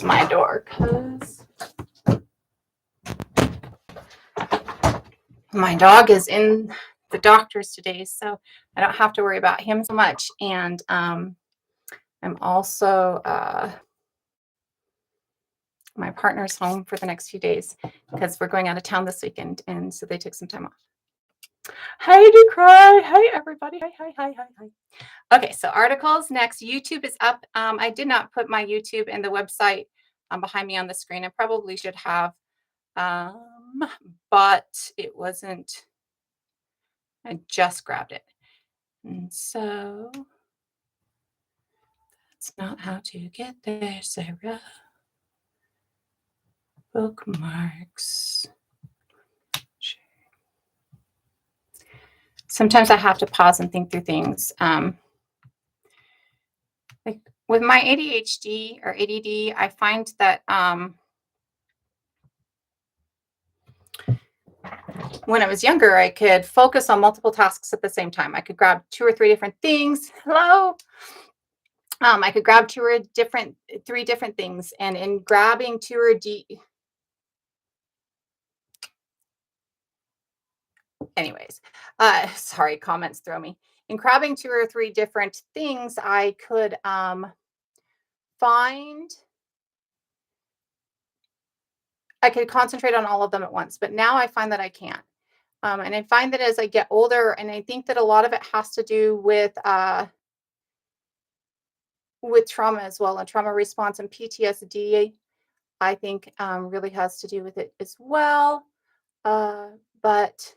my door because my dog is in the doctor's today, so I don't have to worry about him so much. And I'm also my partner's home for the next few days because we're going out of town this weekend, and so they took some time off. Hi, Decry. Hi, everybody. Hi. Okay, so articles next. YouTube is up. I did not put my YouTube and the website behind me on the screen. I probably should have, but it wasn't. I just grabbed it. And so that's not how to get there, Sarah. Bookmarks. Sometimes I have to pause and think through things. Like with my ADHD or ADD, I find that when I was younger, I could focus on multiple tasks at the same time. I could grab 2 or 3 different things. Hello. I could grab 3 different things, and in grabbing 2 or anyways, sorry, comments throw me. In grabbing 2 or 3 different things, I could concentrate on all of them at once, but now I find that I can't. And I find that as I get older, and I think that a lot of it has to do with trauma as well, and trauma response and PTSD, I think really has to do with it as well. But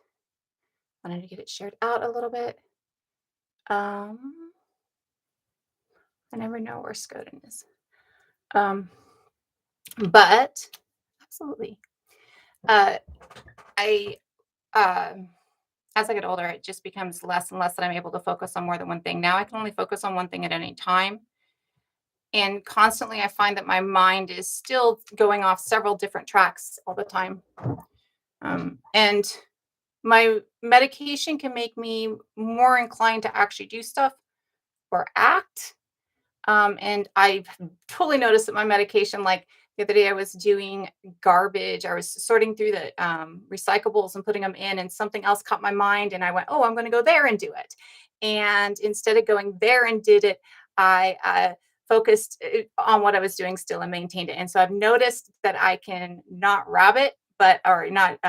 I wanted to get it shared out a little bit. I never know where Skoden is. But absolutely. I as I get older, it just becomes less and less that I'm able to focus on more than one thing. Now I can only focus on one thing at any time. And constantly I find that my mind is still going off several different tracks all the time. And my medication can make me more inclined to actually do stuff or act. And I've totally noticed that my medication, like the other day, I was doing garbage. I was sorting through the recyclables and putting them in, and something else caught my mind. And I went, oh, I'm going to go there and do it. And instead of going there and did it, I focused on what I was doing still and maintained it. And so I've noticed that I can not rabbit, or not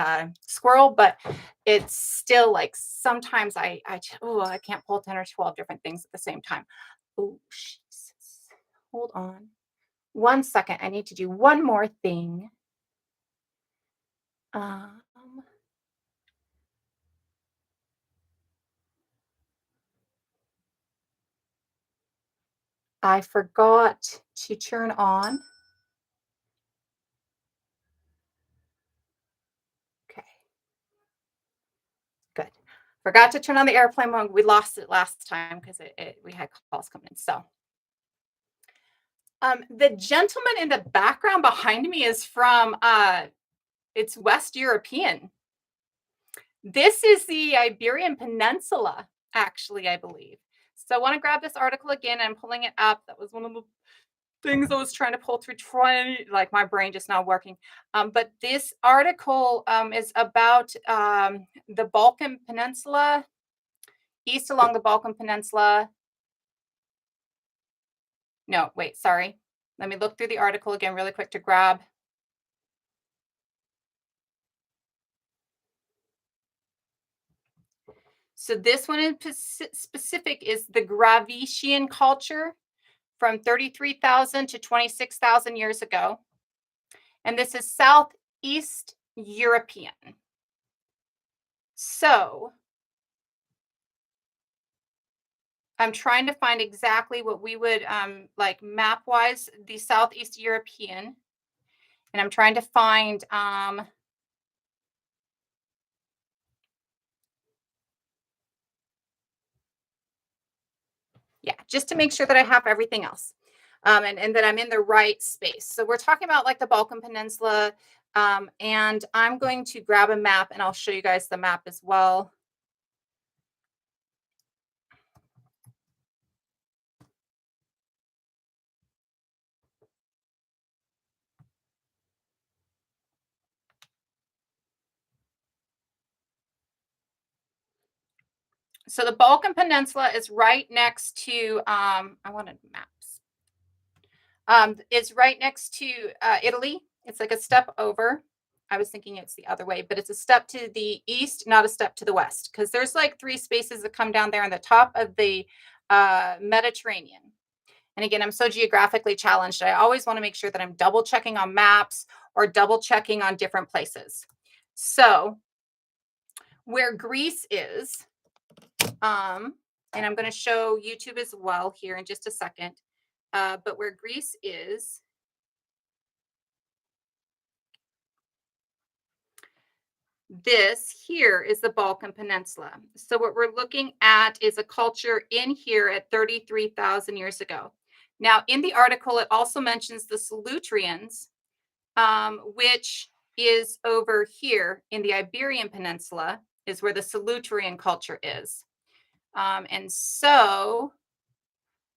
squirrel, but it's still like sometimes I can't pull 10 or 12 different things at the same time. Oh, Jesus. Hold on. 1 second. I need to do one more thing. I forgot to turn on. Okay. Good. Forgot to turn on the airplane mode. We lost it last time because we had calls coming in. So the gentleman in the background behind me is from it's West European. This is the Iberian Peninsula, actually, I believe. So I want to grab this article again. I'm pulling it up. That was one of the things I was trying to pull through, like my brain just not working. But this article is about the Balkan Peninsula, east along the Balkan Peninsula. No, wait, sorry. Let me look through the article again really quick to grab. So this one in specific is the Gravetian culture from 33,000 to 26,000 years ago. And this is Southeast European. So I'm trying to find exactly what we would like map-wise, the Southeast European. And I'm trying to find just to make sure that I have everything else. And that I'm in the right space. So we're talking about like the Balkan Peninsula. And I'm going to grab a map and I'll show you guys the map as well. So the Balkan Peninsula is right next to, I wanted maps. It's right next to Italy. It's like a step over. I was thinking it's the other way, but it's a step to the east, not a step to the west, because there's like three spaces that come down there on the top of the Mediterranean. And again, I'm so geographically challenged. I always want to make sure that I'm double checking on maps or double checking on different places. So, where Greece is, and I'm going to show YouTube as well here in just a second. But where Greece is, this here is the Balkan Peninsula. So, what we're looking at is a culture in here at 33,000 years ago. Now, in the article, it also mentions the Solutreans, which is over here in the Iberian Peninsula, is where the Solutrean culture is. And so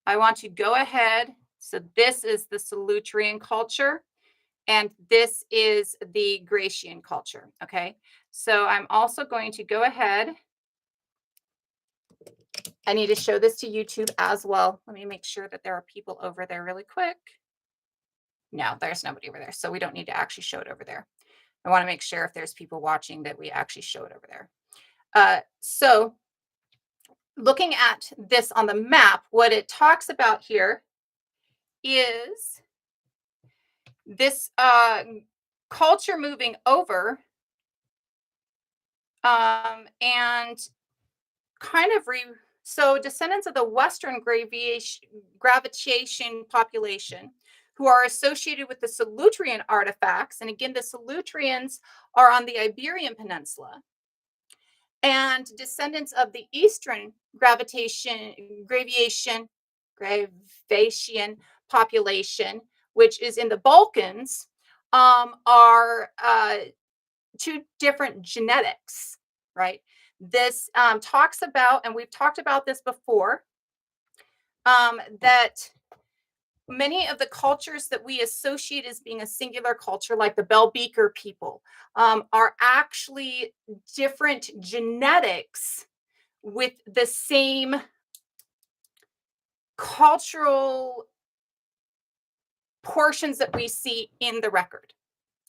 I want to go ahead. So this is the Solutrean culture, and this is the Gratian culture. Okay. So I'm also going to go ahead. I need to show this to YouTube as well. Let me make sure that there are people over there really quick. No, there's nobody over there. So we don't need to actually show it over there. I want to make sure if there's people watching that we actually show it over there. So looking at this on the map, what it talks about here is this culture moving over and kind of so descendants of the Western gravitation population who are associated with the Solutrean artifacts. And again, the Solutreans are on the Iberian Peninsula. And descendants of the Eastern gravation population, which is in the Balkans, are two different genetics, right? This talks about, and we've talked about this before, that many of the cultures that we associate as being a singular culture, like the Bell Beaker people, are actually different genetics with the same cultural portions that we see in the record.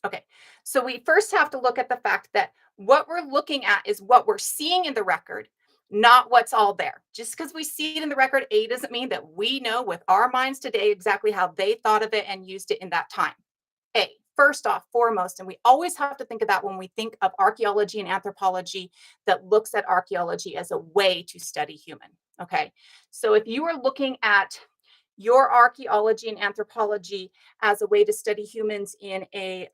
Okay, so we first have to look at the fact that what we're looking at is what we're seeing in the record, not what's all there. Just because we see it in the record, A, doesn't mean that we know with our minds today exactly how they thought of it and used it in that time. A, first off, foremost, and we always have to think of that when we think of archaeology and anthropology that looks at archaeology as a way to study human. Okay, so if you are looking at your archaeology and anthropology as a way to study humans in a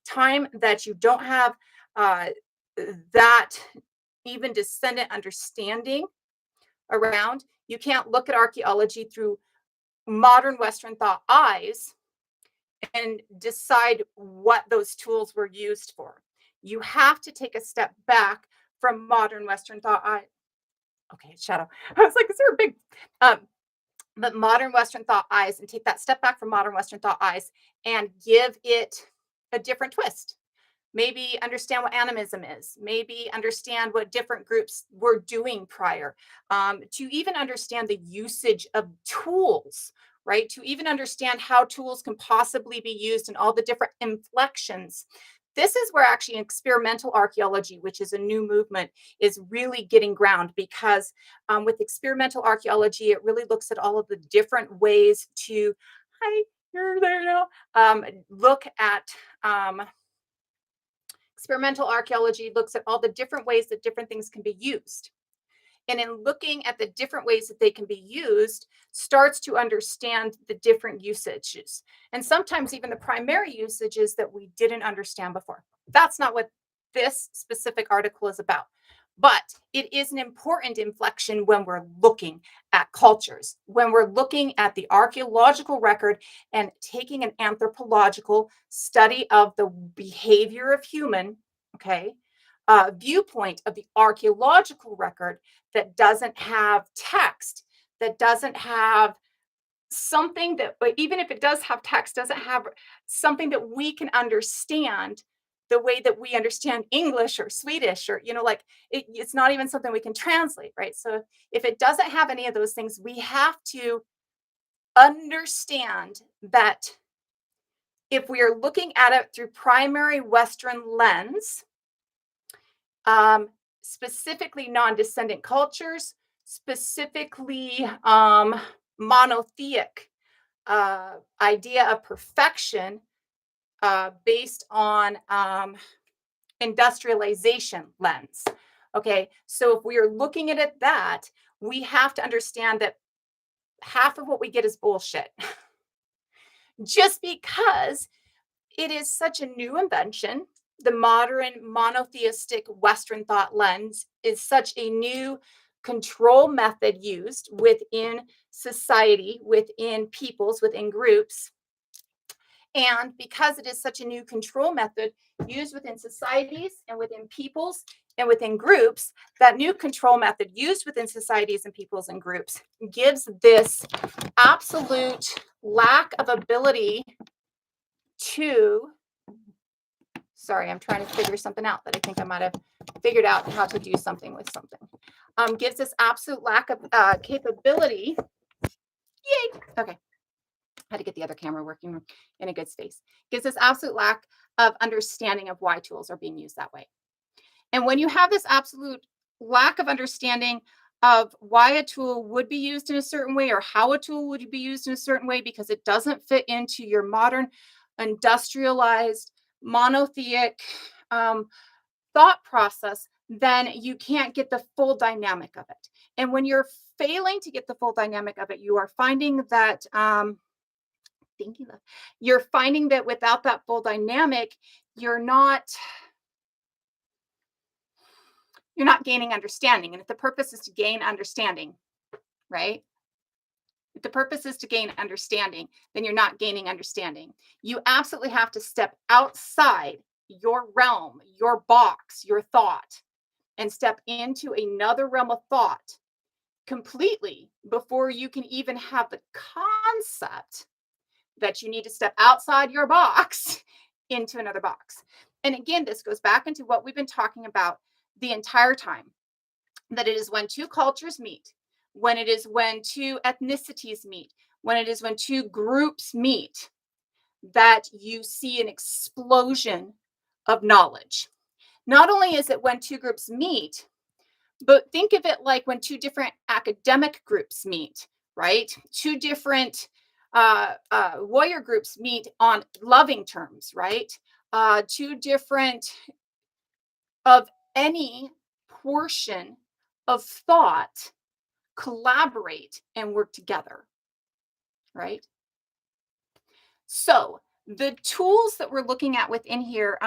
time that you don't have uh, that even descendant understanding around, you can't look at archaeology through modern Western thought eyes and decide what those tools were used for. You have to take a step back from modern Western thought eye. Okay, shadow. I was like, is there a big but modern Western thought eyes and take that step back from modern Western thought eyes and give it a different twist. Maybe understand what animism is, maybe understand what different groups were doing prior, to even understand the usage of tools, right? To even understand how tools can possibly be used in all the different inflections. This is where actually experimental archaeology, which is a new movement, is really getting ground because with experimental archaeology, it really looks at all of the different ways to, hi, you're there now, look at experimental archaeology looks at all the different ways that different things can be used. And in looking at the different ways that they can be used, starts to understand the different usages. And sometimes even the primary usages that we didn't understand before. That's not what this specific article is about. But it is an important inflection when we're looking at cultures, when we're looking at the archaeological record and taking an anthropological study of the behavior of human, okay, viewpoint of the archaeological record that doesn't have text, that doesn't have something that, but even if it does have text, doesn't have something that we can understand the way that we understand English or Swedish, or, like it's not even something we can translate, right? So if it doesn't have any of those things, we have to understand that if we are looking at it through primary Western lens, um, specifically non-descendant cultures, specifically monotheic idea of perfection based on industrialization lens. Okay, so if we are looking at it that, we have to understand that half of what we get is bullshit. Just because it is such a new invention. The modern monotheistic Western thought lens is such a new control method used within society, within peoples, within groups. And because it is such a new control method used within societies and within peoples and within groups, that new control method used within societies and peoples and groups gives this absolute lack of ability to, sorry, I'm trying to figure something out that I think I might have figured out how to do something with something. Gives this absolute lack of capability. Yay. Okay. How to get the other camera working in a good space. Gives this absolute lack of understanding of why tools are being used that way. And when you have this absolute lack of understanding of why a tool would be used in a certain way or how a tool would be used in a certain way because it doesn't fit into your modern industrialized monotheic thought process, then you can't get the full dynamic of it. And when you're failing to get the full dynamic of it, you are finding that you're finding that without that full dynamic, you're not gaining understanding. And if the purpose is to gain understanding, right? If the purpose is to gain understanding, then you're not gaining understanding. You absolutely have to step outside your realm, your box, your thought, and step into another realm of thought completely before you can even have the concept that you need to step outside your box into another box. And again, this goes back into what we've been talking about the entire time, that it is when two cultures meet, when it is when two ethnicities meet, when it is when two groups meet, that you see an explosion of knowledge. Not only is it when two groups meet, but think of it like when two different academic groups meet, right? Two different warrior groups meet on loving terms, right? Two different of any portion of thought collaborate and work together, right? So the tools that we're looking at within here,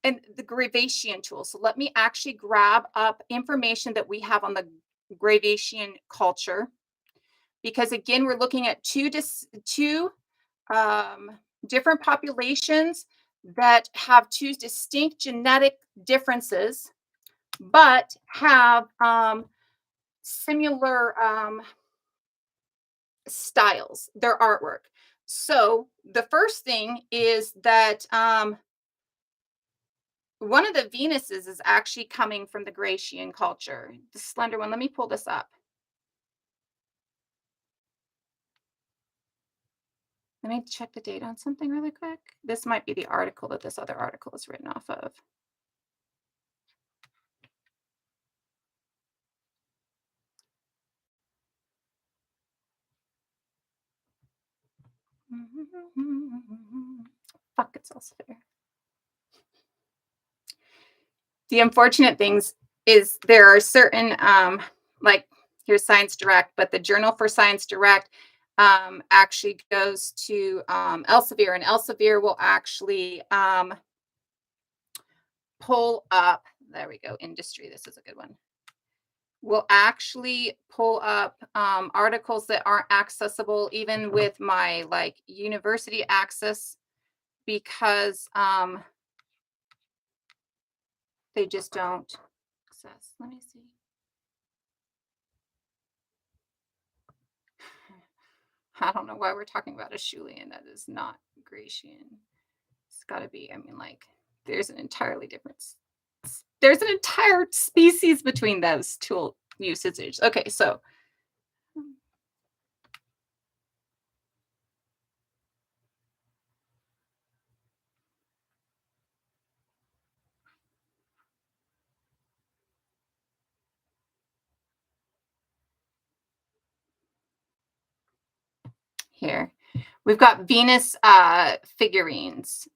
and the Gravation tool. So let me actually grab up information that we have on the Gravation culture, because again, we're looking at two different populations that have two distinct genetic differences, but have similar styles, their artwork. So the first thing is that one of the Venuses is actually coming from the Gratian culture, the slender one. Let me pull this up. Let me check the date on something really quick. This might be the article that this other article is written off of. Fuck, it's Elsevier. The unfortunate things is there are certain, like here's Science Direct, but the Journal for Science Direct actually goes to Elsevier, and Elsevier will actually pull up, there we go, industry, this is a good one. Will actually pull up articles that aren't accessible even with my like university access, because they just don't access. Let me see. I don't know why we're talking about a Schulian that is not Gratian. It's got to be, I mean, like There's an entirely different there's an entire species between those tool usages. Okay, so here we've got Venus figurines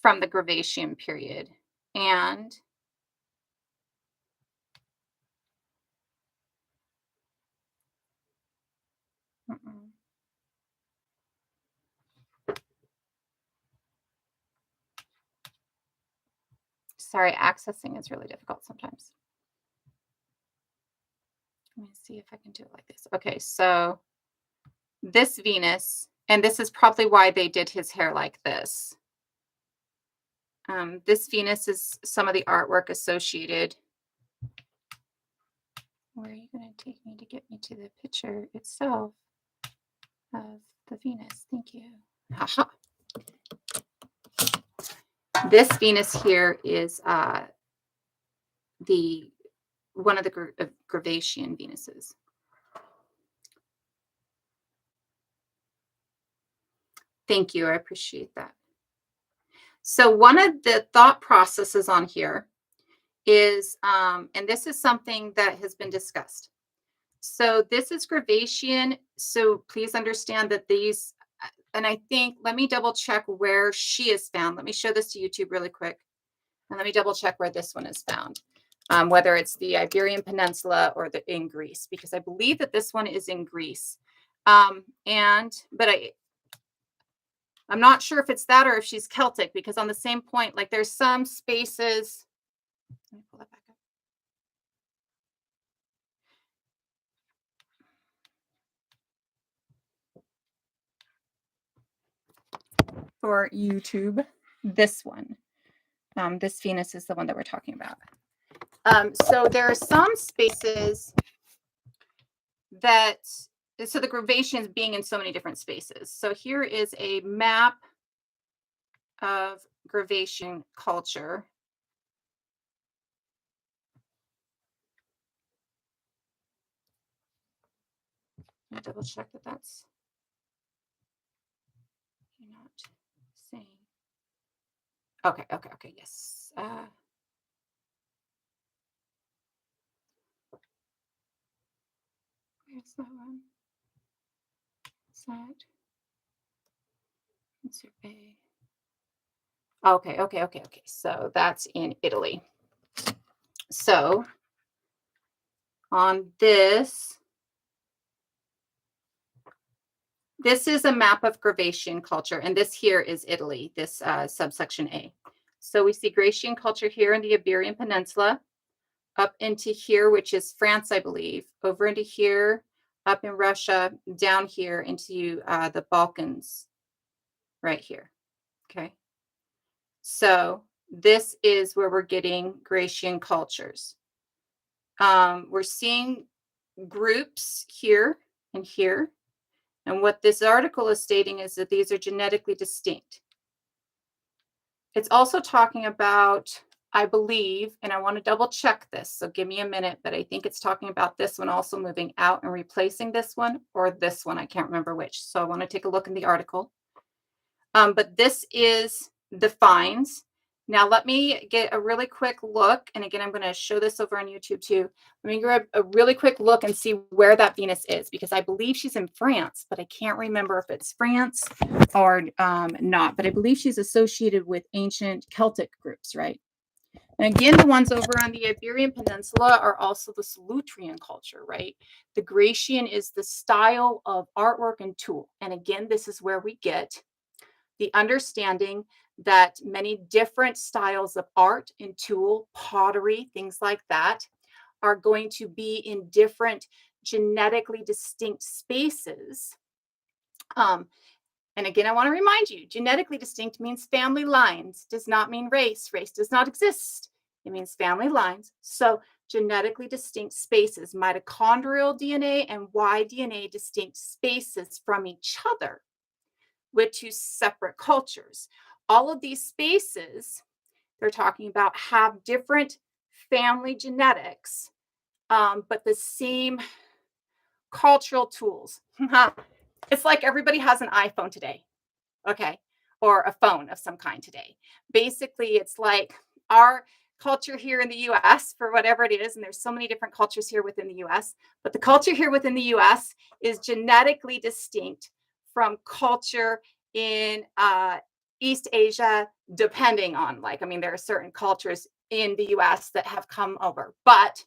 from the Gravatian period. And sorry, accessing is really difficult sometimes. Let me see if I can do it like this. Okay, so this Venus, and this is probably why they did his hair like this. This Venus is some of the artwork associated. Where are you going to take me to get me to the picture itself of the Venus? Thank you. Aha. This Venus here is the one of the Gravatian Venuses. Thank you. I appreciate that. So one of the thought processes on here is, and this is something that has been discussed. So this is Gravatian. So please understand that these, and I think, let me double check where she is found. Let me show this to YouTube really quick. And let me double check where this one is found. Whether it's the Iberian Peninsula or in Greece, because I believe that this one is in Greece. But I'm not sure if it's that or if she's Celtic, because on the same point, like there's some spaces. Let me pull that back up. For YouTube, this one. This Venus is the one that we're talking about. So there are some spaces that, so the Gravatians being in so many different spaces. So here is a map of Gravatian culture. Let me double check that that's not saying. Okay, yes. Where's that one? Side. Insert A. Okay. So that's in Italy. So on this is a map of Gravatian culture, and this here is Italy, this subsection A. So we see Grecian culture here in the Iberian Peninsula, up into here, which is France, I believe, over into here, up in Russia, down here into the Balkans, right here. Okay. So this is where we're getting Grecian cultures. We're seeing groups here and here. And what this article is stating is that these are genetically distinct. It's also talking about, I believe, and I want to double check this, so give me a minute, but I think it's talking about this one also moving out and replacing this one, or this one, I can't remember which. So I want to take a look in the article. But this is the finds. Now let me get a really quick look. And again, I'm going to show this over on YouTube too. Let me grab a really quick look and see where that Venus is, because I believe she's in France, but I can't remember if it's France or not. But I believe she's associated with ancient Celtic groups, right? And again, the ones over on the Iberian Peninsula are also the Solutrean culture, right? The Grecian is the style of artwork and tool. And again, this is where we get the understanding that many different styles of art and tool, pottery, things like that, are going to be in different genetically distinct spaces. And again, I want to remind you, genetically distinct means family lines, does not mean race. Race does not exist. It means family lines. So genetically distinct spaces, mitochondrial DNA and Y DNA distinct spaces from each other, with two separate cultures. All of these spaces they're talking about have different family genetics, but the same cultural tools. It's like everybody has an iPhone today, okay, or a phone of some kind today. Basically, it's like our culture here in the US, for whatever it is, and there's so many different cultures here within the US, but the culture here within the US is genetically distinct from culture in East Asia, depending on, like, I mean, there are certain cultures in the US that have come over, but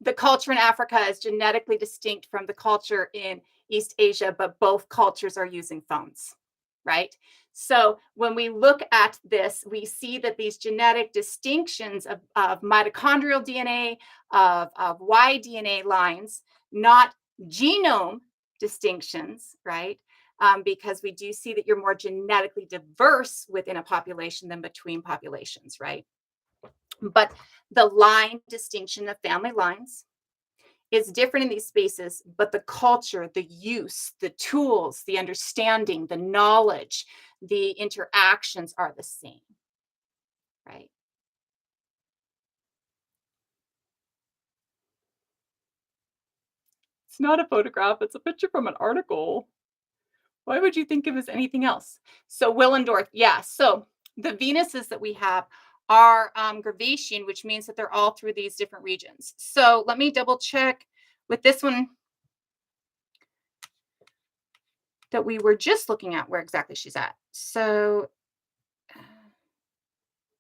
the culture in Africa is genetically distinct from the culture in East Asia, but both cultures are using phones, right? So when we look at this, we see that these genetic distinctions of mitochondrial DNA, of Y DNA lines, not genome distinctions, right? Because we do see that you're more genetically diverse within a population than between populations, right? But the line distinction of family lines is different in these spaces, but the culture, the use, the tools, the understanding, the knowledge, the interactions are the same, right? It's not a photograph, it's a picture from an article. Why would you think it was anything else? So Willendorf, yeah. So the Venuses that we have are Gravacean, which means that they're all through these different regions. So let me double check with this one that we were just looking at where exactly she's at. So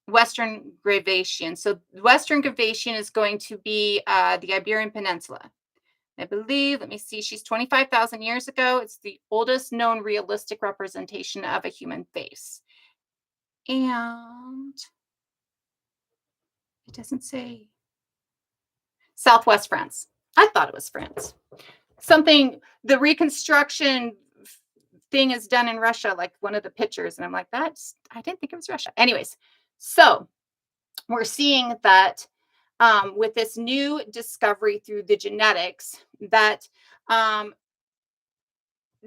Western Gravatian. So Western Gravatian is going to be the Iberian Peninsula. I believe, let me see, she's 25,000 years ago. It's the oldest known realistic representation of a human face. And it doesn't say Southwest France. I thought it was France. Something, the reconstruction thing is done in Russia, like one of the pictures. And I'm like, I didn't think it was Russia. Anyways, so we're seeing that with this new discovery through the genetics that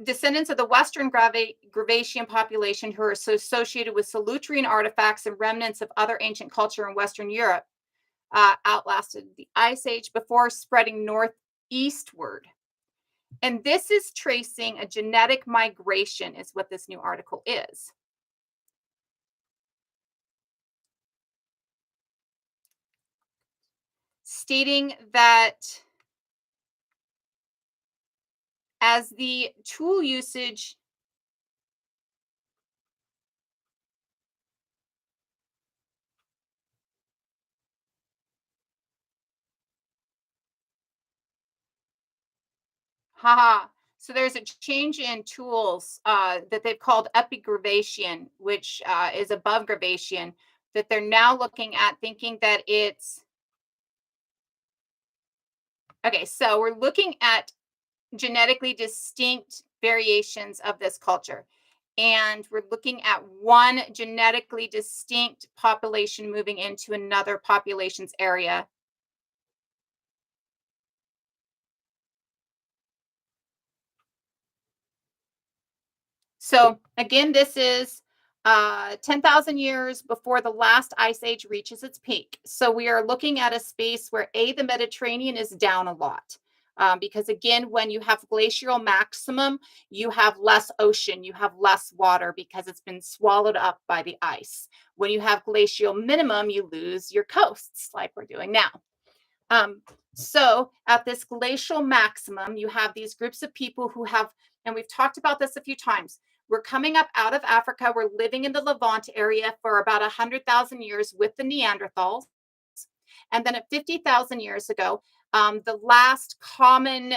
descendants of the Western Gravatian population who are associated with Solutrean artifacts and remnants of other ancient culture in Western Europe outlasted the Ice Age before spreading northeastward. And this is tracing a genetic migration, is what this new article is. Stating that as the tool usage haha. So there's a change in tools that they've called epigravation, which is above gravation, that they're now looking at thinking that it's okay. So we're looking at genetically distinct variations of this culture. And we're looking at one genetically distinct population moving into another population's area. So again, this is 10,000 years before the last ice age reaches its peak. So we are looking at a space where the Mediterranean is down a lot. Because again, when you have glacial maximum, you have less ocean, you have less water because it's been swallowed up by the ice. When you have glacial minimum, you lose your coasts like we're doing now. So at this glacial maximum, you have these groups of people who have, and we've talked about this a few times. We're coming up out of Africa. We're living in the Levant area for about 100,000 years with the Neanderthals. And then at 50,000 years ago, the last common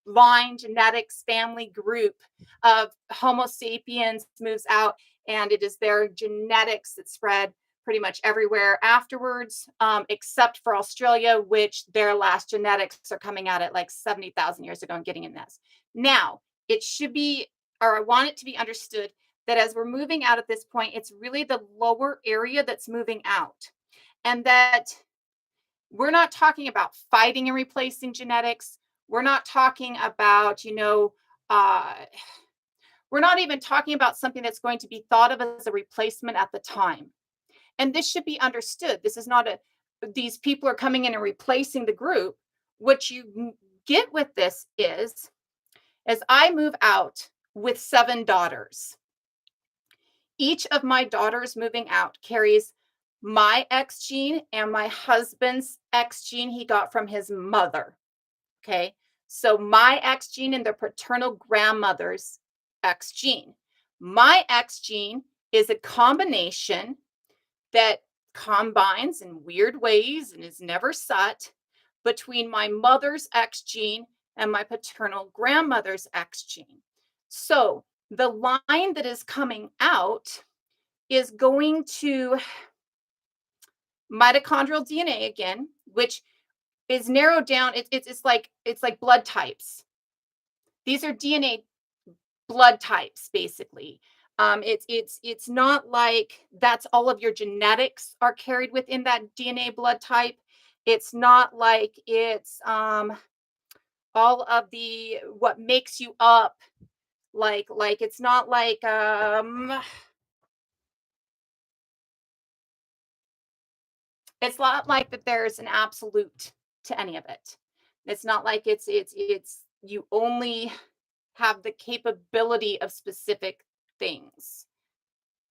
line genetics family group of Homo sapiens moves out, and it is their genetics that spread pretty much everywhere afterwards, except for Australia, which their last genetics are coming out at like 70,000 years ago and getting in this. Now, it should be, or I want it to be understood that as we're moving out at this point, it's really the lower area that's moving out. And that we're not talking about fighting and replacing genetics. We're not talking about, uh, We're not even talking about something that's going to be thought of as a replacement at the time. And this should be understood. This is not a, these people are coming in and replacing the group. What you get with this is, as I move out with 7 daughters, each of my daughters moving out carries my X gene and my husband's X gene he got from his mother. Okay. So my X gene and the paternal grandmother's X gene. My X gene is a combination that combines in weird ways and is never set between my mother's X gene and my paternal grandmother's X gene. So the line that is coming out is going to mitochondrial DNA again, which is narrowed down. It's like blood types. These are DNA blood types, basically. It's not like that's all of your genetics are carried within that DNA blood type. It's not like it's all of the what makes you up. Like it's not like it's not like that there's an absolute to any of it. It's not like it's you only have the capability of specific things.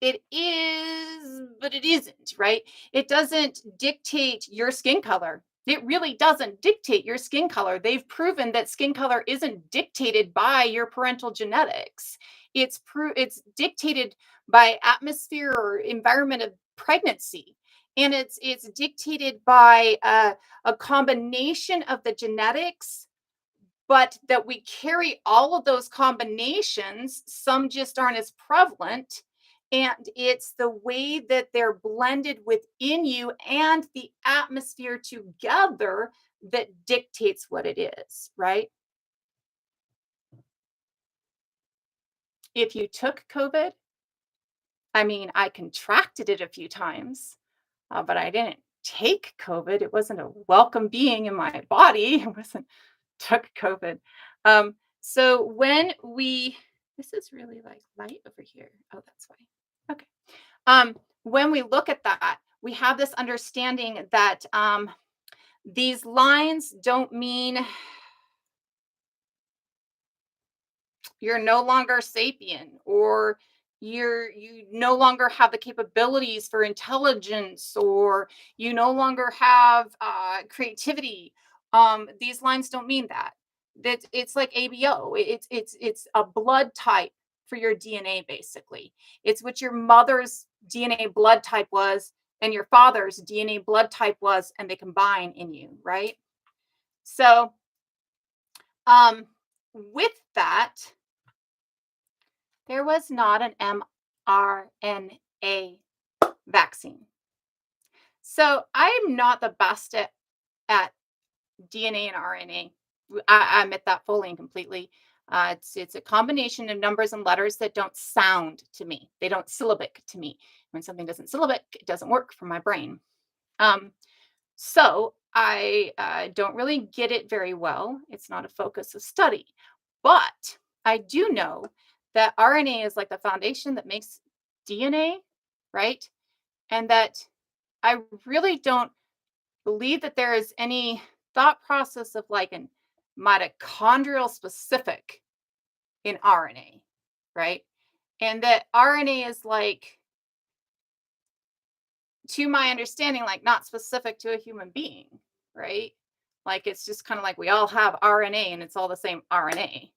It is, but it isn't, right? It doesn't dictate your skin color. It really doesn't dictate your skin color. They've proven that skin color isn't dictated by your parental genetics. It's dictated by atmosphere or environment of pregnancy. And it's dictated by a combination of the genetics, but that we carry all of those combinations. Some just aren't as prevalent. And it's the way that they're blended within you and the atmosphere together that dictates what it is, right? If you took COVID, I mean, I contracted it a few times, but I didn't take COVID. It wasn't a welcome being in my body. It wasn't took COVID. So when we, this is really like light over here. Oh, that's fine. Okay. When we look at that, we have this understanding that these lines don't mean you're no longer sapient or you no longer have the capabilities for intelligence or you no longer have creativity. These lines don't mean that. That it's like ABO. It's a blood type for your DNA, basically. It's what your mother's DNA blood type was and your father's DNA blood type was, and they combine in you, right? So with that, there was not an mRNA vaccine. So I'm not the best at DNA and RNA. I admit that fully and completely. It's a combination of numbers and letters that don't sound to me. They don't syllabic to me. When something doesn't syllabic, it doesn't work for my brain. So I don't really get it very well. It's not a focus of study. But I do know that RNA is like the foundation that makes DNA, right? And that I really don't believe that there is any thought process of like an mitochondrial specific in RNA, right? And that RNA is like, to my understanding, like not specific to a human being, right? Like it's just kind of like we all have RNA and it's all the same RNA.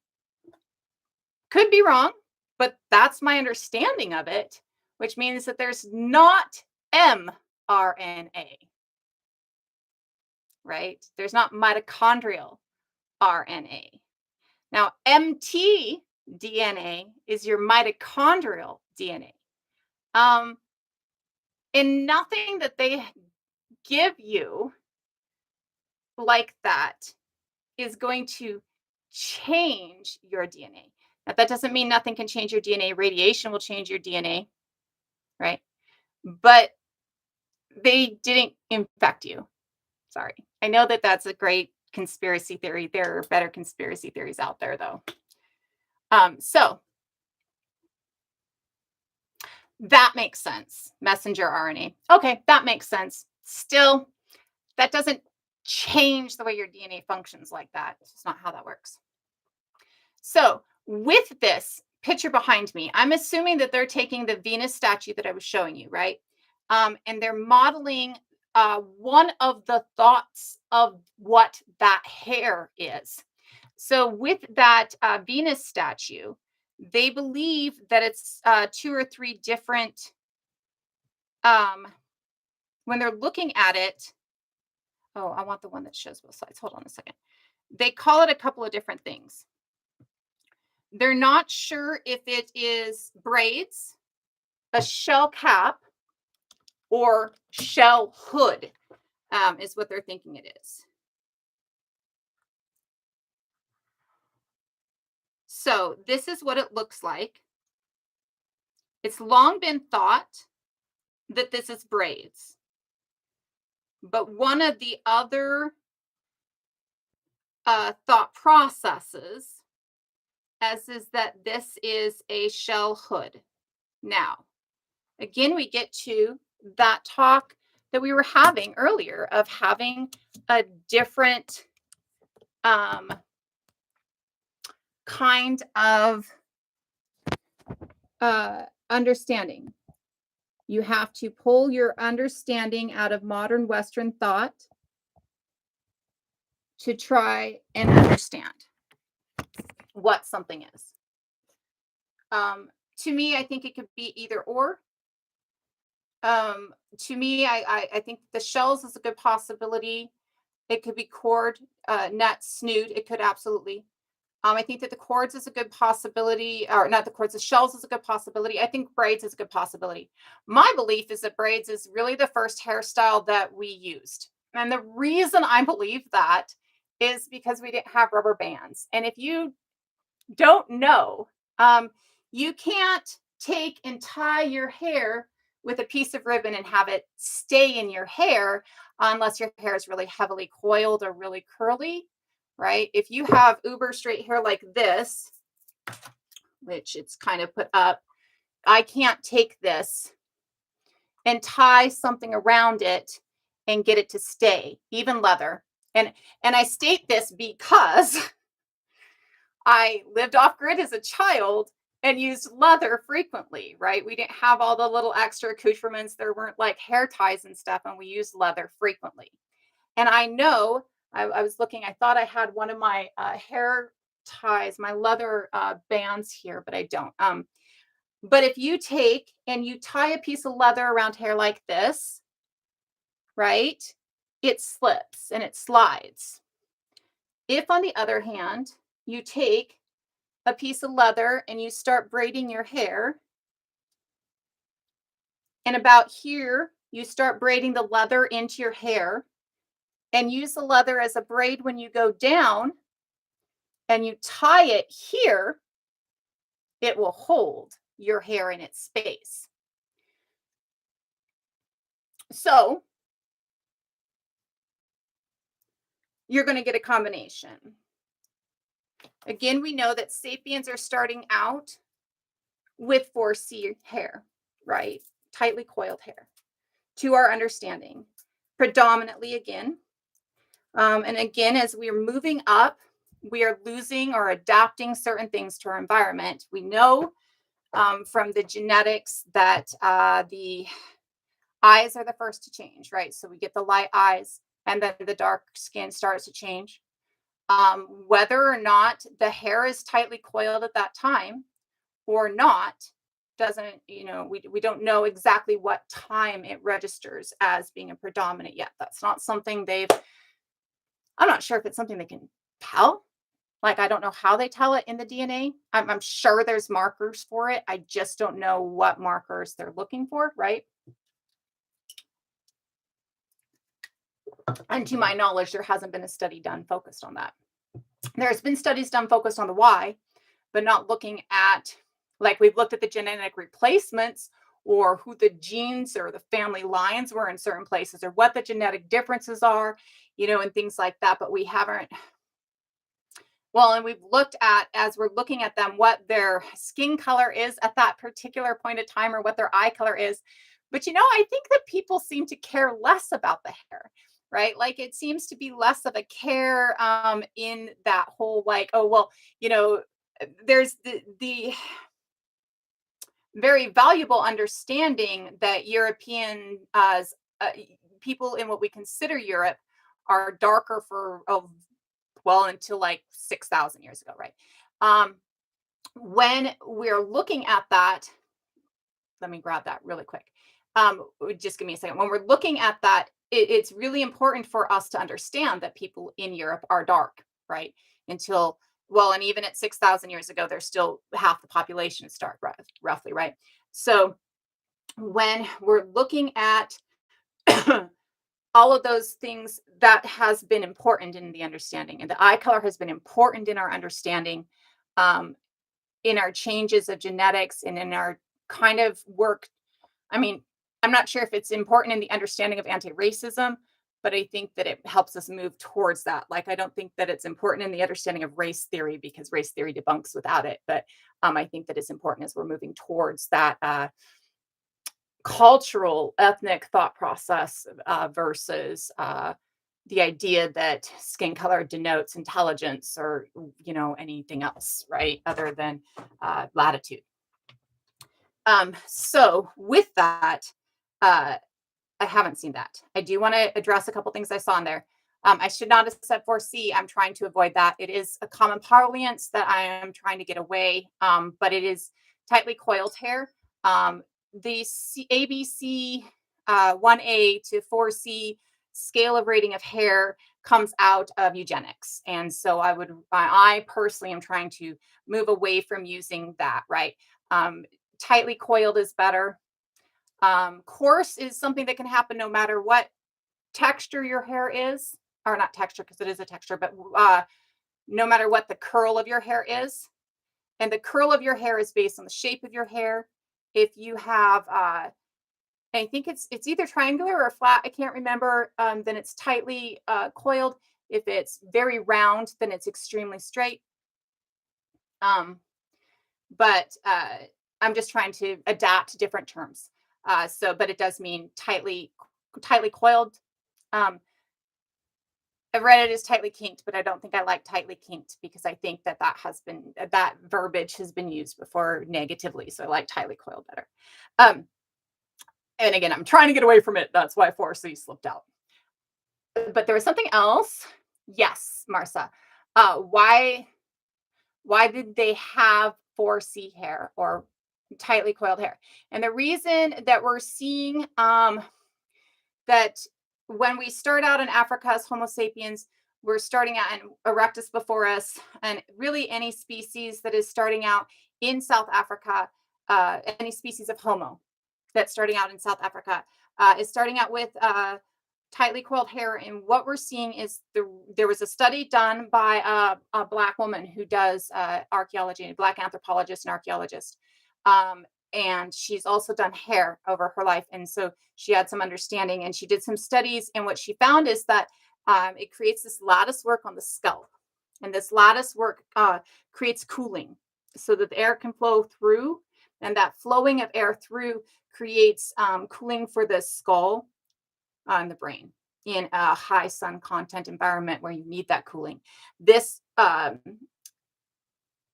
Could be wrong, but that's my understanding of it, which means that there's not mRNA, right? There's not mitochondrial RNA. Now, mtDNA is your mitochondrial DNA. And nothing that they give you like that is going to change your DNA. Now, that doesn't mean nothing can change your DNA. Radiation will change your DNA, right? But they didn't infect you. Sorry. I know that that's a great conspiracy theory. There are better conspiracy theories out there, though. So That makes sense. Messenger RNA. Okay, that makes sense. Still, that doesn't change the way your DNA functions like that. It's just not how that works. So, with this picture behind me, I'm assuming that they're taking the Venus statue that I was showing you, right? And they're modeling one of the thoughts of what that hair is. So, with that Venus statue, they believe that it's two or three different, um, when they're looking at it. Oh, I want the one that shows both sides. Hold on a second. They call it a couple of different things. They're not sure if it is braids, a shell cap, or shell hood, is what they're thinking it is. So this is what it looks like. It's long been thought that this is braids. But one of the other thought processes as is that this is a shell hood. Now, again, we get to that talk that we were having earlier of having a different kind of understanding. You have to pull your understanding out of modern Western thought to try and understand what something is. To me, I think it could be either or. To me, I think the shells is a good possibility. It could be cord, nut, snood. It could absolutely. I think that the cords is a good possibility, or not the cords, the shells is a good possibility. I think braids is a good possibility. My belief is that braids is really the first hairstyle that we used. And the reason I believe that is because we didn't have rubber bands. And if you don't know, you can't take and tie your hair with a piece of ribbon and have it stay in your hair unless your hair is really heavily coiled or really curly, right? If you have uber straight hair like this, which it's kind of put up, I can't take this and tie something around it and get it to stay, even leather. And I state this because I lived off grid as a child and used leather frequently, right? We didn't have all the little extra accoutrements. There weren't like hair ties and stuff, and we used leather frequently. And I know I was looking, I thought I had one of my hair ties, my leather bands here, but I don't. But if you take and you tie a piece of leather around hair like this, right, it slips and it slides. If, on the other hand, you take a piece of leather and you start braiding your hair, and about here, you start braiding the leather into your hair and use the leather as a braid when you go down and you tie it here, it will hold your hair in its space. So you're going to get a combination. Again, we know that sapiens are starting out with 4C hair, right? Tightly coiled hair, to our understanding. Predominantly, again. And again, as we are moving up, we are losing or adapting certain things to our environment. We know from the genetics that the eyes are the first to change, right? So we get the light eyes and then the dark skin starts to change. Whether or not the hair is tightly coiled at that time or not doesn't, we don't know exactly what time it registers as being a predominant yet. That's not something I'm not sure if it's something they can tell. Like, I don't know how they tell it in the DNA. I'm sure there's markers for it. I just don't know what markers they're looking for, right? And to my knowledge, there hasn't been a study done focused on that. There's been studies done focused on the why, but not looking at, like, we've looked at the genetic replacements or who the genes or the family lines were in certain places or what the genetic differences are, and things like that. But we haven't, Well, and we've looked at, as we're looking at them, what their skin color is at that particular point of time or what their eye color is. But I think that people seem to care less about the hair, right? Like it seems to be less of a care in that whole, like, oh, well, you know, there's the very valuable understanding that European people in what we consider Europe are darker for well until like 6,000 years ago, right? Um, when we're looking at that, let me grab that really quick. Just give me a second. When we're looking at that, it's really important for us to understand that people in Europe are dark, right? Until, well, and even at 6,000 years ago, there's still half the population is dark, roughly, right? So when we're looking at all of those things, that has been important in the understanding, and the eye color has been important in our understanding, um, in our changes of genetics and in our kind of work. I mean, I'm not sure if it's important in the understanding of anti-racism, but I think that it helps us move towards that. Like, I don't think that it's important in the understanding of race theory because race theory debunks without it. But I think that it's important as we're moving towards that cultural, ethnic thought process versus the idea that skin color denotes intelligence or anything else, right? Other than latitude. So with that, uh, I haven't seen that. I do want to address a couple things I saw in there. I should not have said 4C. I'm trying to avoid that. It is a common parlance that I am trying to get away, but it is tightly coiled hair. The ABC 1A to 4C scale of rating of hair comes out of eugenics. And so I personally am trying to move away from using that, right? Um, Tightly coiled is better. Coarse is something that can happen no matter what texture your hair is, or not texture because it is a texture, but no matter what the curl of your hair is. And the curl of your hair is based on the shape of your hair. If you have, I think it's either triangular or flat, I can't remember, then it's tightly coiled. If it's very round, then it's extremely straight. Um, but I'm just trying to adapt to different terms. But it does mean tightly coiled. Um, I've read it as tightly kinked, but I don't think I like tightly kinked because I think that verbiage has been used before negatively. So I like tightly coiled better. Um, and again, I'm trying to get away from it. That's why 4C slipped out. But there was something else. Yes, Marsa. Why did they have 4C hair or tightly coiled hair? And the reason that we're seeing that when we start out in Africa as Homo sapiens, we're starting out in Erectus before us, and really any species that is starting out in South Africa, any species of Homo that's starting out in South Africa is starting out with tightly coiled hair. And what we're seeing is there was a study done by a Black woman who does archaeology, a Black anthropologist and archaeologist. And she's also done hair over her life. And so she had some understanding and she did some studies. And what she found is that it creates this lattice work on the scalp. And this lattice work creates cooling so that the air can flow through. And that flowing of air through creates cooling for the skull and the brain in a high sun content environment where you need that cooling. This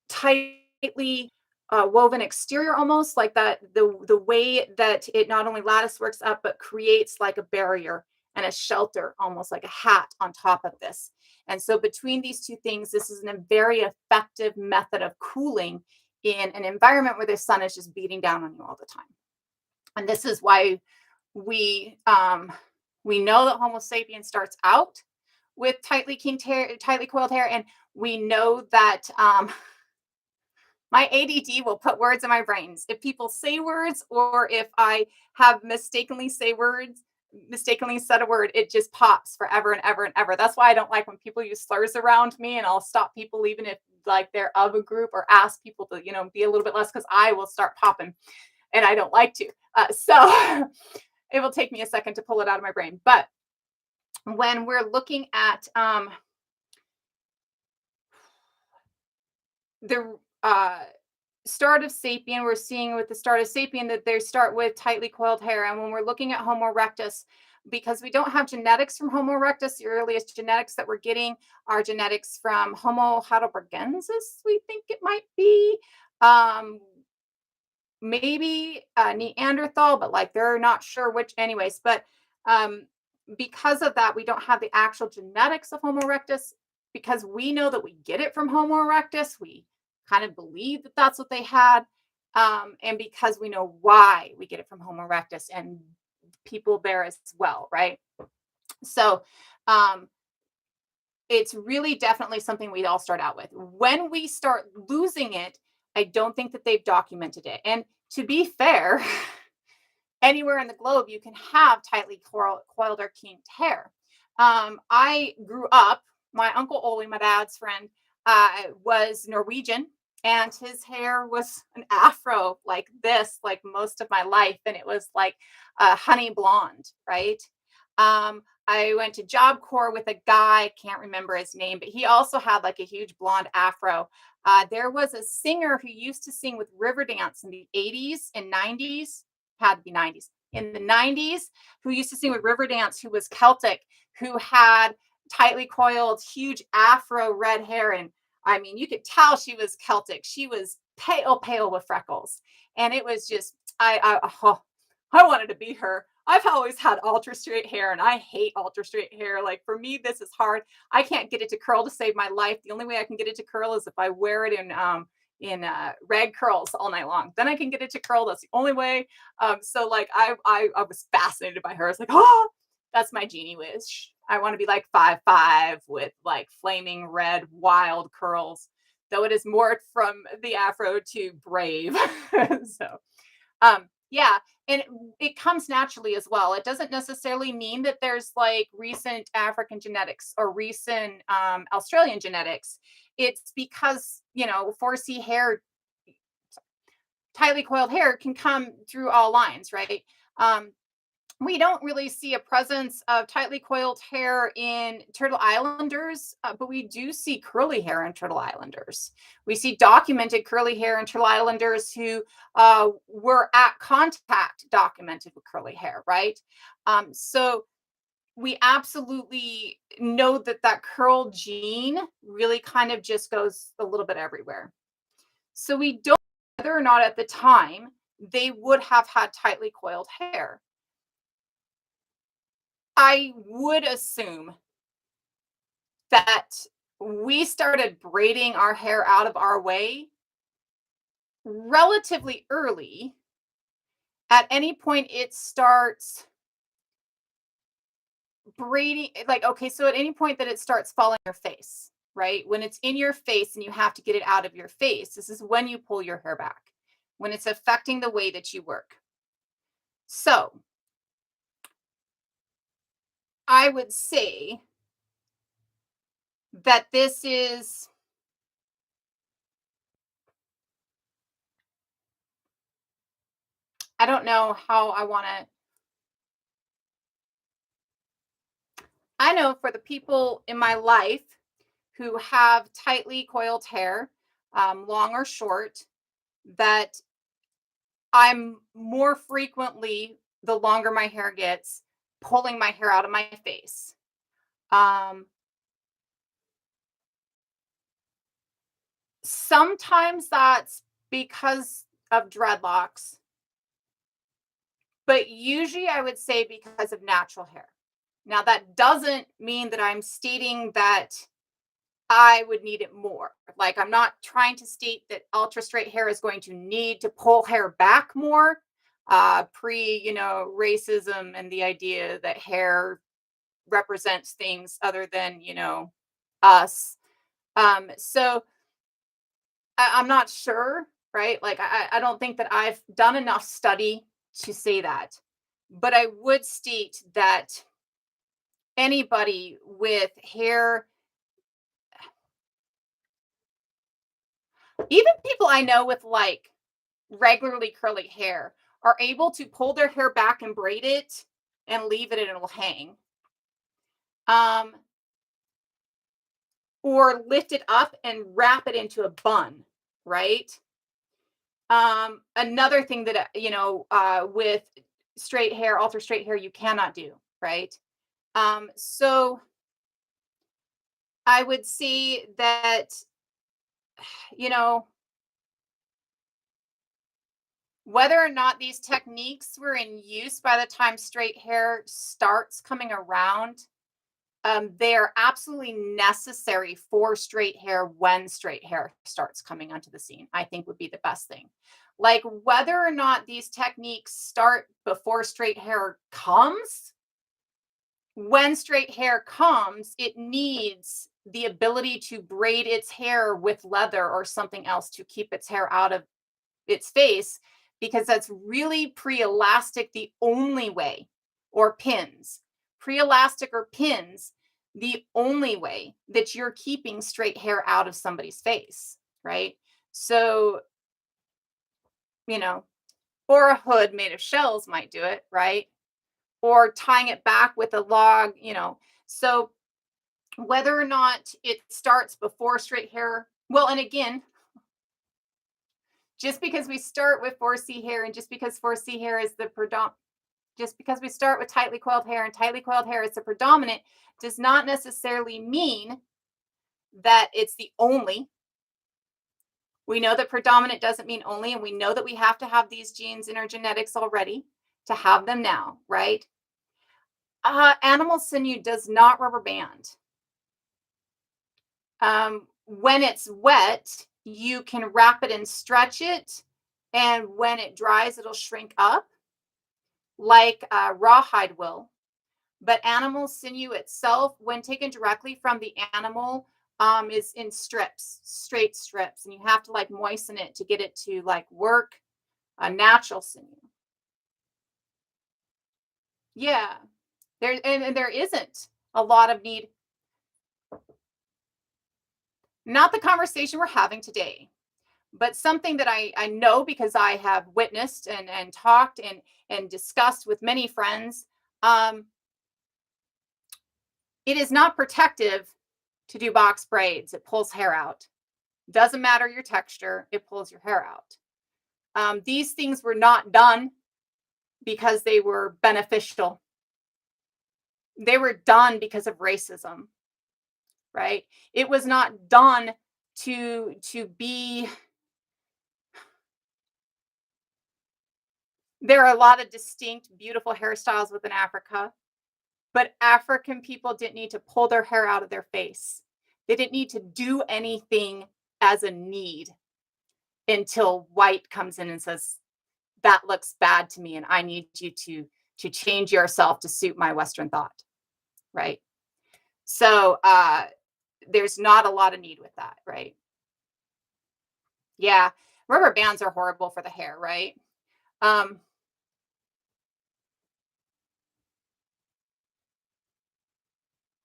tightly woven exterior, almost like that, the way that it not only lattice works up but creates like a barrier and a shelter, almost like a hat on top of this. And so between these two things, this is a very effective method of cooling in an environment where the sun is just beating down on you all the time. And this is why we know that Homo sapiens starts out with tightly kinked hair, tightly coiled hair, and we know that my ADD will put words in my brains. If people say words or if I have mistakenly said a word, it just pops forever and ever and ever. That's why I don't like when people use slurs around me, and I'll stop people even if like they're of a group, or ask people to, be a little bit less, because I will start popping and I don't like to. So it will take me a second to pull it out of my brain. But when we're looking at the start of sapien, we're seeing with the start of sapien that they start with tightly coiled hair. And when we're looking at Homo erectus, because we don't have genetics from Homo erectus, the earliest genetics that we're getting are genetics from Homo heidelbergensis, we think it might be. Um, maybe Neanderthal, but like they're not sure which, anyways. But um, because of that, we don't have the actual genetics of Homo erectus. Because we know that we get it from Homo erectus, we kind of believe that that's what they had. And because we know why we get it from Homo erectus and people there as well, right? So um, it's really definitely something we all start out with. When we start losing it, I don't think that they've documented it. And to be fair, anywhere in the globe, you can have tightly coiled or kinked hair. I grew up, my Uncle Oli, my dad's friend, was Norwegian, and his hair was an afro like this, like most of my life. And it was like honey blonde, right? I went to Job Corps with a guy, can't remember his name, but he also had like a huge blonde afro. There was a singer who used to sing with Riverdance in the 80s and 90s, had to be 90s, in the 90s, who used to sing with Riverdance, who was Celtic, who had tightly coiled, huge afro red hair. And I mean, you could tell she was Celtic. She was pale, pale with freckles. And it was just, oh, I wanted to be her. I've always had ultra straight hair and I hate ultra straight hair. Like for me, this is hard. I can't get it to curl to save my life. The only way I can get it to curl is if I wear it in rag curls all night long. Then I can get it to curl. That's the only way. So like I was fascinated by her. It's like, oh, that's my genie wish. I want to be like 5'5" with like flaming red wild curls. Though it is more from the afro to brave. So yeah, and it comes naturally as well. It doesn't necessarily mean that there's like recent African genetics or recent Australian genetics. It's because, 4C hair, tightly coiled hair can come through all lines, right? Um, we don't really see a presence of tightly coiled hair in Turtle Islanders, but we do see curly hair in Turtle Islanders. We see documented curly hair in Turtle Islanders who were at contact documented with curly hair, right? So we absolutely know that that curl gene really kind of just goes a little bit everywhere. So we don't know whether or not at the time they would have had tightly coiled hair. I would assume that we started braiding our hair out of our way relatively early. At any point, it starts braiding, like, okay, so at any point that it starts falling in your face, right? When it's in your face and you have to get it out of your face, this is when you pull your hair back, when it's affecting the way that you work. So I would say that this is, I don't know how I want to. I know for the people in my life who have tightly coiled hair, long or short, that I'm more frequently, the longer my hair gets, pulling my hair out of my face. Um, Sometimes that's because of dreadlocks, but usually I would say because of natural hair. Now, that doesn't mean that I'm stating that I would need it more. Like, I'm not trying to state that ultra straight hair is going to need to pull hair back more. Pre, racism and the idea that hair represents things other than, us. So I'm not sure, right? Like, I don't think that I've done enough study to say that. But I would state that anybody with hair, even people I know with like regularly curly hair, are able to pull their hair back and braid it and leave it and it'll hang. Um, or lift it up and wrap it into a bun right? Another thing that, with straight hair, ultra straight hair, you cannot do, right? So I would say that, you know, whether or not these techniques were in use by the time straight hair starts coming around, they are absolutely necessary for straight hair when straight hair starts coming onto the scene, I think would be the best thing. Like whether or not these techniques start before straight hair comes, when straight hair comes, it needs the ability to braid its hair with leather or something else to keep its hair out of its face, because that's really pre-elastic the only way, or pins. Pre-elastic or pins, the only way that you're keeping straight hair out of somebody's face, right? So, you know, or a hood made of shells might do it, right? Or tying it back with a log, So whether or not it starts before straight hair, well, and again, just because we start with 4C hair and just because 4C hair is the predominant, just because we start with tightly coiled hair and tightly coiled hair is the predominant, does not necessarily mean that it's the only. We know that predominant doesn't mean only, and we know that we have to have these genes in our genetics already to have them now, right? Animal sinew does not rubber band. When it's wet, you can wrap it and stretch it, and when it dries, it'll shrink up like rawhide will. But animal sinew itself, when taken directly from the animal, is in strips, straight strips, and you have to like moisten it to get it to like work a natural sinew. Yeah, and there isn't a lot of need. Not the conversation we're having today, but something that I know because I have witnessed and talked and discussed with many friends. Um, it is not protective to do box braids. It pulls hair out. Doesn't matter your texture, it pulls your hair out. These things were not done because they were beneficial. They were done because of racism, right? It was not done to be. There are a lot of distinct, beautiful hairstyles within Africa, but African people didn't need to pull their hair out of their face. They didn't need to do anything as a need until white comes in and says, that looks bad to me and I need you to change yourself to suit my Western thought, right? So there's not a lot of need with that, right? Yeah, rubber bands are horrible for the hair, right? Um,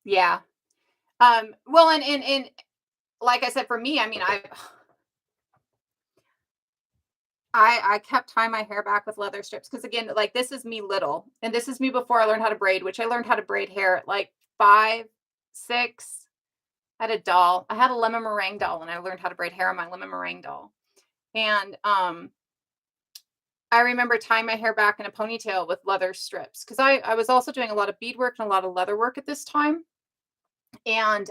yeah. Well, and like I said, for me, I mean, I kept tying my hair back with leather strips because again, like this is me little, and this is me before I learned how to braid, which I learned how to braid hair at like 5, 6. I had a doll. I had a lemon meringue doll, and I learned how to braid hair on my lemon meringue doll. And I remember tying my hair back in a ponytail with leather strips because I was also doing a lot of beadwork and a lot of leather work at this time, and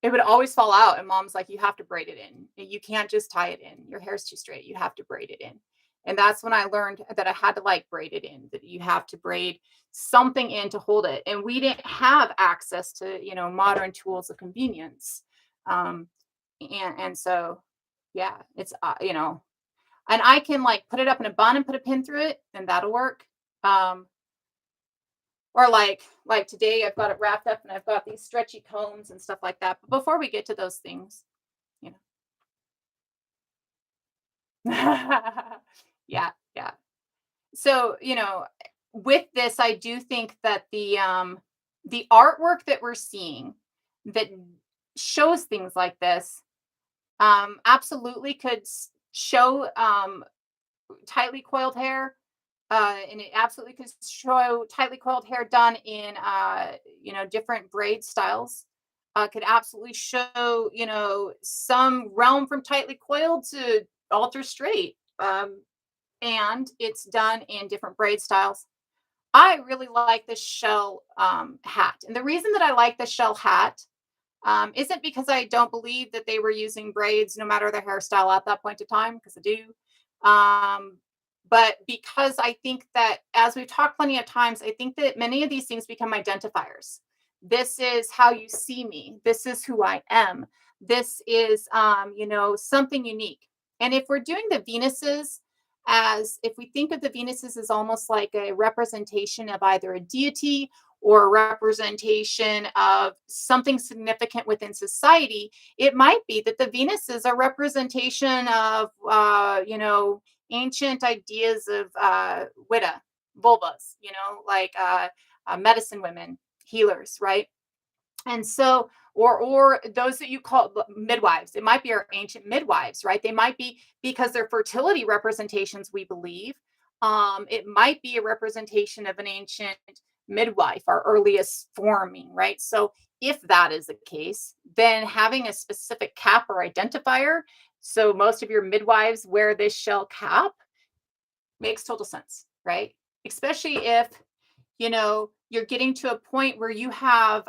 it would always fall out, and mom's like, "You have to braid it in. You can't just tie it in. Your hair's too straight. You have to braid it in." And that's when I learned that I had to like braid it in, that you have to braid something in to hold it. And we didn't have access to, modern tools of convenience. Um, and so yeah, it's and I can like put it up in a bun and put a pin through it, and that'll work. Um, or like today I've got it wrapped up and I've got these stretchy combs and stuff like that. But before we get to those things, you know. Yeah, yeah. So, with this, I do think that the artwork that we're seeing that shows things like this absolutely could show tightly coiled hair. And it absolutely could show tightly coiled hair done in different braid styles. could absolutely show, some realm from tightly coiled to alter straight. And it's done in different braid styles. I really like the shell hat. And the reason that I like the shell hat isn't because I don't believe that they were using braids no matter their hairstyle at that point in time, because I do. But because I think that, as we've talked plenty of times, I think that many of these things become identifiers. This is how you see me. This is who I am. This is, something unique. And if we're doing the Venuses, as if we think of the Venuses as almost like a representation of either a deity or a representation of something significant within society, it might be that the Venus is a representation of, ancient ideas of Widda, vulvas, like medicine women, healers, right? And so, or those that you call midwives, it might be our ancient midwives, right? They might be, because they're fertility representations, we believe. It might be a representation of an ancient midwife, our earliest forming, right? So if that is the case, then having a specific cap or identifier, so most of your midwives wear this shell cap, makes total sense, right? Especially if, you're getting to a point where you have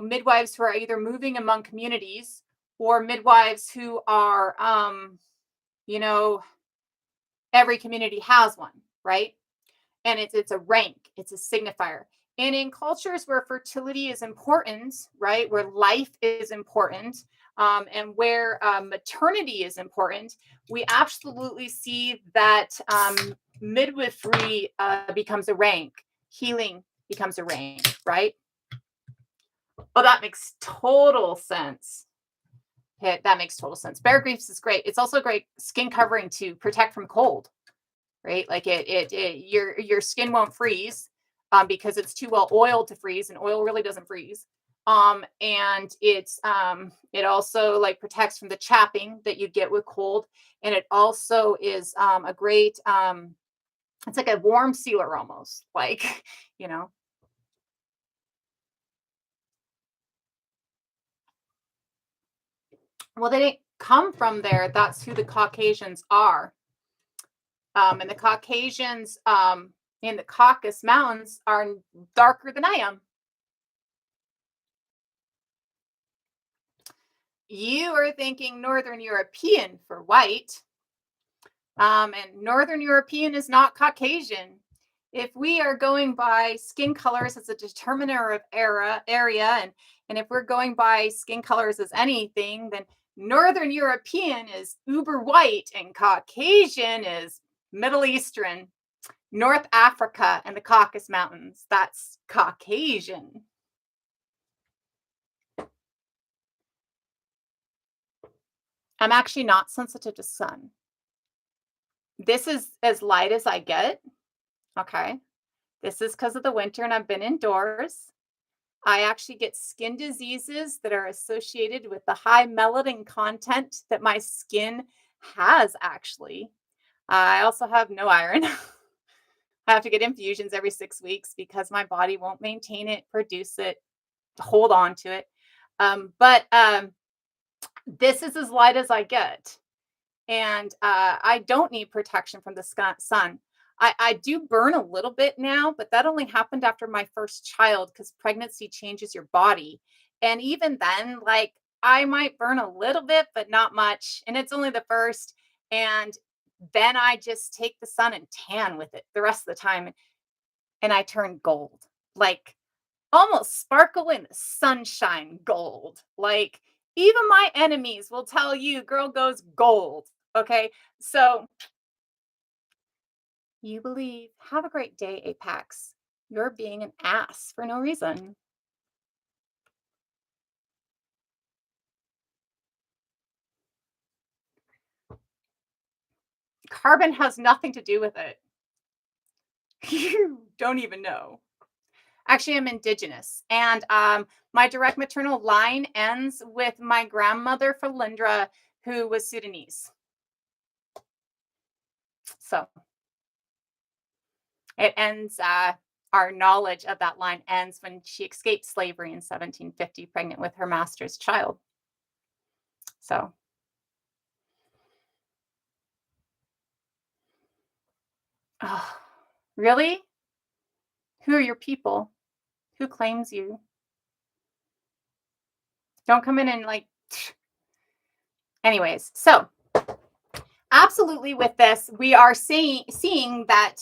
midwives who are either moving among communities, or midwives who are, you know, every community has one, right? And it's a rank, it's a signifier. And in cultures where fertility is important, right, where life is important, and where maternity is important, we absolutely see that midwifery becomes a rank, healing becomes a rank, right? Oh, that makes total sense. Okay, that makes total sense. Bear greaves is great. It's also a great skin covering to protect from cold, right? Like your skin won't freeze because it's too well oiled to freeze, and oil really doesn't freeze. And it also like protects from the chapping that you get with cold, and it also is a great it's like a warm sealer almost, like you know. Well, they didn't come from there. That's who the Caucasians are. And the Caucasians in the Caucasus Mountains are darker than I am. You are thinking Northern European for white, and Northern European is not Caucasian. If we are going by skin colors as a determiner of area, and if we're going by skin colors as anything, then Northern European is uber white, and Caucasian is Middle Eastern. North Africa and the Caucasus Mountains, that's Caucasian. I'm actually not sensitive to sun. This is as light as I get. Okay. This is because of the winter and I've been indoors. I actually get skin diseases that are associated with the high melanin content that my skin has, actually. I also have no iron. I have to get infusions every 6 weeks because my body won't maintain it, produce it, hold on to it. But this is as light as I get. And I don't need protection from the sun. I do burn a little bit now, but that only happened after my first child because pregnancy changes your body. And even then, like, I might burn a little bit, but not much. And it's only the first. And then I just take the sun and tan with it the rest of the time. And I turn gold, like almost sparkle in the sunshine gold. Like, even my enemies will tell you, girl goes gold. Okay. So you believe. Have a great day, Apex. You're being an ass for no reason. Carbon has nothing to do with it. You don't even know. Actually, I'm indigenous, and my direct maternal line ends with my grandmother Felindra, who was Sudanese. So it ends our knowledge of that line ends when she escaped slavery in 1750, pregnant with her master's child. So, oh, really? Who are your people? Who claims you? Don't come in and like, anyways. So, absolutely, with this, we are seeing that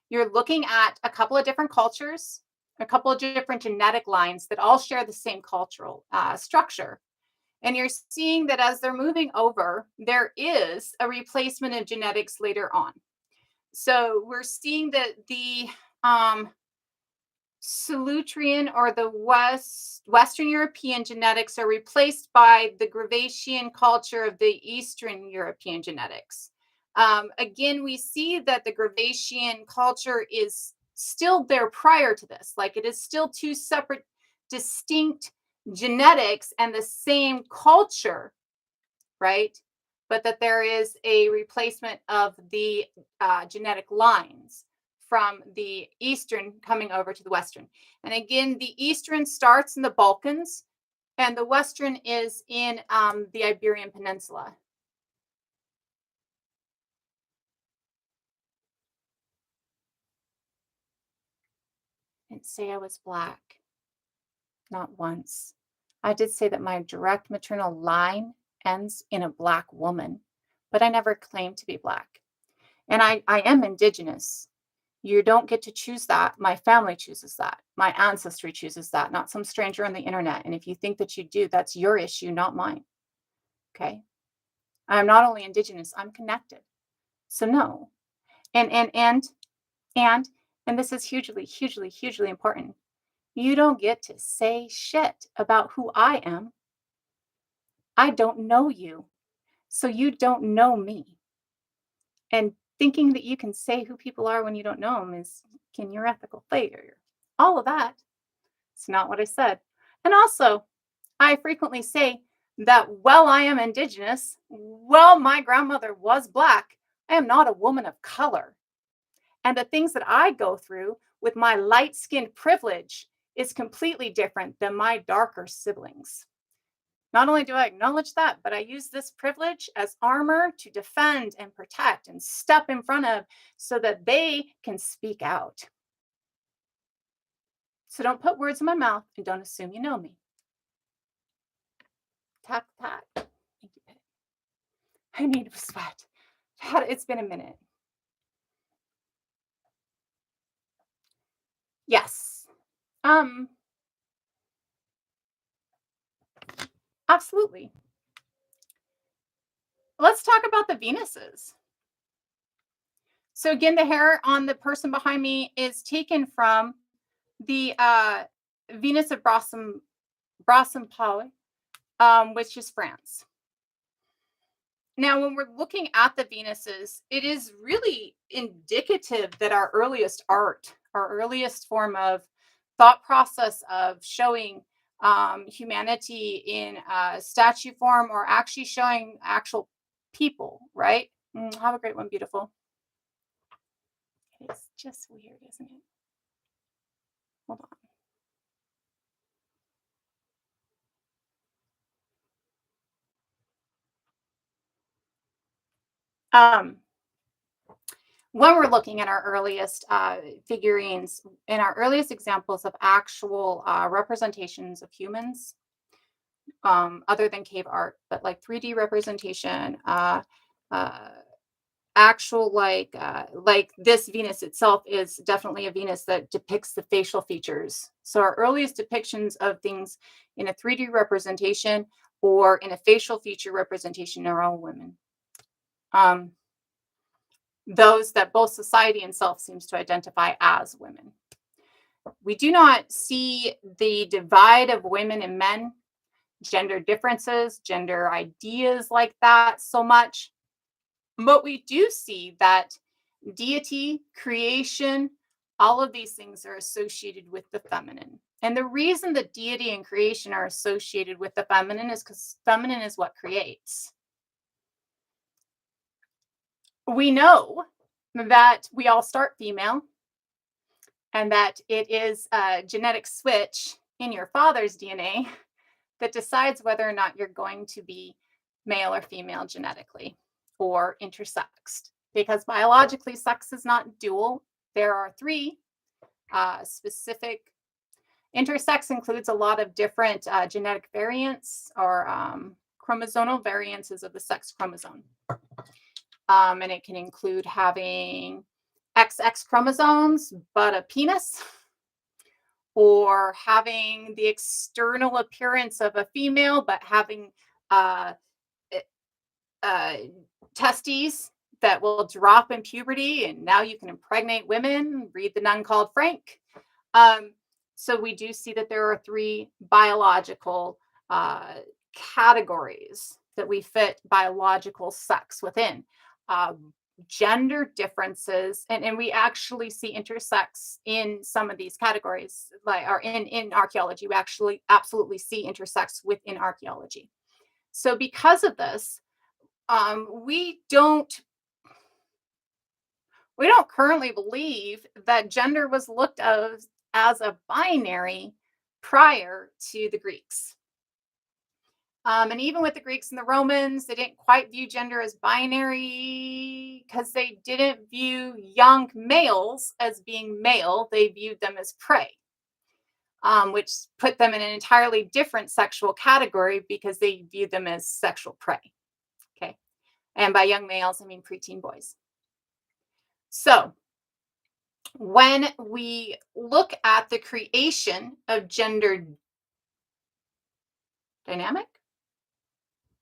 you're looking at a couple of different cultures, a couple of different genetic lines that all share the same cultural structure. And you're seeing that as they're moving over, there is a replacement of genetics later on. So we're seeing that the um, Solutrean or the Western European genetics are replaced by the Gravachian culture of the Eastern European genetics. Again, we see that the Gravachian culture is still there prior to this, like it is still two separate, distinct genetics and the same culture, right? But that there is a replacement of the genetic lines from the Eastern coming over to the Western. And again, the Eastern starts in the Balkans, and the Western is in the Iberian Peninsula. I didn't say I was black, not once. I did say that my direct maternal line ends in a black woman, but I never claimed to be black. And I am indigenous. You don't get to choose that. My family chooses that. My ancestry chooses that, not some stranger on the internet. And if you think that you do, that's your issue, not mine. Okay. I'm not only indigenous, I'm connected. So no. And and and and and this is hugely, hugely, hugely important. You don't get to say shit about who I am. I don't know you. So you don't know me. And thinking that you can say who people are when you don't know them is can your ethical failure. All of that. It's not what I said. And also, I frequently say that while I am indigenous, while my grandmother was black, I am not a woman of color. And the things that I go through with my light skinned privilege is completely different than my darker siblings. Not only do I acknowledge that, but I use this privilege as armor to defend and protect and step in front of so that they can speak out. So don't put words in my mouth and don't assume you know me. Tap, tap. Thank you, Pet. I need to sweat. It's been a minute. Yes. Um, Absolutely. Let's talk about the Venuses. So again, the hair on the person behind me is taken from the Venus of Brassampali, which is France. Now, when we're looking at the Venuses, it is really indicative that our earliest art, our earliest form of thought process of showing humanity in statue form or actually showing actual people, right? Have a great one, beautiful. It's just weird, isn't it? Hold on. When we're looking at our earliest figurines and our earliest examples of actual representations of humans, other than cave art, but like 3D representation, uh, actual like this Venus itself is definitely a Venus that depicts the facial features. So our earliest depictions of things in a 3D representation or in a facial feature representation are all women. Um, those that both society and self seems to identify as women. We do not see the divide of women and men, gender differences, gender ideas like that so much. But we do see that deity, creation, all of these things are associated with the feminine. And the reason that deity and creation are associated with the feminine is because feminine is what creates. We know that we all start female and that it is a genetic switch in your father's DNA that decides whether or not you're going to be male or female genetically or intersexed. Because biologically, sex is not dual. There are three specific. Intersex includes a lot of different genetic variants or chromosomal variances of the sex chromosome. And it can include having XX chromosomes, but a penis, or having the external appearance of a female, but having uh, uh, testes that will drop in puberty, and now you can impregnate women. Read The Nun Called Frank. Um, so we do see that there are three biological categories that we fit biological sex within. Gender differences, and we actually see intersex in some of these categories, like or in archaeology. We actually absolutely see intersex within archaeology. So because of this, we don't currently believe that gender was looked at as a binary prior to the Greeks. And even with the Greeks and the Romans, they didn't quite view gender as binary because they didn't view young males as being male. They viewed them as prey, which put them in an entirely different sexual category because they viewed them as sexual prey. Okay. And by young males, I mean preteen boys. So when we look at the creation of gender dynamic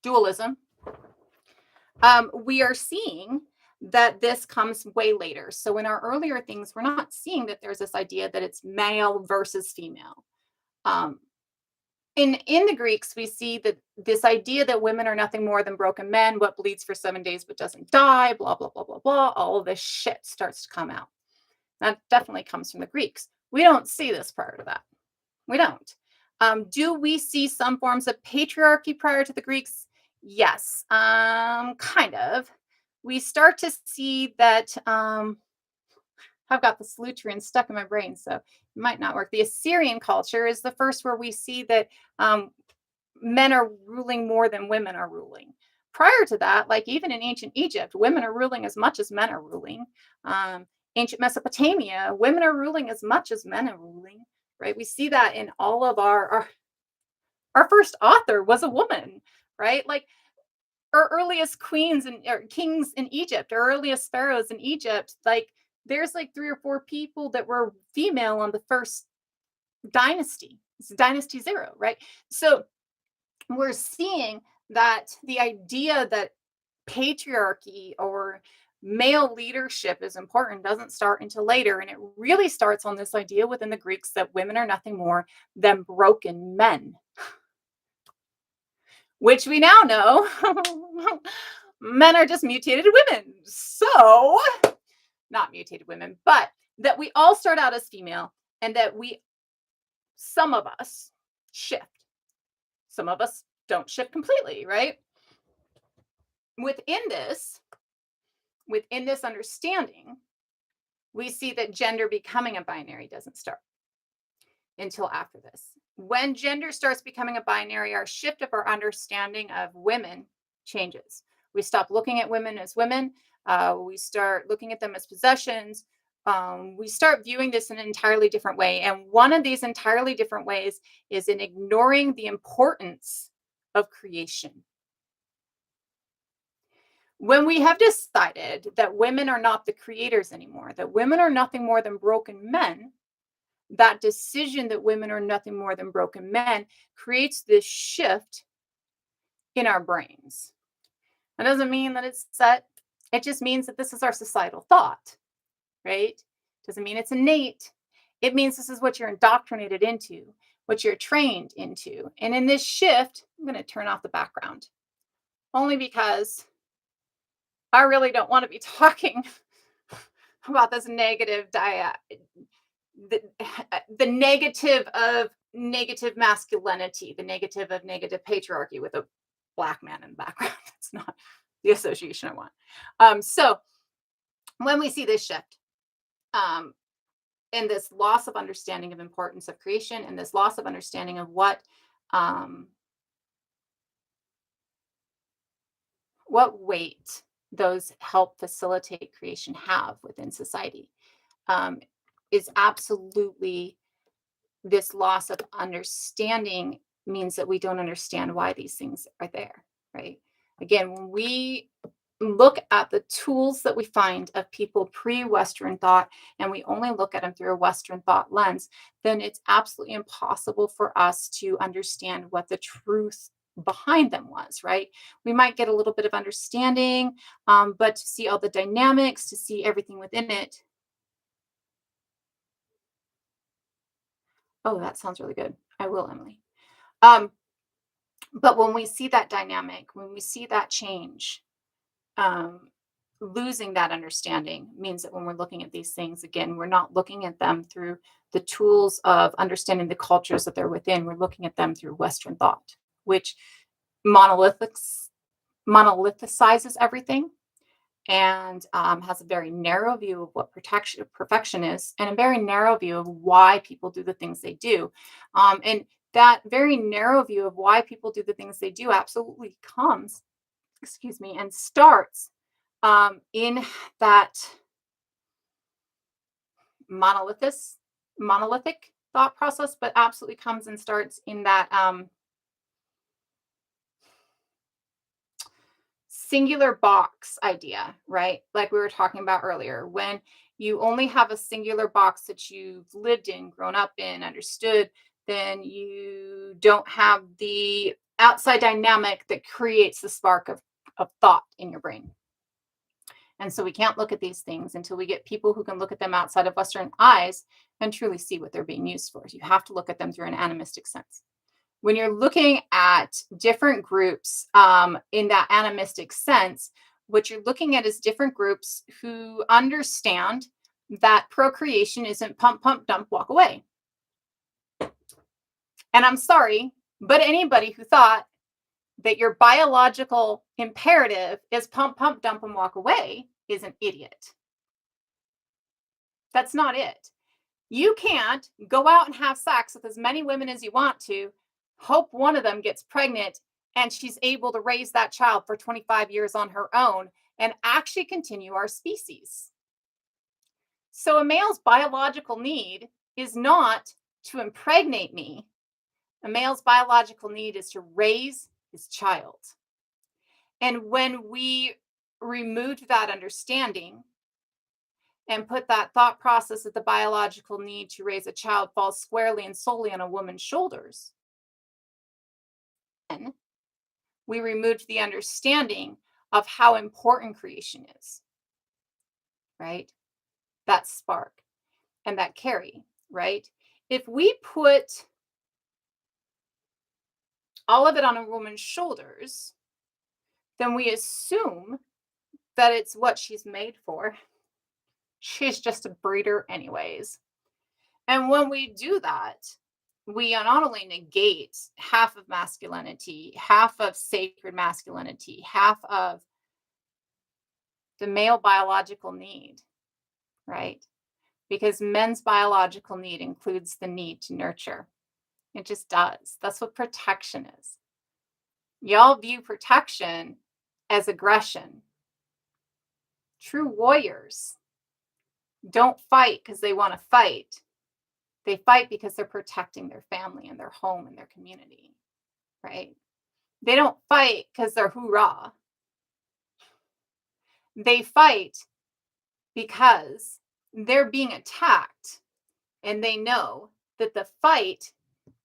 dualism, we are seeing that this comes way later. So in our earlier things, we're not seeing that there's this idea that it's male versus female. In the Greeks, we see that this idea that women are nothing more than broken men, what bleeds for 7 days but doesn't die, blah, blah, blah, blah, blah. All of this shit starts to come out. That definitely comes from the Greeks. We don't see this prior to that. We don't. Do we see some forms of patriarchy prior to the Greeks? Yes, kind of. We start to see that. I've got the Solutrean stuck in my brain, so it might not work. The Assyrian culture is the first where we see that men are ruling more than women are ruling. Prior to that, like even in ancient Egypt, women are ruling as much as men are ruling. Ancient Mesopotamia, women are ruling as much as men are ruling, right? We see that in all of our first author was a woman, right? Like our earliest queens and or kings in Egypt, our earliest pharaohs in Egypt, like there's like 3 or 4 people that were female on the first dynasty. It's dynasty 0, right? So we're seeing that the idea that patriarchy or male leadership is important doesn't start until later. And it really starts on this idea within the Greeks that women are nothing more than broken men, which we now know men are just mutated women. So, not mutated women, but that we all start out as female and that some of us shift. Some of us don't shift completely, right? Within this understanding, we see that gender becoming a binary doesn't start until after this. When gender starts becoming a binary, our shift of our understanding of women changes. We stop looking at women as women. We start looking at them as possessions. We start viewing this in an entirely different way. And one of these entirely different ways is in ignoring the importance of creation. When we have decided that women are not the creators anymore, that women are nothing more than broken men, that decision that women are nothing more than broken men creates this shift in our brains. That doesn't mean that it's set. It just means that this is our societal thought, right? Doesn't mean it's innate. It means this is what you're indoctrinated into, what you're trained into. And in this shift, I'm going to turn off the background only because I really don't want to be talking about this negative the negative of negative masculinity, the negative of negative patriarchy with a black man in the background. That's not the association I want. So when we see this shift, And this loss of understanding of importance of creation and this loss of understanding of um, what weight those help facilitate creation have within society um, is absolutely this loss of understanding means that we don't understand why these things are there, right? Again, when we look at the tools that we find of people pre-Western thought and we only look at them through a Western thought lens, then it's absolutely impossible for us to understand what the truth behind them was, right? We might get a little bit of understanding, but to see all the dynamics, to see everything within it. Oh, that sounds really good. I will, Emily. Um, but when we see that dynamic, when we see that change, um, losing that understanding means that when we're looking at these things again, we're not looking at them through the tools of understanding the cultures that they're within. We're looking at them through Western thought, which monolithics monolithicizes everything and has a very narrow view of what protection perfection is and a very narrow view of why people do the things they do and that very narrow view of why people do the things they do absolutely comes, excuse me, and starts in that monolithic monolithic thought process, but absolutely comes and starts in that singular box idea, right? Like we were talking about earlier, when you only have a singular box that you've lived in, grown up in, understood, then you don't have the outside dynamic that creates the spark of thought in your brain. And so we can't look at these things until we get people who can look at them outside of Western eyes and truly see what they're being used for. You have to look at them through an animistic sense. When you're looking at different groups in that animistic sense, what you're looking at is different groups who understand that procreation isn't pump, pump, dump, walk away. And I'm sorry, but anybody who thought that your biological imperative is pump, pump, dump, and walk away is an idiot. That's not it. You can't go out and have sex with as many women as you want to, hope one of them gets pregnant and she's able to raise that child for 25 years on her own and actually continue our species. So a male's biological need is not to impregnate me. A male's biological need is to raise his child. And when we removed that understanding and put that thought process that the biological need to raise a child falls squarely and solely on a woman's shoulders, then we removed the understanding of how important creation is, right? That spark and that carry, right? If we put all of it on a woman's shoulders, then we assume that it's what she's made for. She's just a breeder, anyways. And when we do that, we not only negate half of masculinity, half of sacred masculinity, half of the male biological need, right? Because men's biological need includes the need to nurture. It just does. That's what protection is. Y'all view protection as aggression. True warriors don't fight because they want to fight. They fight because they're protecting their family and their home and their community, right? They don't fight because they're hoorah. They fight because they're being attacked and they know that the fight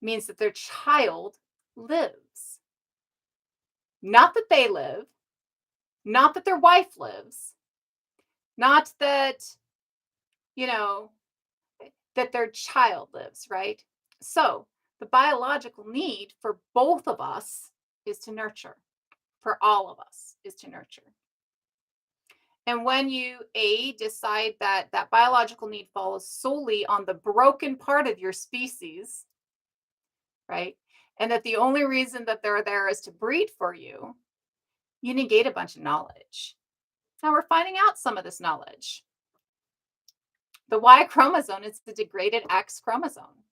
means that their child lives. Not that they live, not that their wife lives, not that, you know, that their child lives, right? So the biological need for both of us is to nurture, for all of us is to nurture. And when you decide that that biological need falls solely on the broken part of your species, right? And that the only reason that they're there is to breed for you, you negate a bunch of knowledge. Now we're finding out some of this knowledge. The Y chromosome is the degraded X chromosome.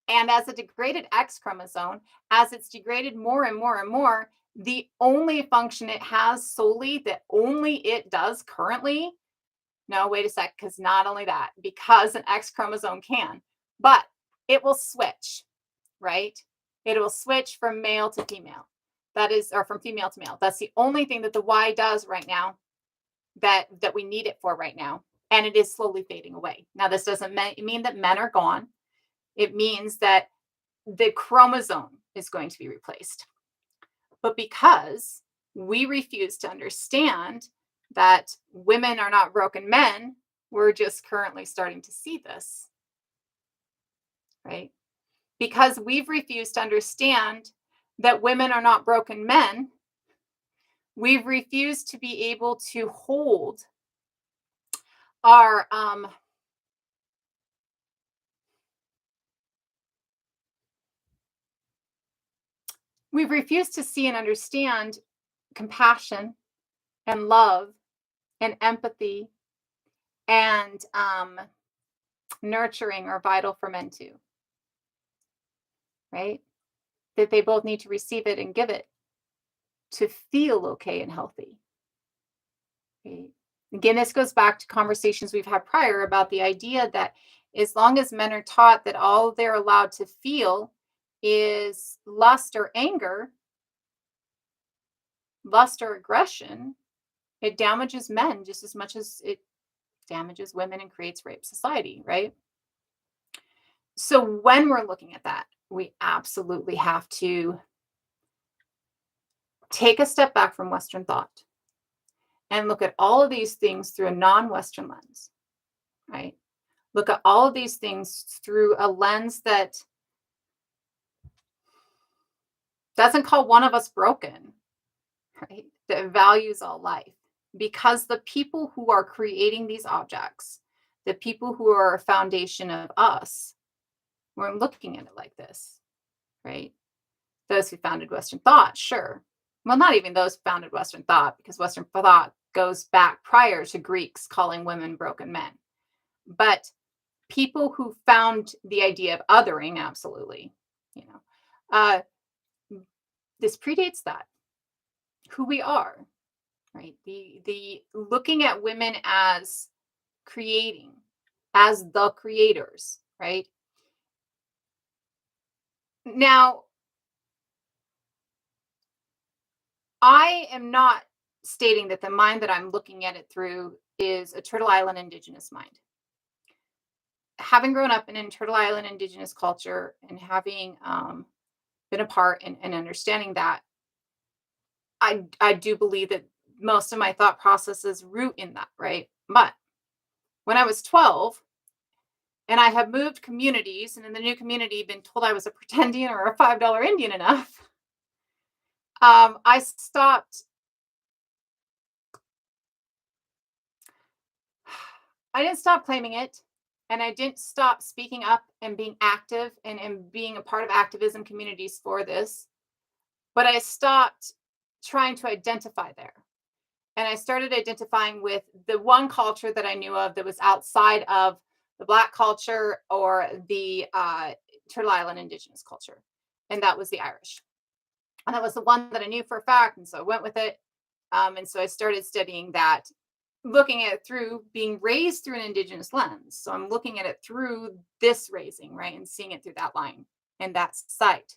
And as a degraded X chromosome, as it's degraded more and more and more, the only function it has solely that only it does currently, no, wait a sec, because not only that, because an X chromosome can, but it will switch, right? It will switch from male to female. That is, or from female to male. That's the only thing that the Y does right now that we need it for right now. And it is slowly fading away. Now, this doesn't mean that men are gone. It means that the chromosome is going to be replaced. But because we refuse to understand that women are not broken men, we're just currently starting to see this, right? Because we've refused to understand that women are not broken men, we've refused to be able to hold our we've refused to see and understand compassion and love and empathy and nurturing are vital for men too, right? That they both need to receive it and give it to feel okay and healthy. Right? Again, this goes back to conversations we've had prior about the idea that as long as men are taught that all they're allowed to feel is lust or anger, lust or aggression, it damages men just as much as it damages women and creates rape society, right? So when we're looking at that, we absolutely have to take a step back from Western thought and look at all of these things through a non-Western lens, right? Look at all of these things through a lens that doesn't call one of us broken, right? That values all life. Because the people who are creating these objects, the people who are a foundation of us, we're looking at it like this, right? Those who founded Western thought, sure. Well, not even those who founded Western thought, because Western thought goes back prior to Greeks calling women broken men. But people who found the idea of othering, absolutely, you know, this predates that, who we are, right? The looking at women as creating, as the creators, right? Now, I am not stating that the mind that I'm looking at it through is a Turtle Island Indigenous mind. Having grown up in Turtle Island Indigenous culture and having been a part and understanding that, I do believe that most of my thought processes root in that, right? But when I was 12 and I had moved communities and in the new community been told I was a pretendian or a $5 Indian enough, I stopped. I didn't stop claiming it. And I didn't stop speaking up and being active and being a part of activism communities for this. But I stopped trying to identify there. And I started identifying with the one culture that I knew of that was outside of the Black culture or the Turtle Island Indigenous culture. And that was the Irish. And that was the one that I knew for a fact. And so I went with it. And so I started studying that, looking at it through being raised through an Indigenous lens. So I'm looking at it through this raising, right? And seeing it through that line and that sight.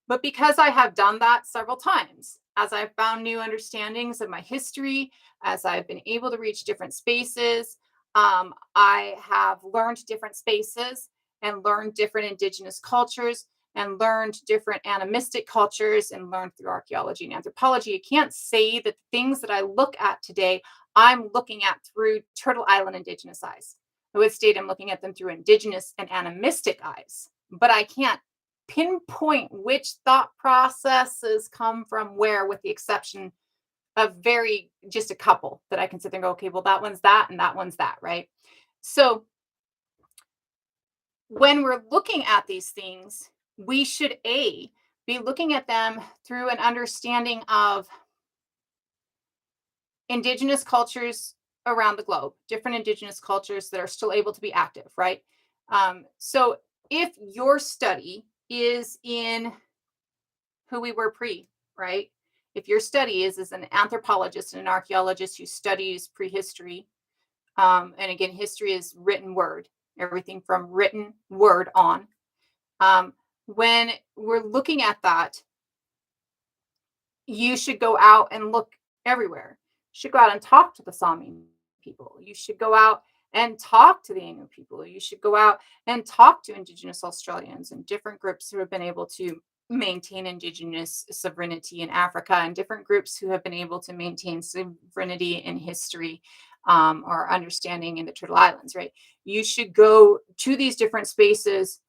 But because I have done that several times, as I've found new understandings of my history, as I've been able to reach different spaces, I have learned different spaces and learned different Indigenous cultures and learned different animistic cultures and learned through archaeology and anthropology. I can't say that the things that I look at today, I'm looking at through Turtle Island Indigenous eyes. I would state I'm looking at them through Indigenous and animistic eyes, but I can't pinpoint which thought processes come from where, with the exception of just a couple that I can sit there and go, okay, well, that one's that and that one's that, right? So when we're looking at these things, we should be looking at them through an understanding of Indigenous cultures around the globe, different indigenous cultures that are still able to be active, right? So if your study is in who we were pre, right? If your study is as an anthropologist and an archaeologist who studies prehistory, and again, history is written word, everything from written word on. When we're looking at that, you should go out and look everywhere. You should go out and talk to the Sami people. You should go out and talk to the Innu people. You should go out and talk to Indigenous Australians and different groups who have been able to maintain Indigenous sovereignty in Africa, and different groups who have been able to maintain sovereignty in history, or understanding in the Turtle Islands, right? You should go to these different spaces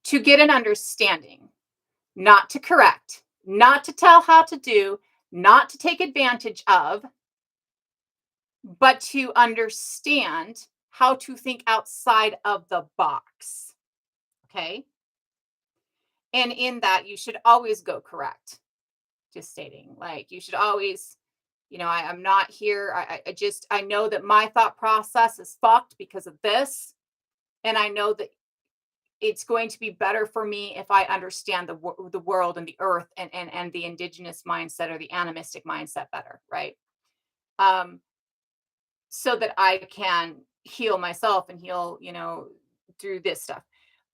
to get an understanding, not to correct, not to tell how to do, not to take advantage of, but to understand how to think outside of the box. Okay. And in that, you should always go correct. Just stating, like, you should always, I'm not here. I know that my thought process is fucked because of this. And I know that it's going to be better for me if I understand the world and the earth, and the indigenous mindset or the animistic mindset better, right? Um, so that I can heal myself and heal, through this stuff.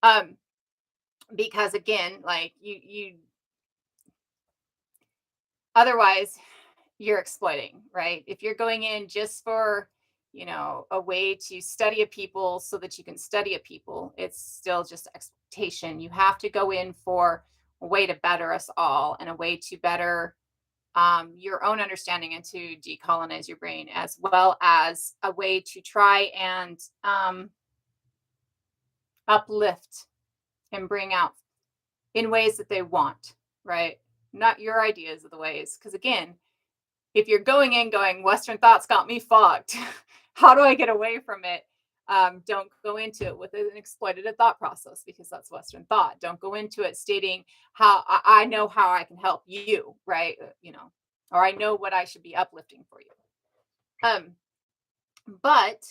Um, because again, like you otherwise you're exploiting, right? If you're going in just for, a way to study a people so that you can study a people, it's still just exploitation. You have to go in for a way to better us all, and a way to better, your own understanding, and to decolonize your brain, as well as a way to try and, uplift and bring out in ways that they want, right? Not your ideas of the ways. Because again, if you're going in going, Western thoughts got me fucked, how do I get away from it? Don't go into it with an exploitative thought process, because that's Western thought. Don't go into it stating how I know how I can help you, right? Or I know what I should be uplifting for you. But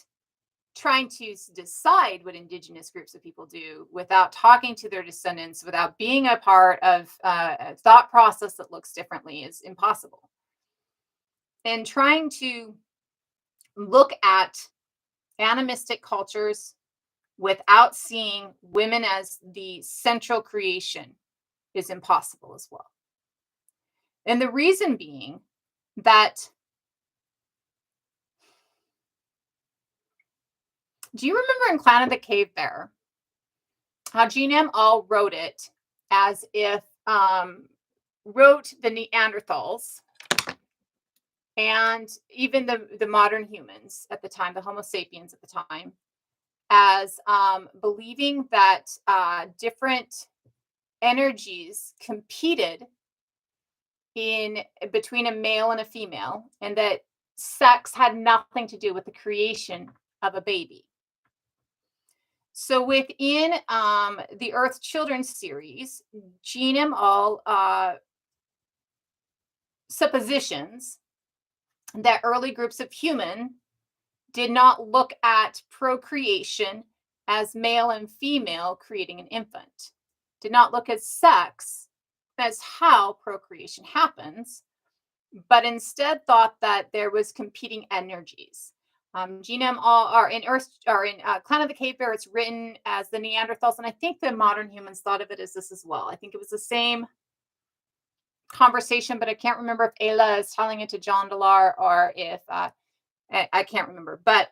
trying to decide what indigenous groups of people do without talking to their descendants, without being a part of, a thought process that looks differently, is impossible. And trying to look at animistic cultures without seeing women as the central creation is impossible as well. And the reason being that, do you remember in Clan of the Cave Bear how Jean M. All wrote it as if, wrote the Neanderthals and even the modern humans at the time, the Homo sapiens at the time, as, believing that, different energies competed in between a male and a female, and that sex had nothing to do with the creation of a baby. So within, the Earth Children series, Jean M. All, suppositions that early groups of human did not look at procreation as male and female creating an infant, did not look at sex as how procreation happens, but instead thought that there was competing energies. Genome all are in Earth, or in, Clan of the Cave Bear. It's written as the Neanderthals, and I think the modern humans thought of it as this as well. I think it was the same conversation, but I can't remember if Ayla is telling it to John Delar, or if, I can't remember. But,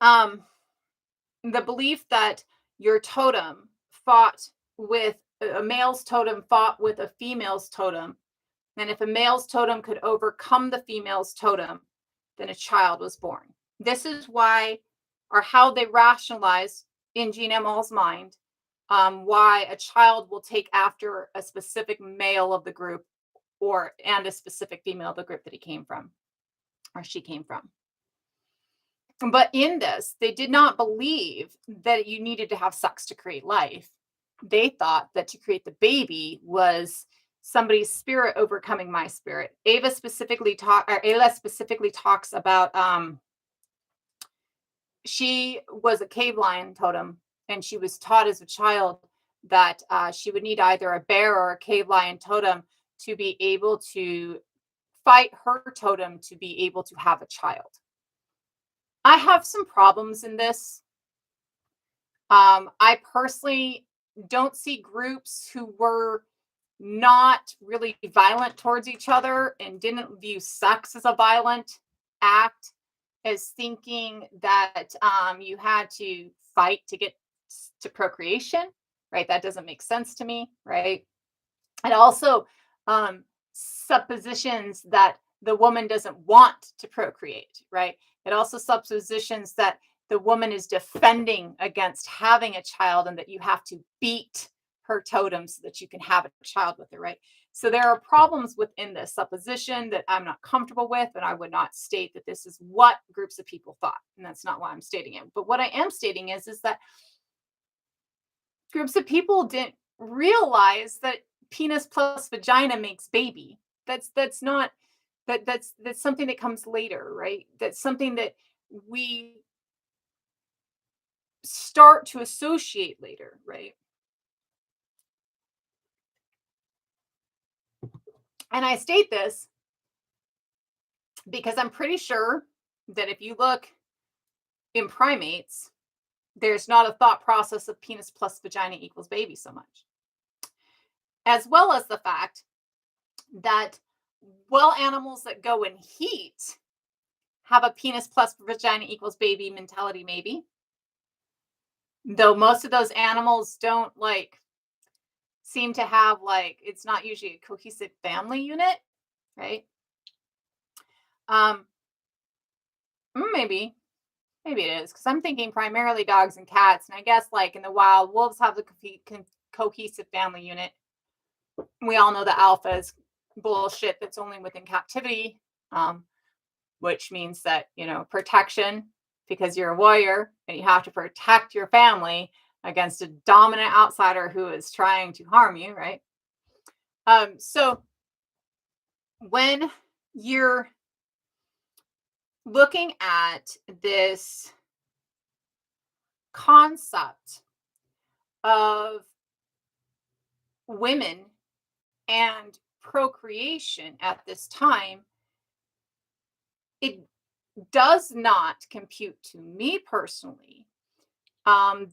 the belief that your totem fought with a male's totem fought with a female's totem, and if a male's totem could overcome the female's totem, then a child was born. This is why, or how they rationalize in Jean M. All's mind, why a child will take after a specific male of the group, and a specific female of the group that he came from, or she came from. But in this, they did not believe that you needed to have sex to create life. They thought that to create the baby was somebody's spirit overcoming my spirit. Ayla specifically talks about she was a cave lion totem, and she was taught as a child that she would need either a bear or a cave lion totem to be able to fight her totem to be able to have a child. I have some problems in this. I personally don't see groups who were not really violent towards each other and didn't view sex as a violent act as thinking that you had to fight to get to procreation, right? That doesn't make sense to me, right? And also suppositions that the woman doesn't want to procreate, right? It also suppositions that the woman is defending against having a child and that you have to beat her totem so that you can have a child with her, right? So there are problems within this supposition that I'm not comfortable with, and I would not state that this is what groups of people thought, and that's not why I'm stating it. But what I am stating is that groups of people didn't realize that penis plus vagina makes baby. That's not that's something that comes later, right? That's something that we start to associate later, right? And I state this because I'm pretty sure that if you look in primates, there's not a thought process of penis plus vagina equals baby so much. As well as the fact that animals that go in heat have a penis plus vagina equals baby mentality, maybe. Though most of those animals don't seem to have it's not usually a cohesive family unit, right? Um, maybe it is because I'm thinking primarily dogs and cats, and I guess in the wild, wolves have the cohesive family unit. We all know the alpha is bullshit that's only within captivity, which means that protection because you're a warrior and you have to protect your family against a dominant outsider who is trying to harm you, right? So when you're looking at this concept of women and procreation at this time, it does not compute to me personally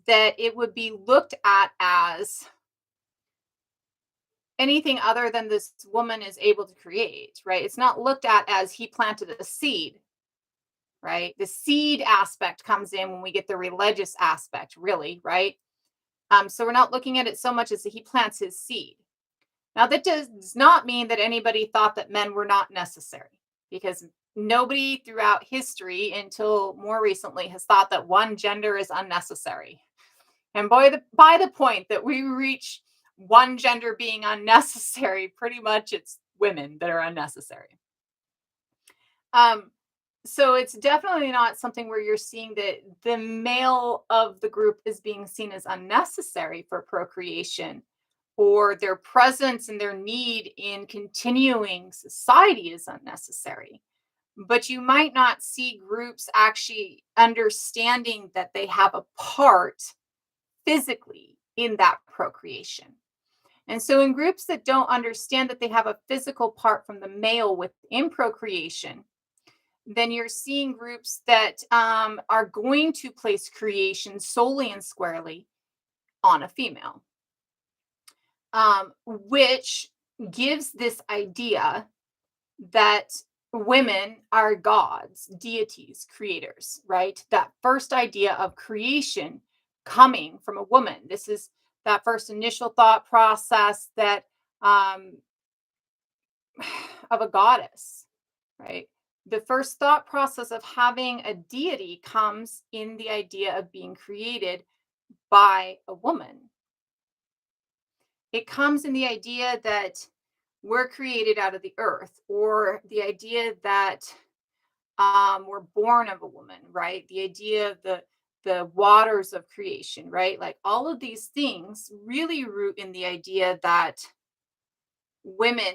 that it would be looked at as anything other than this woman is able to create, right? It's not looked at as he planted a seed, right? The seed aspect comes in when we get the religious aspect, really, right? So we're not looking at it so much as he plants his seed. Now, that does not mean that anybody thought that men were not necessary, because nobody throughout history until more recently has thought that one gender is unnecessary. And by the point that we reach one gender being unnecessary, pretty much it's women that are unnecessary. So it's definitely not something where you're seeing that the male of the group is being seen as unnecessary for procreation, or their presence and their need in continuing society is unnecessary. But you might not see groups actually understanding that they have a part physically in that procreation. And so, in groups that don't understand that they have a physical part from the male within procreation, then you're seeing groups that are going to place creation solely and squarely on a female, which gives this idea that women are gods, deities, creators, right? That first idea of creation coming from a woman. This is that first initial thought process that of a goddess, right? The first thought process of having a deity comes in the idea of being created by a woman. It comes in the idea that we're created out of the earth, or the idea that we're born of a woman, right? The idea of the waters of creation, right? Like all of these things really root in the idea that women,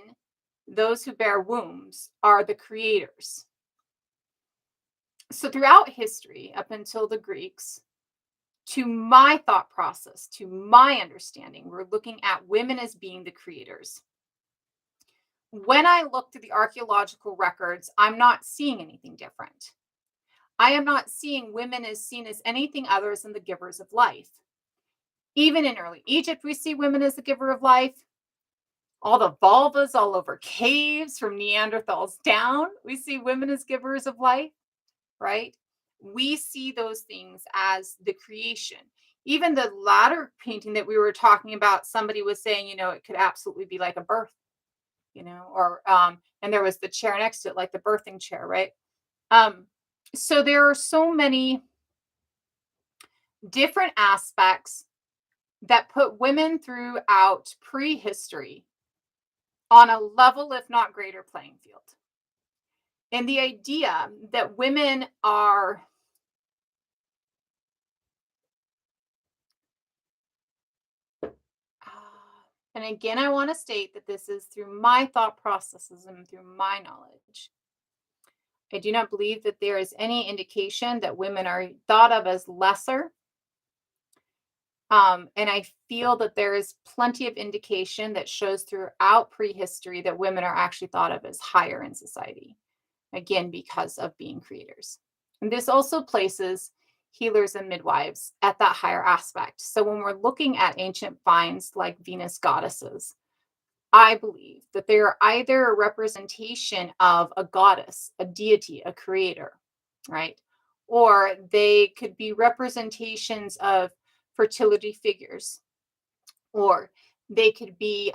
those who bear wombs, are the creators. So throughout history, up until the Greeks, to my thought process, to my understanding, we're looking at women as being the creators. When I look through the archaeological records, I'm not seeing anything different. I am not seeing women as seen as anything other than the givers of life. Even in early Egypt, we see women as the giver of life. All the vulvas all over caves from Neanderthals down, we see women as givers of life, right? We see those things as the creation. Even the ladder painting that we were talking about, somebody was saying, it could absolutely be like a birth, or and there was the chair next to it, like the birthing chair, right? So there are so many different aspects that put women throughout prehistory on a level, if not greater, playing field. And the idea that women are and again, I want to state that this is through my thought processes and through my knowledge. I do not believe that there is any indication that women are thought of as lesser. And I feel that there is plenty of indication that shows throughout prehistory that women are actually thought of as higher in society, again, because of being creators. And this also places healers and midwives at that higher aspect. So when we're looking at ancient finds like Venus goddesses, I believe that they are either a representation of a goddess, a deity, a creator, right? Or they could be representations of fertility figures, or they could be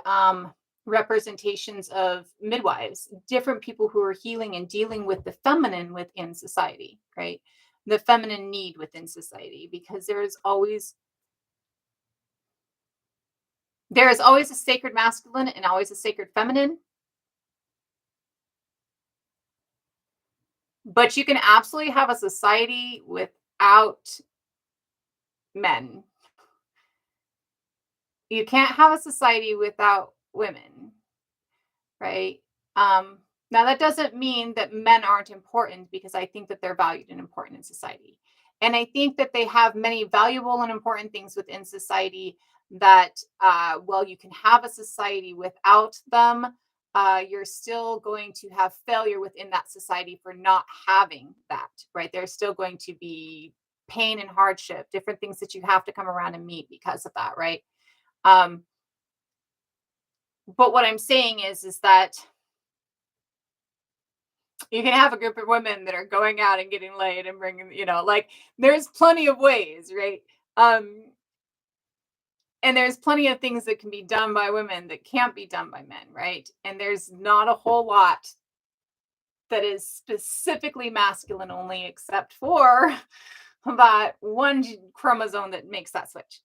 representations of midwives, different people who are healing and dealing with the feminine within society, right? The feminine need within society, because there is always a sacred masculine and always a sacred feminine. But you can absolutely have a society without men. You can't have a society without women, right? Now, that doesn't mean that men aren't important, because I think that they're valued and important in society. And I think that they have many valuable and important things within society that, well, you can have a society without them. You're still going to have failure within that society for not having that, right? There's still going to be pain and hardship, different things that you have to come around and meet because of that, right? Um, but what I'm saying is that you can have a group of women that are going out and getting laid and bringing, like, there's plenty of ways, right? Um, and there's plenty of things that can be done by women that can't be done by men, right? And there's not a whole lot that is specifically masculine only, except for that one chromosome that makes that switch.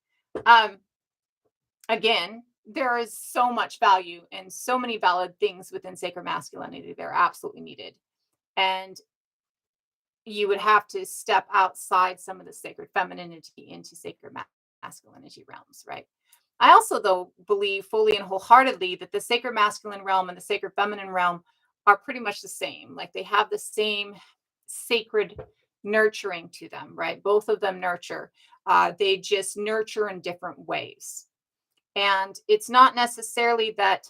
Again, there is so much value and so many valid things within sacred masculinity that are absolutely needed. And you would have to step outside some of the sacred femininity into sacred masculinity realms, right? I also, though, believe fully and wholeheartedly that the sacred masculine realm and the sacred feminine realm are pretty much the same. Like, they have the same sacred nurturing to them, right? Both of them nurture. They just nurture in different ways. And it's not necessarily that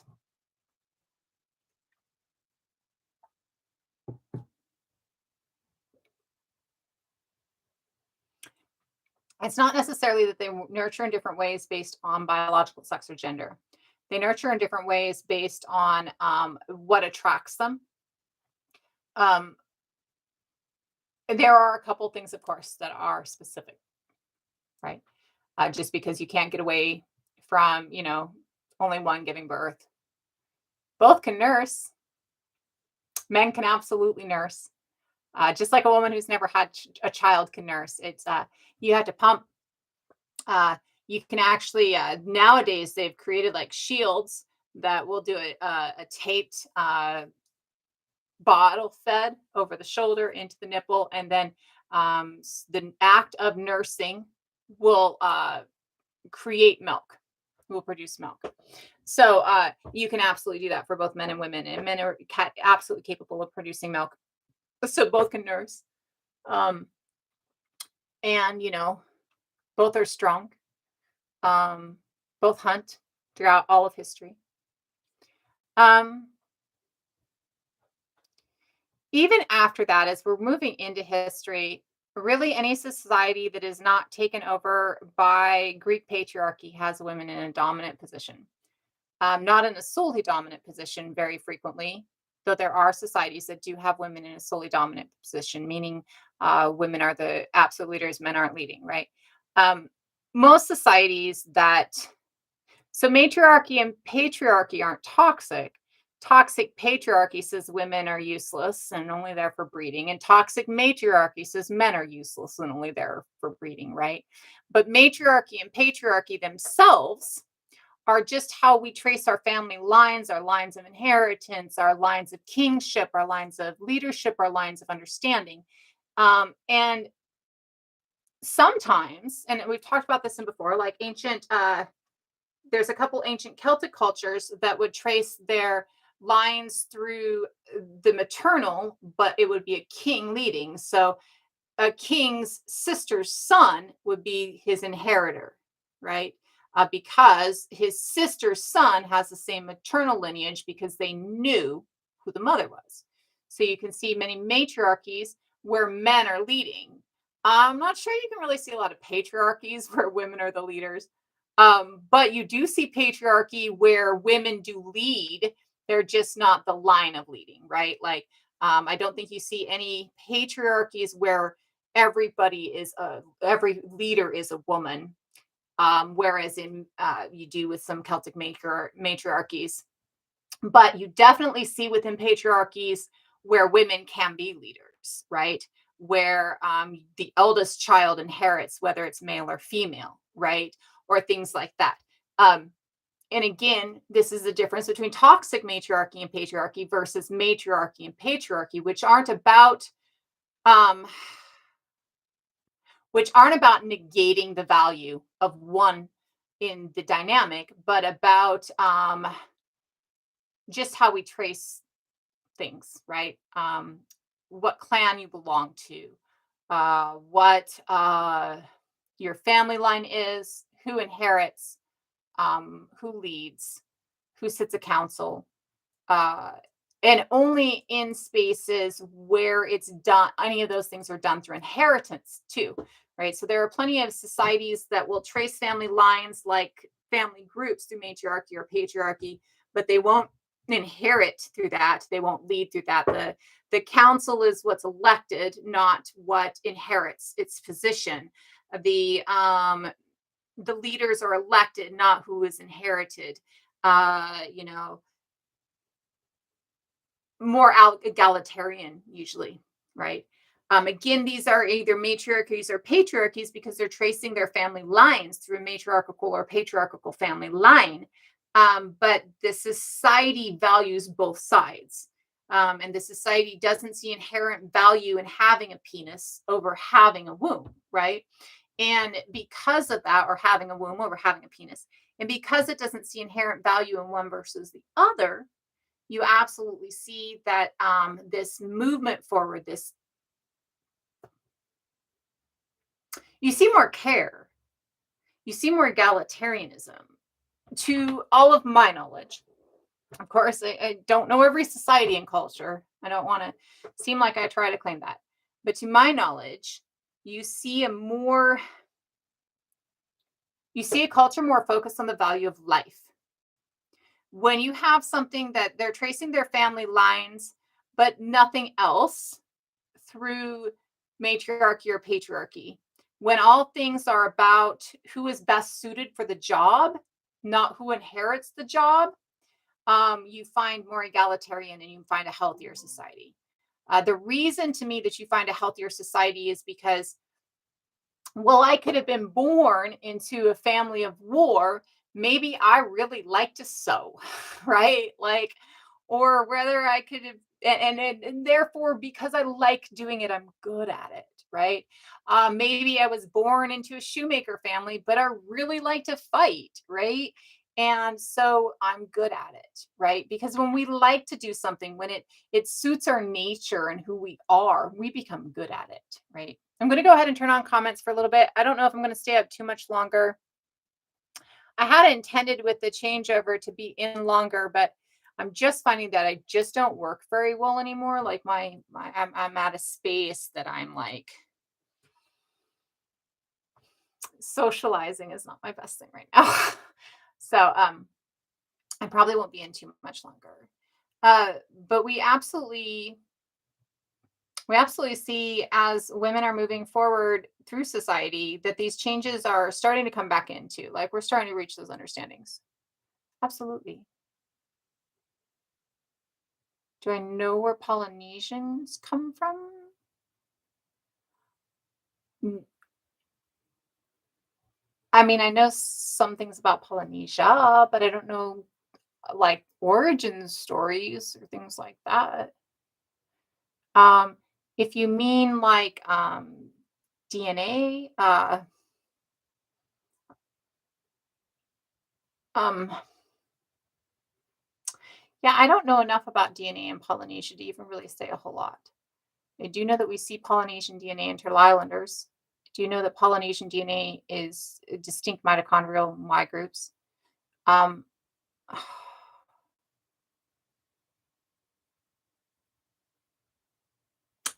they nurture in different ways based on biological sex or gender. They nurture in different ways based on what attracts them. There are a couple things, of course, that are specific, right? Just because you can't get away from, only one giving birth. Both can nurse. Men can absolutely nurse. Just like a woman who's never had a child can nurse. It's you have to pump. You can actually nowadays they've created like shields that will do a taped bottle fed over the shoulder into the nipple, and then the act of nursing will create milk. will produce milk. So you can absolutely do that for both men and women, and men are absolutely capable of producing milk. So both can nurse, um, and both are strong. Um, both hunt throughout all of history. Um, Even after that, as we're moving into history, really any society that is not taken over by Greek patriarchy has women in a dominant position. Not in a solely dominant position very frequently, though there are societies that do have women in a solely dominant position, meaning women are the absolute leaders, men aren't leading, right? Um, Most societies that so matriarchy and patriarchy aren't toxic. Toxic patriarchy says women are useless and only there for breeding, and toxic matriarchy says men are useless and only there for breeding, right? But matriarchy and patriarchy themselves are just how we trace our family lines, our lines of inheritance, our lines of kingship, our lines of leadership, our lines of understanding. And sometimes, and we've talked about this in before, like there's a couple ancient Celtic cultures that would trace their lines through the maternal, but it would be a king leading. So a king's sister's son would be his inheritor, right? Because his sister's son has the same maternal lineage because they knew who the mother was. So you can see many matriarchies where men are leading. I'm not sure you can really see a lot of patriarchies where women are the leaders. But you do see patriarchy where women do lead. They're just not the line of leading, right? Like, I don't think you see any patriarchies where every leader is a woman, whereas in you do with some Celtic matriarchies. But you definitely see within patriarchies where women can be leaders, right? Where the eldest child inherits, whether it's male or female, right? Or things like that. Um, and again, this is the difference between toxic matriarchy and patriarchy versus matriarchy and patriarchy, um, which aren't about negating the value of one in the dynamic, but about just how we trace things, right? What clan you belong to, what your family line is, who inherits, who leads, who sits a council, uh, and only in spaces where it's done, any of those things are done through inheritance too, right? So there are plenty of societies that will trace family lines like family groups through matriarchy or patriarchy, but they won't inherit through that. They won't lead through that. The council is what's elected, not what inherits its position. The leaders are elected, not who is inherited. You know, more egalitarian usually, right? Again, these are either matriarchies or patriarchies because they're tracing their family lines through a matriarchal or patriarchal family line. But the society values both sides. And the society doesn't see inherent value in having a penis over having a womb, right? And because of that, or having a womb over having a penis, and because it doesn't see inherent value in one versus the other, you absolutely see that this movement forward, this you see more care, you see more egalitarianism to all of my knowledge. Of course, I don't know every society and culture. I don't want to seem like I try to claim that. But to my knowledge, you see you see a culture more focused on the value of life. When you have something that they're tracing their family lines, but nothing else through matriarchy or patriarchy, when all things are about who is best suited for the job, not who inherits the job, you find more egalitarian and you find a healthier society. The reason to me that you find a healthier society is because, well, I could have been born into a family of war. Maybe I really like to sew, right? Like, or whether I could have, and therefore, because I like doing it, I'm good at it, right? Maybe I was born into a shoemaker family, but I really like to fight, right? And so I'm good at it, right? Because when we like to do something, when it suits our nature and who we are, we become good at it, right? I'm going to go ahead and turn on comments for a little bit. I don't know if I'm going to stay up too much longer. I had intended with the changeover to be in longer, but I'm just finding that I just don't work very well anymore. Like I'm at a space that I'm like socializing is not my best thing right now. So I probably won't be in too much longer. Uh, but we absolutely see as women are moving forward through society that these changes are starting to come back into. Like we're starting to reach those understandings. Absolutely. Do I know where Polynesians come from? N- I mean, I know some things about Polynesia, but I don't know like origin stories or things like that. Um, if you mean like DNA, um, yeah, I don't know enough about DNA in Polynesia to even really say a whole lot. I do know that we see Polynesian DNA in Turtle Islanders. I do know that Polynesian DNA is distinct mitochondrial Y groups. Um,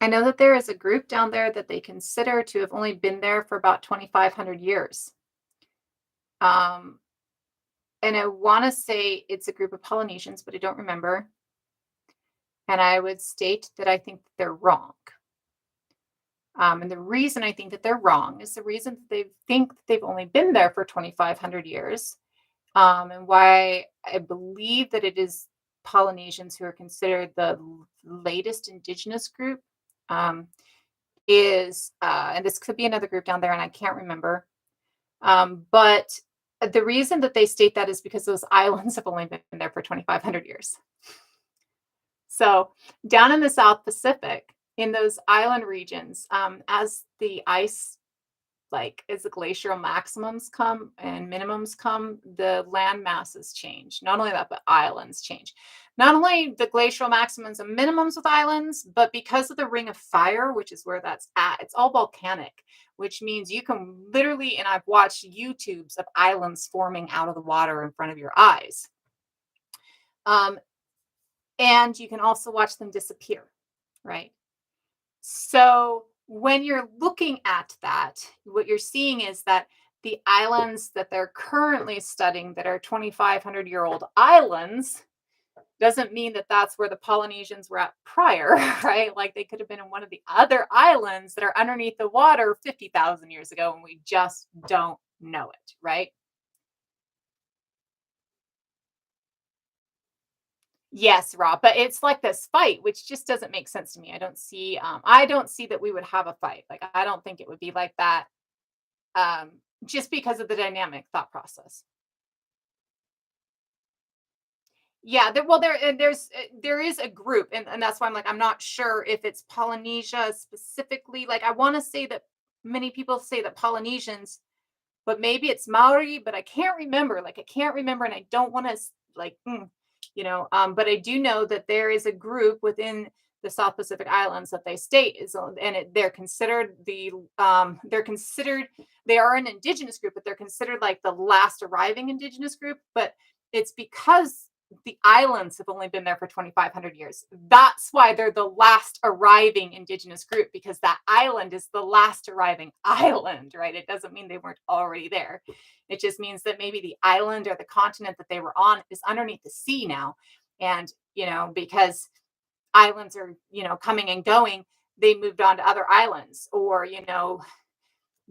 I know that there is a group down there that they consider to have only been there for about 2,500 years. Um, and I want to say it's a group of Polynesians, but I don't remember. And I would state that I think that they're wrong. And the reason I think that they're wrong is the reason that they think that they've only been there for 2,500 years, and why I believe that it is Polynesians who are considered the latest indigenous group, um, and this could be another group down there, and I can't remember. But the reason that they state that is because those islands have only been there for 2,500 years. So down in the South Pacific, in those island regions, as the ice, like as the glacial maximums come and minimums come, the land masses change. Not only that, but islands change. Not only the glacial maximums and minimums with islands, but because of the ring of fire, which is where that's at, it's all volcanic, which means you can literally, and I've watched YouTubes of islands forming out of the water in front of your eyes. Um, and you can also watch them disappear, right? So when you're looking at that, what you're seeing is that the islands that they're currently studying that are 2,500-year-old islands doesn't mean that that's where the Polynesians were at prior, right? Like they could have been in one of the other islands that are underneath the water 50,000 years ago, and we just don't know it, right? Yes, Rob, but it's like this fight, which just doesn't make sense to me. I don't see that we would have a fight. Like I don't think it would be like that, um, just because of the dynamic thought process. Yeah, there is a group, and that's why I'm like I'm not sure if it's Polynesia specifically. Like I want to say that many people say that Polynesians, but maybe it's Maori, but I can't remember. Like I can't remember, and I don't want to like, but I do know that there is a group within the South Pacific Islands that they state is, and they're considered they are an indigenous group, but they're considered like the last arriving indigenous group. But it's because the islands have only been there for 2,500 years. That's why they're the last arriving indigenous group, because that island is the last arriving island, right? It doesn't mean they weren't already there. It just means that maybe the island or the continent that they were on is underneath the sea now. And, because islands are, coming and going, they moved on to other islands, or,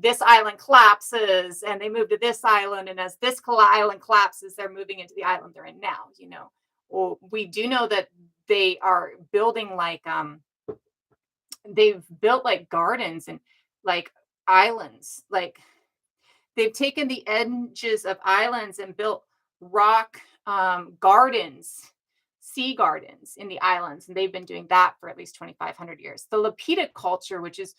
this island collapses and they move to this island. And as this island collapses, they're moving into the island they're in now. Well, we do know that they are building like, they've built like gardens and like islands. Like they've taken the edges of islands and built rock gardens, sea gardens in the islands. And they've been doing that for at least 2,500 years. The Lapita culture, which is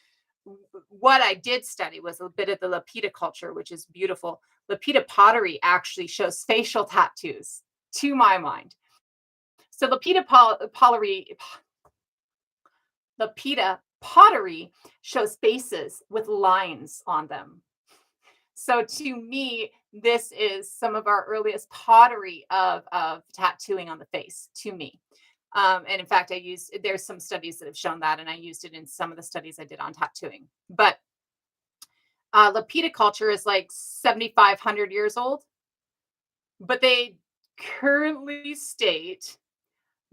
what I did study was a bit of the Lapita culture, which is beautiful. Lapita pottery actually shows facial tattoos, to my mind. So Lapita pottery shows faces with lines on them. So to me, this is some of our earliest pottery of tattooing on the face to me. And in fact, there's some studies that have shown that, and I used it in some of the studies I did on tattooing. But Lapita culture is like 7,500 years old, but they currently state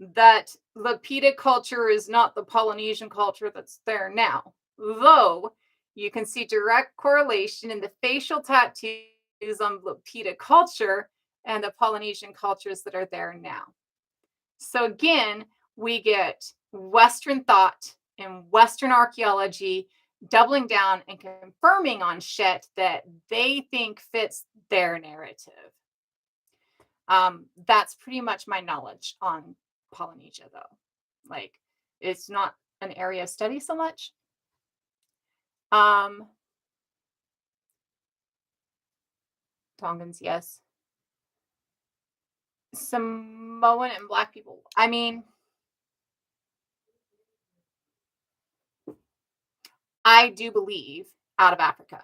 that Lapita culture is not the Polynesian culture that's there now, though you can see direct correlation in the facial tattoos on Lapita culture and the Polynesian cultures that are there now. So again, we get Western thought and Western archaeology doubling down and confirming on shit that they think fits their narrative. That's pretty much my knowledge on Polynesia, though. Like, it's not an area of study so much. Tongans, yes. Samoan and Black people. I mean, I do believe out of Africa.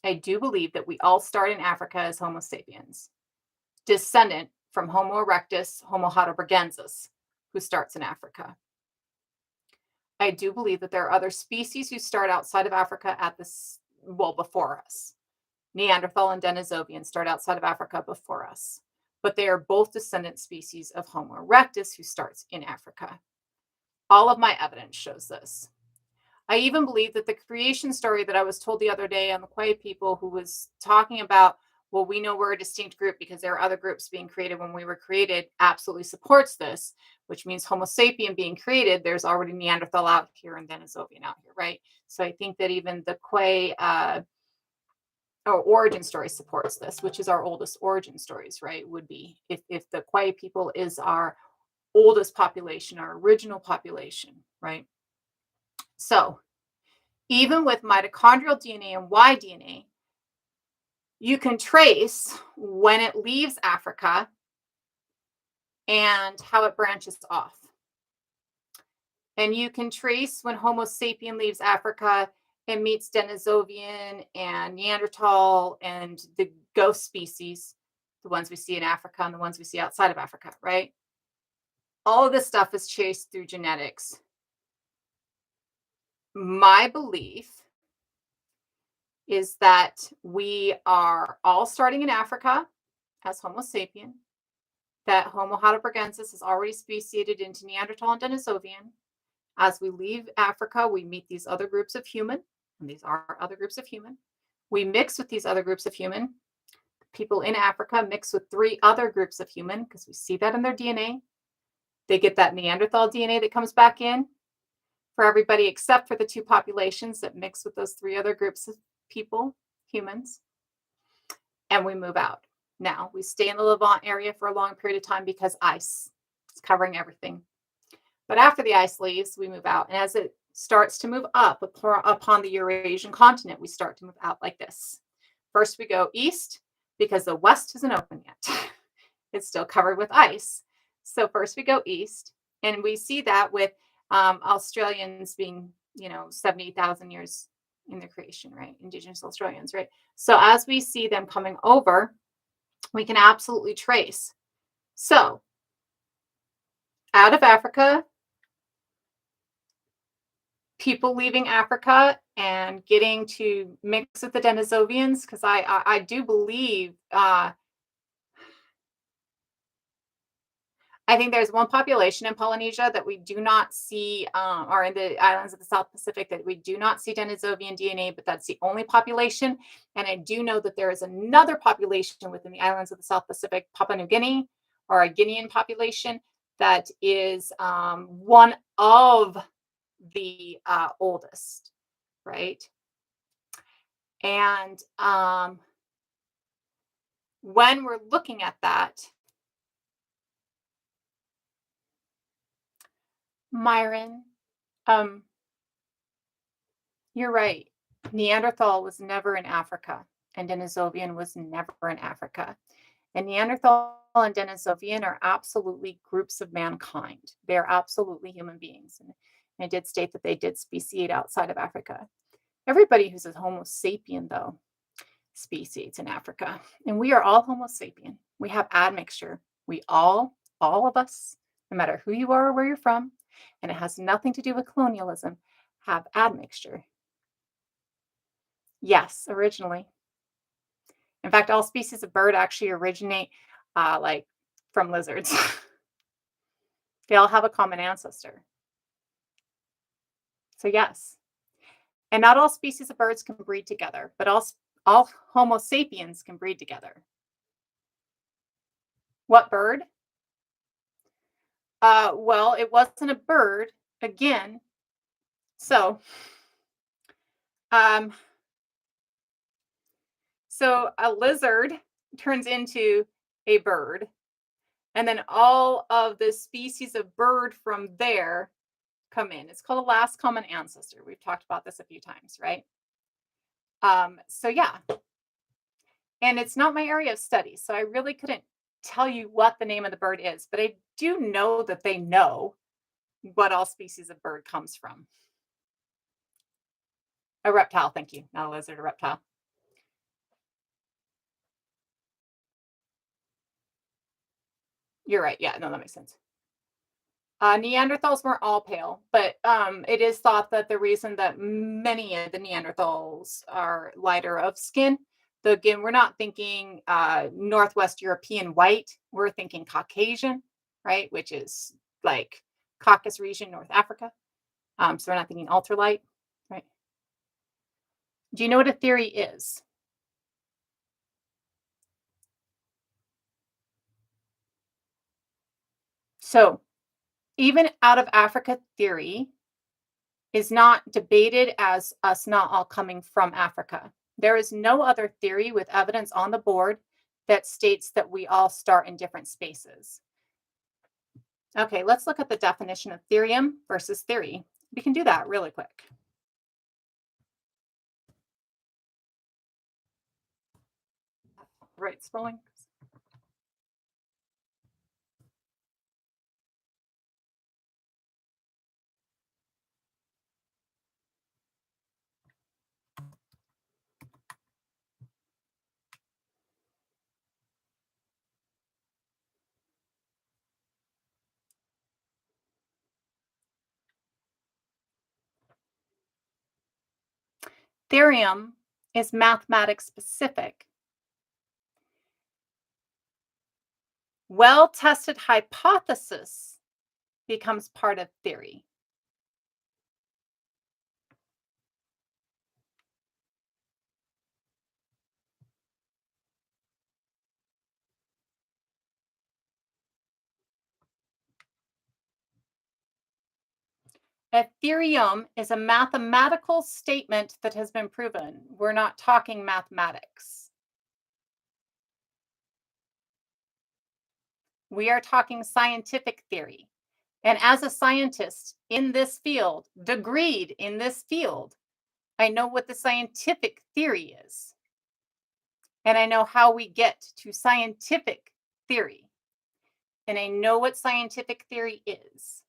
I do believe that we all start in Africa as Homo sapiens, descendant from Homo erectus, Homo heidelbergensis, who starts in Africa. I do believe that there are other species who start outside of Africa before us. Neanderthal and Denisovian start outside of Africa before us, but they are both descendant species of Homo erectus who starts in Africa. All of my evidence shows this. I even believe that the creation story that I was told the other day on the Quiet People, who was talking about, well, we know we're a distinct group because there are other groups being created when we were created, absolutely supports this, which means Homo sapien being created, there's already Neanderthal out here and Denisovian out here, right? So I think that even the origin story supports this, which is our oldest origin stories, right? Would be if the Quiet People is our oldest population, our original population, right? So even with mitochondrial DNA and Y DNA, you can trace when it leaves Africa and how it branches off. And you can trace when Homo sapien leaves Africa and meets Denisovian and Neanderthal and the ghost species, the ones we see in Africa and the ones we see outside of Africa, right? All of this stuff is traced through genetics. My belief is that we are all starting in Africa as Homo sapien, that Homo heidelbergensis is already speciated into Neanderthal and Denisovian. As we leave Africa, we meet these other groups of human, and these are other groups of human. We mix with these other groups of human. People in Africa mix with 3 other groups of human because we see that in their DNA. They get that Neanderthal DNA that comes back in for everybody except for the 2 populations that mix with those 3 other groups of people, humans, and we move out. Now, we stay in the Levant area for a long period of time because ice is covering everything. But after the ice leaves, we move out. And as it starts to move up upon the Eurasian continent, we start to move out like this. First, we go east because the west isn't open yet. It's still covered with ice. So first we go east, and we see that with Australians being, 70,000 years in their creation, right? Indigenous Australians, right? So as we see them coming over, we can absolutely trace. So out of Africa, people leaving Africa and getting to mix with the Denisovians, because I do believe I think there's one population in Polynesia that we do not see, or in the islands of the South Pacific that we do not see Denisovian DNA, but that's the only population. And I do know that there is another population within the islands of the South Pacific, Papua New Guinea, or a Guinean population that is one of the oldest, right? And when we're looking at that, Myron, You're right. Neanderthal was never in Africa, and Denisovian was never in Africa. And Neanderthal and Denisovian are absolutely groups of mankind. They're absolutely human beings. And I did state that they did speciate outside of Africa. Everybody who's a Homo sapien, though, speciates in Africa. And we are all Homo sapien. We have admixture. We all of us, no matter who you are or where you're from, and it has nothing to do with colonialism, have admixture. Yes, originally. In fact, all species of bird actually originate like from lizards. They all have a common ancestor. So yes. And not all species of birds can breed together, but all Homo sapiens can breed together. What bird? Well, it wasn't a bird again. So, um, so a lizard turns into a bird, and then all of the species of bird from there come in. It's called a last common ancestor. We've talked about this a few times, right? So yeah, and it's not my area of study, so I really couldn't tell you what the name of the bird is, but I do know that they know what all species of bird comes from. A reptile, thank you, not a lizard, a reptile. You're right. Yeah, no, that makes sense. Neanderthals weren't all pale, but it is thought that the reason that many of the Neanderthals are lighter of skin, though again, we're not thinking Northwest European white, we're thinking Caucasian, right? Which is like Caucasus region, North Africa. So we're not thinking ultralight, right? Do you know what a theory is? So even out of Africa theory is not debated as us not all coming from Africa. There is no other theory with evidence on the board that states that we all start in different spaces. Okay, let's look at the definition of therium versus theory. We can do that really quick. Right, scrolling. Therium is mathematics specific. Well-tested hypothesis becomes part of theory. A theorem is a mathematical statement that has been proven. We're not talking mathematics. We are talking scientific theory. And as a scientist in this field, degreed in this field, I know what the scientific theory is. And I know how we get to scientific theory. And I know what scientific theory is.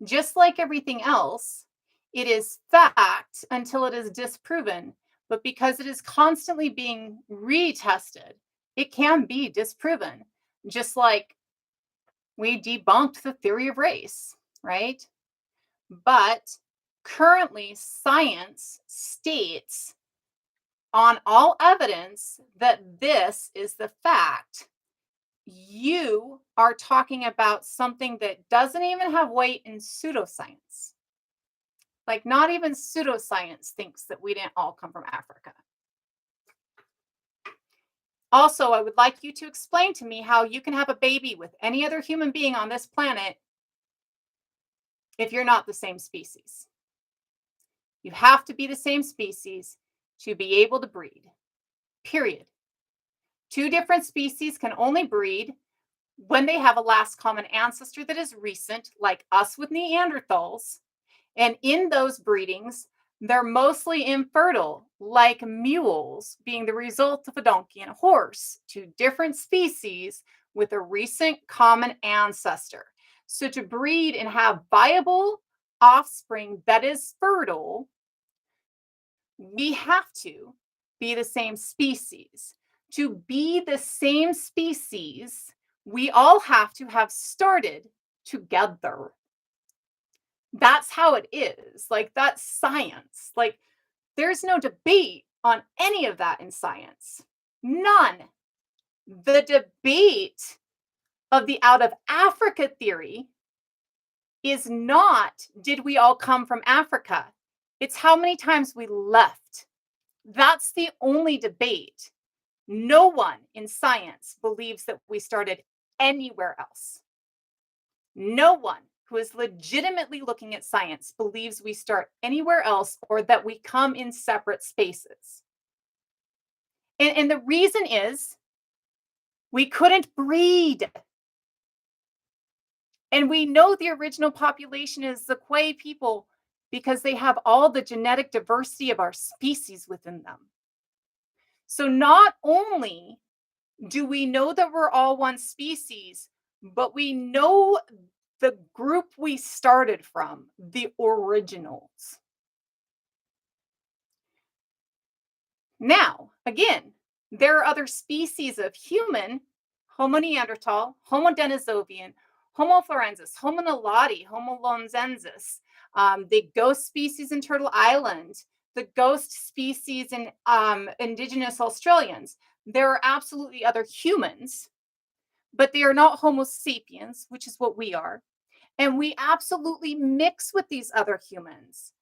Just like everything else, it is fact until it is disproven. But because it is constantly being retested, it can be disproven. Just like we debunked the theory of race, right? But currently, science states on all evidence that this is the fact. You are talking about something that doesn't even have weight in pseudoscience. Like, not even pseudoscience thinks that we didn't all come from Africa. Also, I would like you to explain to me how you can have a baby with any other human being on this planet if you're not the same species. You have to be the same species to be able to breed, period. Two different species can only breed when they have a last common ancestor that is recent, like us with Neanderthals, And in those breedings, they're mostly infertile, like mules being the result of a donkey and a horse, two different species with a recent common ancestor. So to breed and have viable offspring that is fertile, we have to be the same species. To be the same species, we all have to have started together. That's how it is. Like, that's science. Like, there's no debate on any of that in science. None. The debate of the out of Africa theory is not, did we all come from Africa? It's how many times we left. That's the only debate. No one in science believes that we started anywhere else. No one who is legitimately looking at science believes we start anywhere else or that we come in separate spaces. And the reason is we couldn't breed. And we know the original population is the Quay people because they have all the genetic diversity of our species within them. So not only do we know that we're all one species, but we know the group we started from, the originals. Now, again, there are other species of human, Homo neanderthal, Homo denisovian, Homo florensis, Homo naledi, Homo lonzensis, the ghost species in Turtle Island, the ghost species in indigenous Australians. There are absolutely other humans, but they are not Homo sapiens, which is what we are. And we absolutely mix with these other humans.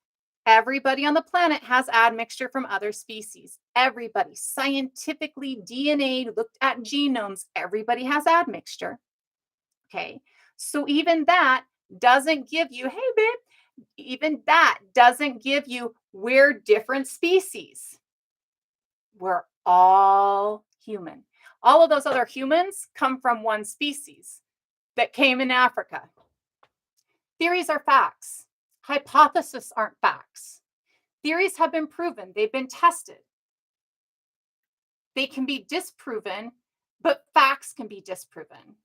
Everybody on the planet has admixture from other species. Everybody, scientifically, DNA, looked at genomes, everybody has admixture. Okay. So even that doesn't give you, hey, babe, even that doesn't give you, we're different species. We're all human. All of those other humans come from one species that came in Africa. Theories are facts. Hypotheses aren't facts. Theories have been proven. They've been tested. They can be disproven, but facts can be disproven.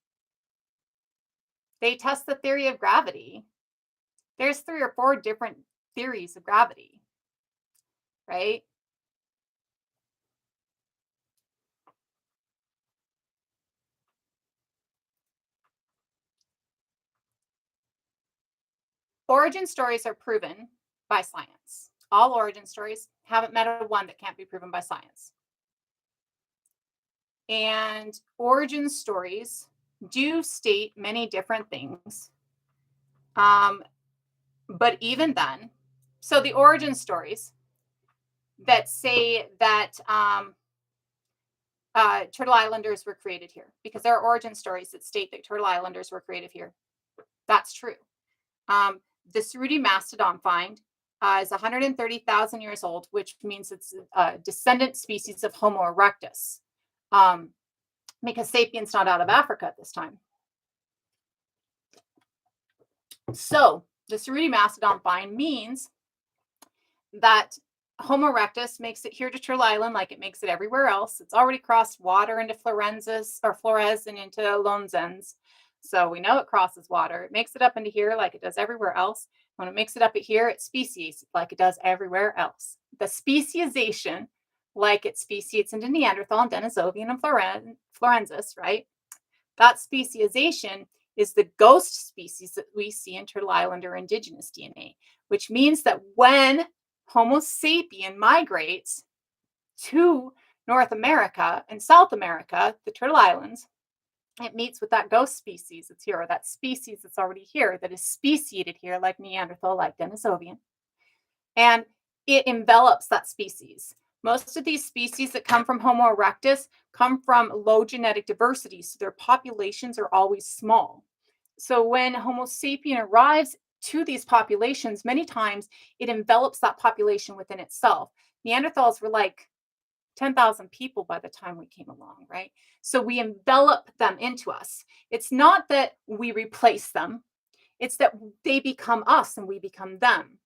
They test the theory of gravity. There's 3 or 4 different theories of gravity, right? Origin stories are proven by science. All origin stories, haven't met a one that can't be proven by science. And origin stories do state many different things. But even then, so the origin stories that say that Turtle Islanders were created here, because there are origin stories that state that Turtle Islanders were created here. That's true. The Ceruti mastodon find is 130,000 years old, which means it's a descendant species of Homo erectus, because sapiens not out of Africa at this time. So the Ceruti mastodon find means that Homo erectus makes it here to Turtle Island like it makes it everywhere else. It's already crossed water into Florensis or Flores and into Lonzens. So we know it crosses water. It makes it up into here like it does everywhere else. When it makes it up at here, it speciates like it does everywhere else. The speciation, like it speciates into Neanderthal and Denisovian and Florensis, right? That speciation is the ghost species that we see in Turtle Island or indigenous DNA, which means that when Homo sapien migrates to North America and South America, the Turtle Islands, it meets with that ghost species that's here, or that species that's already here, that is speciated here, like Neanderthal, like Denisovian. And it envelops that species. Most of these species that come from Homo erectus come from low genetic diversity, so their populations are always small. So when Homo sapien arrives to these populations, many times it envelops that population within itself. Neanderthals were like 10,000 people by the time we came along, right? So we envelop them into us. It's not that we replace them. It's that they become us and we become them.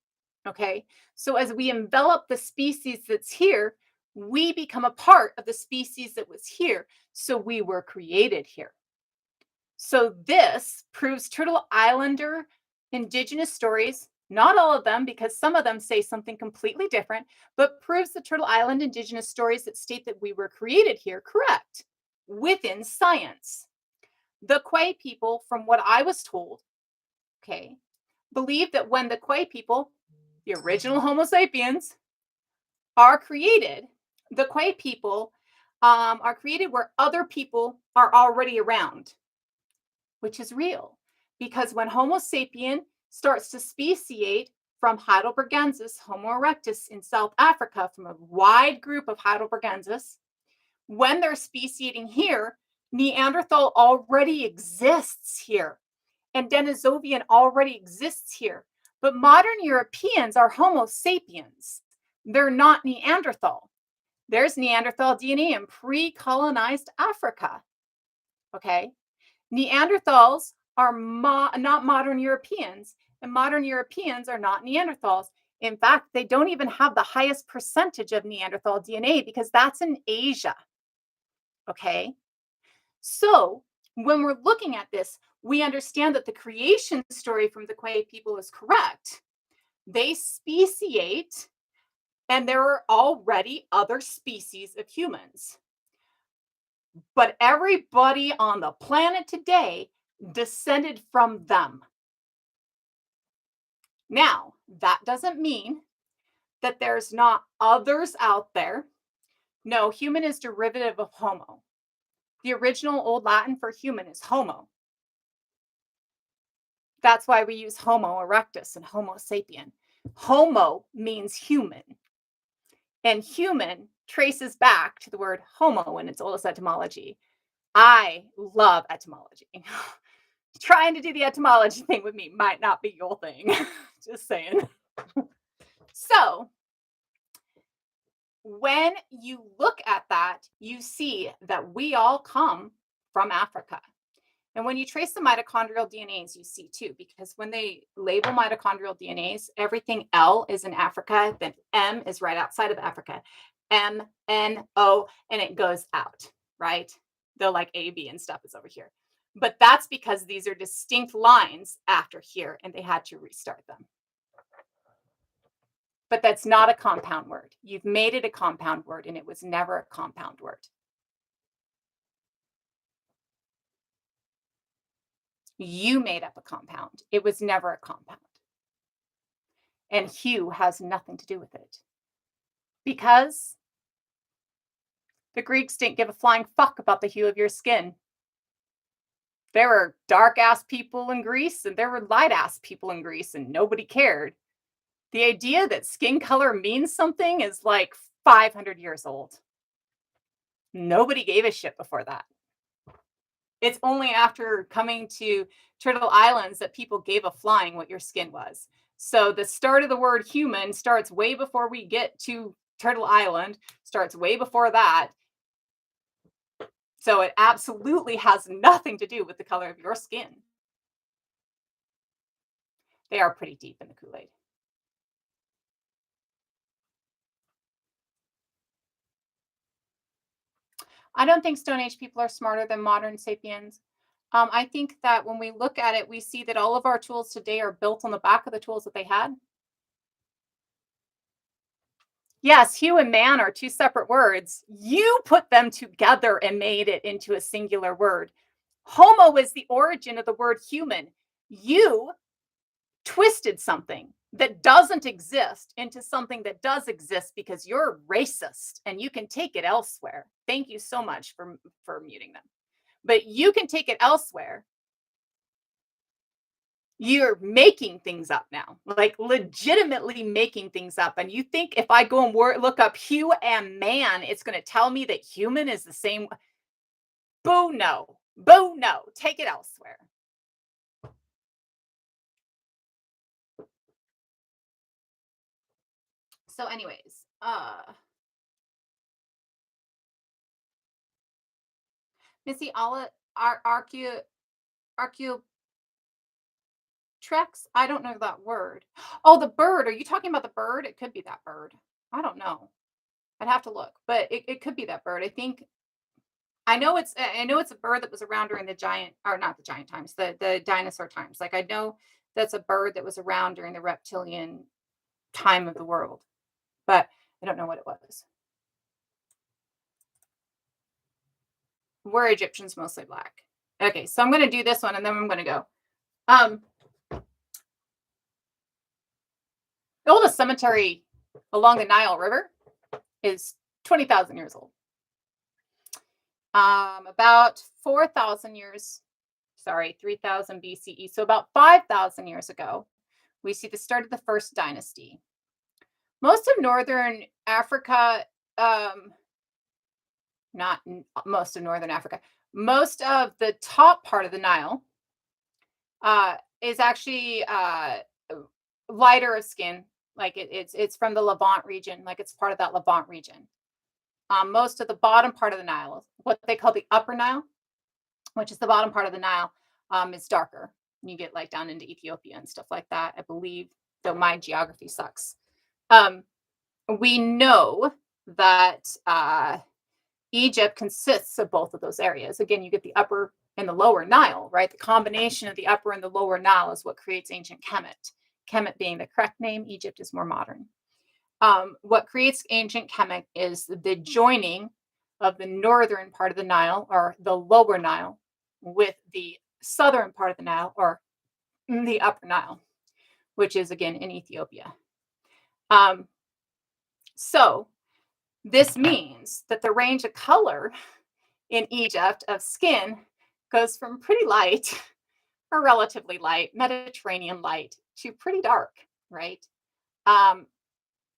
Okay. So as we envelop the species that's here, we become a part of the species that was here. So we were created here. So this proves Turtle Islander indigenous stories, not all of them, because some of them say something completely different, but proves the Turtle Island indigenous stories that state that we were created here correct within science. The Quay people, from what I was told, okay, believe that when the Quay people, the original Homo sapiens, are created, the Quay people are created where other people are already around, which is real. Because when Homo sapien starts to speciate from Heidelbergensis, Homo erectus in South Africa, from a wide group of Heidelbergensis, when they're speciating here, Neanderthal already exists here, and Denisovian already exists here. But modern Europeans are Homo sapiens. They're not Neanderthal. There's Neanderthal DNA in pre-colonized Africa. Okay. Neanderthals are not modern Europeans, and modern Europeans are not Neanderthals. In fact, they don't even have the highest percentage of Neanderthal DNA because that's in Asia. Okay. So when we're looking at this, we understand that the creation story from the Quay people is correct. They speciate, and there are already other species of humans. But everybody on the planet today descended from them. Now, that doesn't mean that there's not others out there. No, human is derivative of homo. The original Old Latin for human is homo. That's why we use Homo erectus and Homo sapien. Homo means human, and human traces back to the word homo in its oldest etymology. I love etymology. Trying to do the etymology thing with me might not be your thing. Just saying. So, when you look at that, you see that we all come from Africa. And when you trace the mitochondrial DNAs, you see too, because when they label mitochondrial DNAs, everything L is in Africa, then M is right outside of Africa, M, N, O, and it goes out, right? The like A, B, and stuff is over here. But that's because these are distinct lines after here, and they had to restart them. But that's not a compound word. You've made it a compound word, and it was never a compound word. You made up a compound. It was never a compound. And hue has nothing to do with it. Because the Greeks didn't give a flying fuck about the hue of your skin. There were dark ass people in Greece and there were light ass people in Greece, and nobody cared. The idea that skin color means something is like 500 years old. Nobody gave a shit before that. It's only after coming to Turtle Islands that people gave a flying what your skin was. So the start of the word human starts way before we get to Turtle Island, starts way before that. So it absolutely has nothing to do with the color of your skin. They are pretty deep in the Kool-Aid. I don't think Stone Age people are smarter than modern sapiens. I think that when we look at it, we see that all of our tools today are built on the back of the tools that they had. Yes, hue and man are two separate words. You put them together and made it into a singular word. Homo is the origin of the word human. You twisted something that doesn't exist into something that does exist because you're racist and you can take it elsewhere. Thank you so much for muting them. But you can take it elsewhere. You're making things up now, like legitimately making things up. And you think if I go and look up hue and man, it's going to tell me that human is the same? Boo, no. Boo, no. Take it elsewhere. So, anyways, Missy, archaeo Trex? I don't know that word. Oh, the bird. Are you talking about the bird? It could be that bird. I don't know. I'd have to look, but it could be that bird. I know it's a bird that was around during the giant, or not the giant times, the dinosaur times. Like I know that's a bird that was around during the reptilian time of the world, but I don't know what it was. Were Egyptians mostly black? Okay, so I'm gonna do this one and then I'm gonna go. Um, the oldest cemetery along the Nile River is 20,000 years old. About 4,000 years, sorry, 3,000 BCE. So about 5,000 years ago, we see the start of the first dynasty. Most of northern Africa, um, not most of northern Africa, most of the top part of the Nile is actually lighter of skin. Like it's from the Levant region, like it's part of that Levant region. Most of the bottom part of the Nile, what they call the Upper Nile, which is the bottom part of the Nile, is darker. You get like down into Ethiopia and stuff like that, I believe, though my geography sucks. Um, we know that Egypt consists of both of those areas. Again, you get the upper and the lower Nile, right? The combination of the upper and the lower Nile is what creates ancient Kemet. Kemet being the correct name, Egypt is more modern. What creates ancient Kemet is the joining of the northern part of the Nile, or the lower Nile, with the southern part of the Nile, or the upper Nile, which is again in Ethiopia. So this means that the range of color in Egypt of skin goes from pretty light or relatively light, Mediterranean light, to pretty dark, right? Um,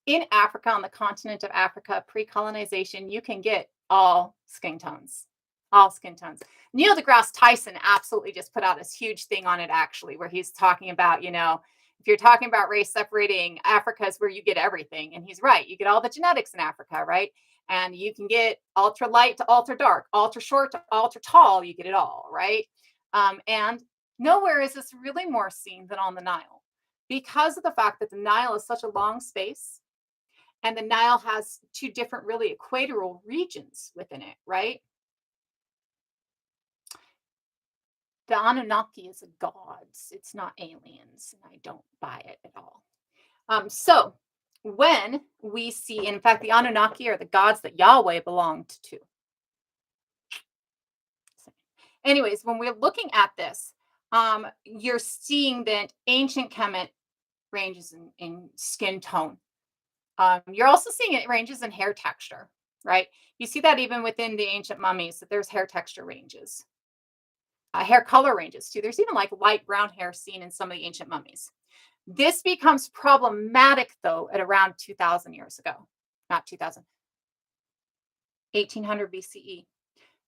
in Africa, on the continent of Africa, pre-colonization, you can get all skin tones, all skin tones. Neil deGrasse Tyson absolutely just put out this huge thing on it, actually, where he's talking about, if you're talking about race separating, Africa is where you get everything. And he's right. You get all the genetics in Africa, right? And you can get ultra light to ultra dark, ultra short to ultra tall. You get it all, right? And nowhere is this really more seen than on the Nile, because of the fact that the Nile is such a long space, and the Nile has two different, really equatorial regions within it, right? The Anunnaki is a gods. It's not aliens, and I don't buy it at all. So when we see, in fact, the Anunnaki are the gods that Yahweh belonged to. Anyways, when we're looking at this, you're seeing that ancient Kemet ranges in skin tone. You're also seeing it ranges in hair texture, right? You see that even within the ancient mummies, that there's hair texture ranges, hair color ranges too. There's even like light brown hair seen in some of the ancient mummies. This becomes problematic though at around 2,000 years ago, not 2,000, 1800 BCE,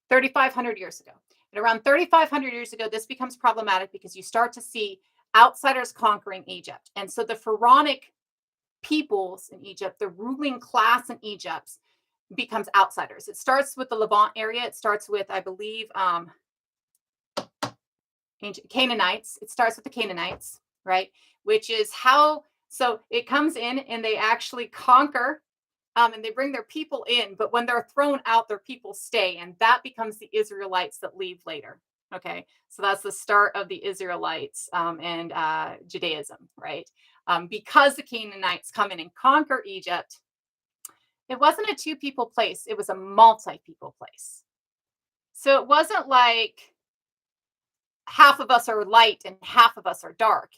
3,500 years ago. At around 3,500 years ago, this becomes problematic because you start to see outsiders conquering Egypt. And so the pharaonic peoples in Egypt, the ruling class in Egypt, becomes outsiders. It starts with the Levant area. It starts with, I believe, ancient Canaanites. It starts with the Canaanites, right? Which is how, so it comes in and they actually conquer, and they bring their people in, but when they're thrown out, their people stay. And that becomes the Israelites that leave later. Okay. So that's the start of the Israelites and Judaism, right? Because the Canaanites come in and conquer Egypt, it wasn't a two people place, it was a multi people place. So it wasn't like half of us are light and half of us are dark.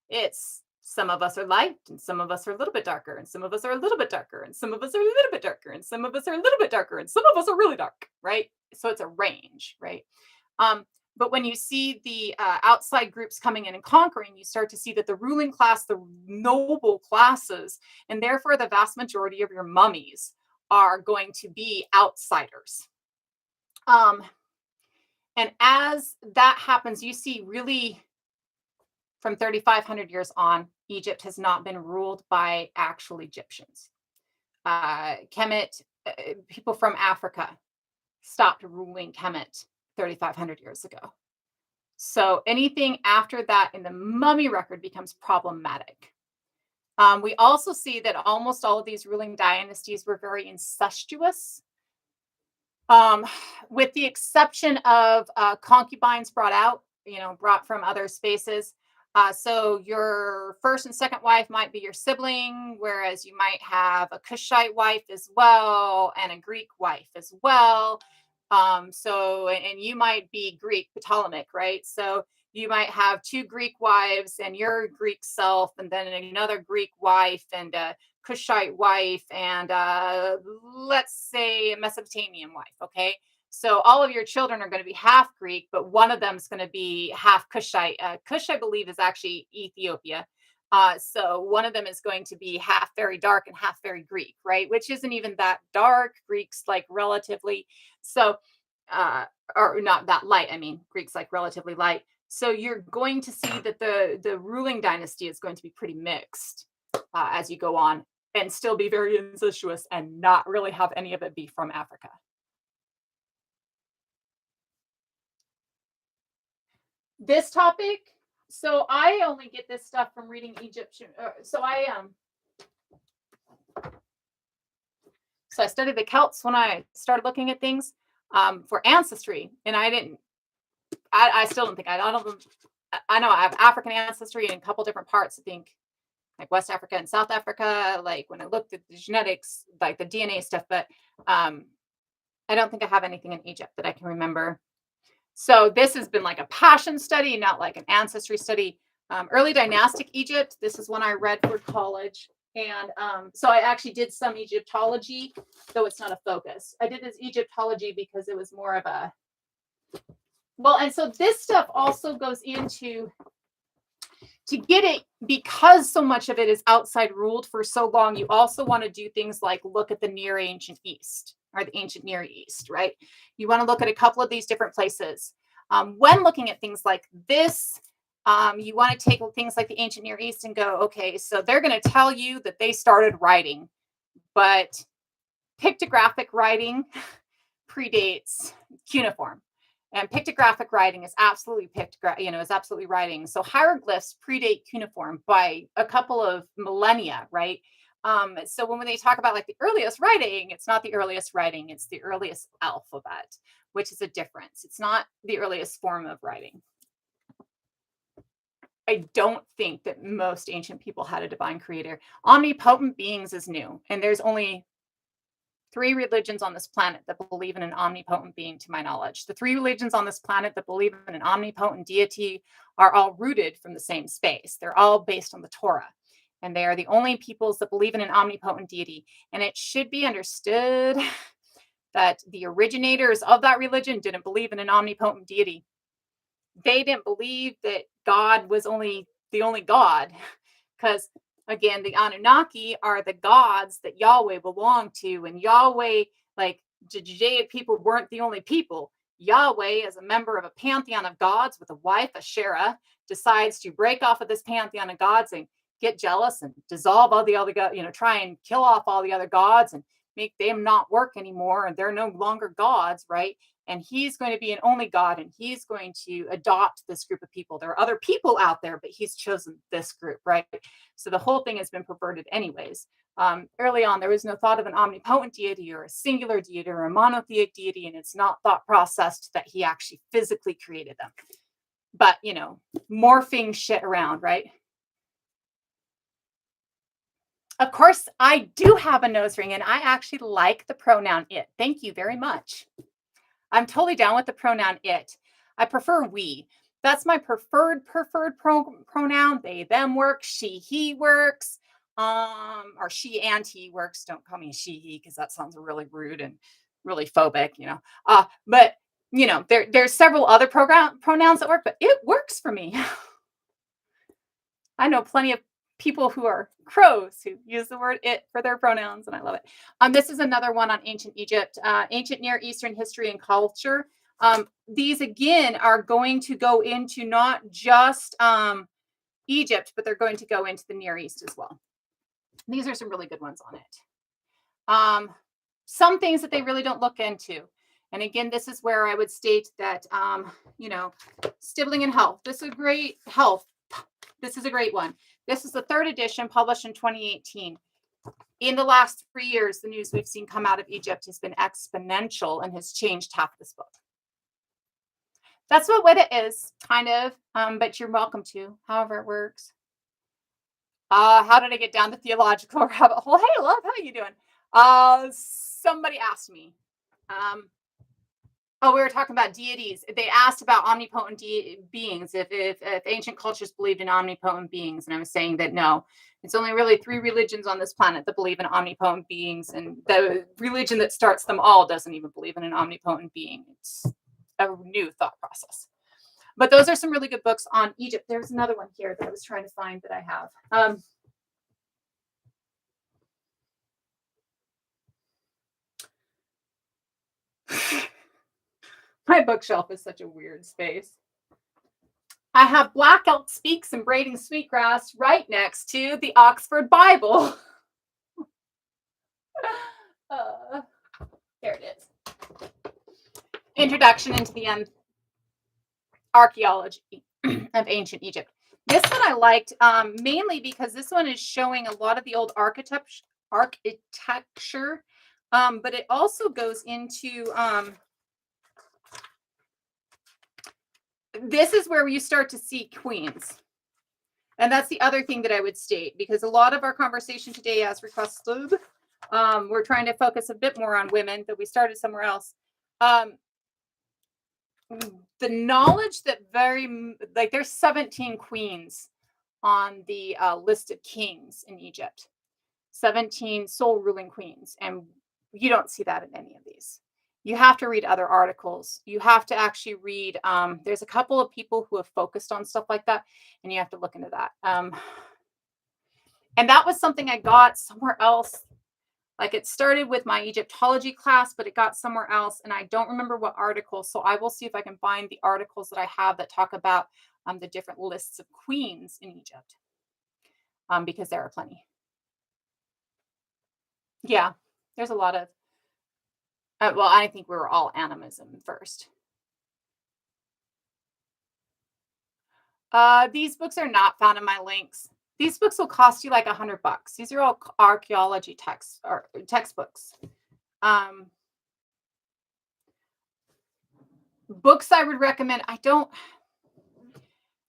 It's some of us are light and some of us are a little bit darker, and some of us are a little bit darker, and some of us are a little bit darker, and some of us are a little bit darker, and some of us are really dark, right? So it's a range, right? But when you see the outside groups coming in and conquering, you start to see that the ruling class, the noble classes, and therefore the vast majority of your mummies are going to be outsiders. And as that happens, you see really from 3,500 years on, Egypt has not been ruled by actual Egyptians. Kemet, people from Africa stopped ruling Kemet 3,500 years ago. So anything after that in the mummy record becomes problematic. We also see that almost all of these ruling dynasties were very incestuous, um, with the exception of concubines brought from other spaces. So your first and second wife might be your sibling, whereas you might have a Cushite wife as well and a Greek wife as well. And you might be Greek Ptolemaic, right? So you might have two Greek wives and your Greek self, and then another Greek wife and Cushite wife, and let's say a Mesopotamian wife. Okay. So all of your children are going to be half Greek, but one of them is going to be half Cushite. Cush, I believe, is actually Ethiopia. So one of them is going to be half very dark and half very Greek, right? Which isn't even that dark. Greek's like relatively so, uh, or not that light. I mean, Greek's like relatively light. So you're going to see that the ruling dynasty is going to be pretty mixed as you go on, and still be very incestuous and not really have any of it be from Africa. This topic, so I only get this stuff from reading Egyptian. So I studied the Celts when I started looking at things for ancestry, and I didn't. I still don't think I don't. I know I have African ancestry in a couple different parts. I think like West Africa and South Africa. Like when I looked at the genetics, like the DNA stuff, but um, I don't think I have anything in Egypt that I can remember. So this has been like a passion study, not like an ancestry study. Early dynastic Egypt. This is one I read for college. And so I actually did some Egyptology, though it's not a focus. I did this Egyptology because it was more of a, well, and so this stuff also goes into, to get it, because so much of it is outside ruled for so long, you also want to do things like look at the Near Ancient East or the ancient Near East, right? You want to look at a couple of these different places. When looking at things like this, you want to take things like the ancient Near East and go, okay, so they're going to tell you that they started writing, but pictographic writing predates cuneiform. And pictographic writing is absolutely writing. So hieroglyphs predate cuneiform by a couple of millennia, right? So when they talk about like the earliest writing, it's not the earliest writing, it's the earliest alphabet, which is a difference. It's not the earliest form of writing. I don't think that most ancient people had a divine creator. Omnipotent beings is new, and there's only three religions on this planet that believe in an omnipotent being, to my knowledge. The three religions on this planet that believe in an omnipotent deity are all rooted from the same space. They're all based on the Torah. And they are the only peoples that believe in an omnipotent deity. And it should be understood that the originators of that religion didn't believe in an omnipotent deity. They didn't believe that God was the only God, because again, the Anunnaki are the gods that Yahweh belonged to, and Yahweh, like the Judaic people, weren't the only people. Yahweh, as a member of a pantheon of gods with a wife, Asherah, decides to break off of this pantheon of gods and get jealous and dissolve all the other gods, try and kill off all the other gods and make them not work anymore, and they're no longer gods, right? And he's going to be an only God, and he's going to adopt this group of people. There are other people out there, but he's chosen this group, right? So the whole thing has been perverted anyways. Early on, there was no thought of an omnipotent deity or a singular deity or a monotheic deity, and it's not thought processed that he actually physically created them. But, morphing shit around, right? Of course, I do have a nose ring, and I actually like the pronoun it. Thank you very much. I'm totally down with the pronoun it. I prefer we. That's my preferred pronoun. They, them works. She, he works. Or she and he works. Don't call me she, he, because that sounds really rude and really phobic. But there's several other pronouns that work, but it works for me. I know plenty of people who are crows who use the word it for their pronouns, and I love it. This is another one on ancient Egypt, ancient Near Eastern history and culture. These again are going to go into not just Egypt, but they're going to go into the Near East as well. These are some really good ones on it. Some things that they really don't look into And again, this is where I would state that, you know, stibbling and health. This is a great health. This is a great one. This is the third edition, published in 2018. In the last 3 years, the news we've seen come out of Egypt has been exponential and has changed half this book. That's what Widda is, kind of, but you're welcome to, however it works. How did I get down the theological rabbit hole? Hey, love, how you doing? Somebody asked me. Oh, we were talking about deities. They asked about omnipotent beings, if ancient cultures believed in omnipotent beings, and I was saying that no, it's only really 3 religions on this planet that believe in omnipotent beings, and the religion that starts them all doesn't even believe in an omnipotent being. It's a new thought process. But those are some really good books on Egypt. There's another one here that I was trying to find that I have. My bookshelf is such a weird space. I have Black Elk Speaks and Braiding Sweetgrass right next to the Oxford Bible. There it is. Introduction into the archaeology of ancient Egypt. This one I liked mainly because this one is showing a lot of the old architecture, but it also goes into this is where you start to see queens. And that's the other thing that I would state, because a lot of our conversation today, as requested, we're trying to focus a bit more on women, but we started somewhere else. The knowledge that there's 17 queens on the list of kings in Egypt, 17 sole ruling queens, and you don't see that in any of these. You have to read other articles. You have to actually read. There's a couple of people who have focused on stuff like that, and you have to look into that. And that was something I got somewhere else. Like, it started with my Egyptology class, but it got somewhere else, and I don't remember what article. So I will see if I can find the articles that I have that talk about the different lists of queens in Egypt, because there are plenty. Yeah, there's a lot of. Well, I think we were all animism first. These books are not found in my links. These books will cost you like $100. These are all archaeology texts or textbooks. Books I would recommend. I don't,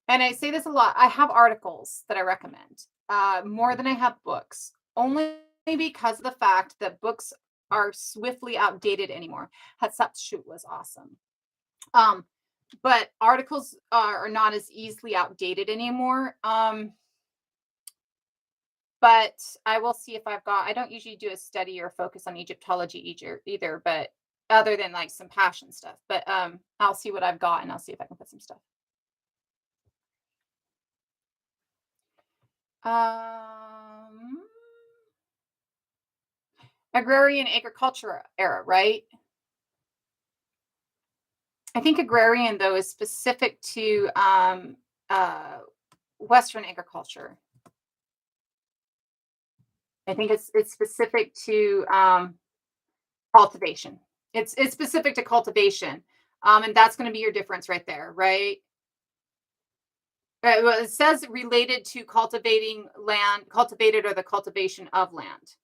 and I say this a lot. I have articles that I recommend more than I have books, only because of the fact that books are swiftly outdated anymore. Hatshepsut was awesome. But articles are not as easily outdated anymore. But I will see if I don't usually do a study or focus on Egyptology either, but other than like some passion stuff. But I'll see what I've got, and I'll see if I can put some stuff. Agrarian agriculture era, right? I think agrarian, though, is specific to Western agriculture. I think it's specific to cultivation. It's specific to cultivation, and that's going to be your difference right there, right? Well, it says related to cultivating land, cultivated, or the cultivation of land.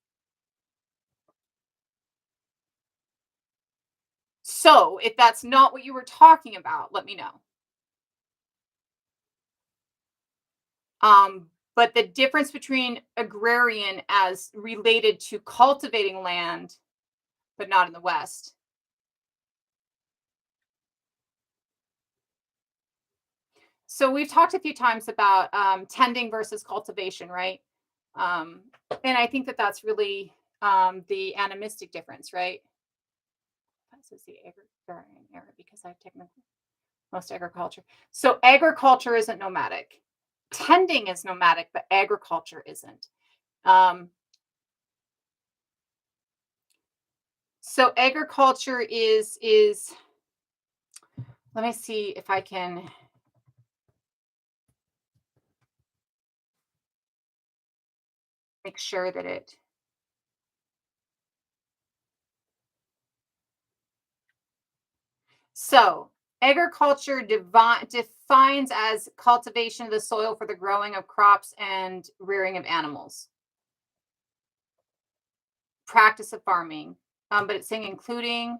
So if that's not what you were talking about, let me know. But the difference between agrarian as related to cultivating land, but not in the West. So we've talked a few times about tending versus cultivation, right? And I think that that's really the animistic difference, right? This is the agrarian era because I technically most agriculture. So agriculture isn't nomadic. Tending is nomadic, but agriculture isn't. So agriculture is let me see if I can make sure that it So, agriculture defines as cultivation of the soil for the growing of crops and rearing of animals. Practice of farming. But it's saying including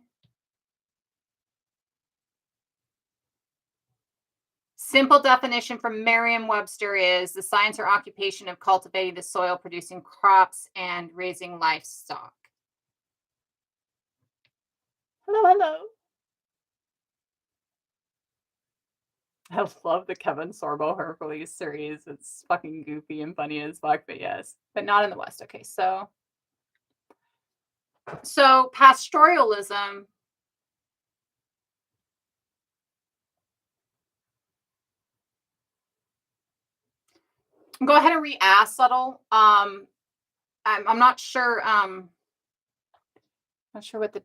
simple definition from Merriam-Webster is the science or occupation of cultivating the soil, producing crops, and raising livestock. Hello, hello. I love the Kevin Sorbo Hercules series. It's fucking goofy and funny as fuck, but yes. But not in the West. Okay, so pastoralism. Go ahead and re-ask subtle. I'm not sure. Not sure what the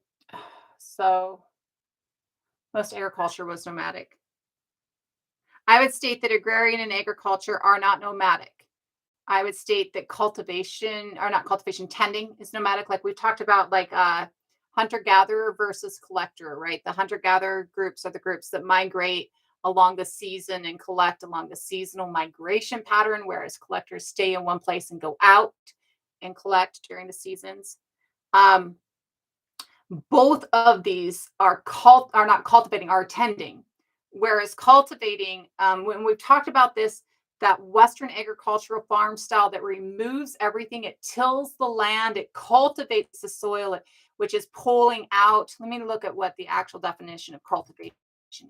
so most agriculture was nomadic. I would state that agrarian and agriculture are not nomadic. I would state that cultivation, or not cultivation, tending is nomadic. Like we talked about, like hunter gatherer versus collector, right? The hunter gatherer groups are the groups that migrate along the season and collect along the seasonal migration pattern, whereas collectors stay in one place and go out and collect during the seasons. Um, both of these are not cultivating, are tending. Whereas cultivating, when we've talked about this, that Western agricultural farm style that removes everything, it tills the land, it cultivates the soil, which is pulling out. Let me look at what the actual definition of cultivation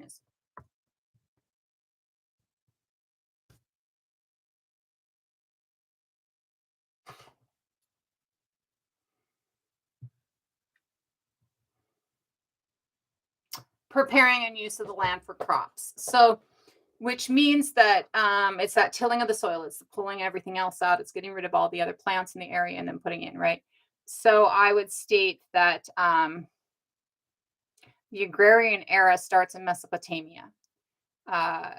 is. Preparing and use of the land for crops. So, which means that it's that tilling of the soil. It's pulling everything else out. It's getting rid of all the other plants in the area and then putting in, right? So I would state that the agrarian era starts in Mesopotamia. Uh,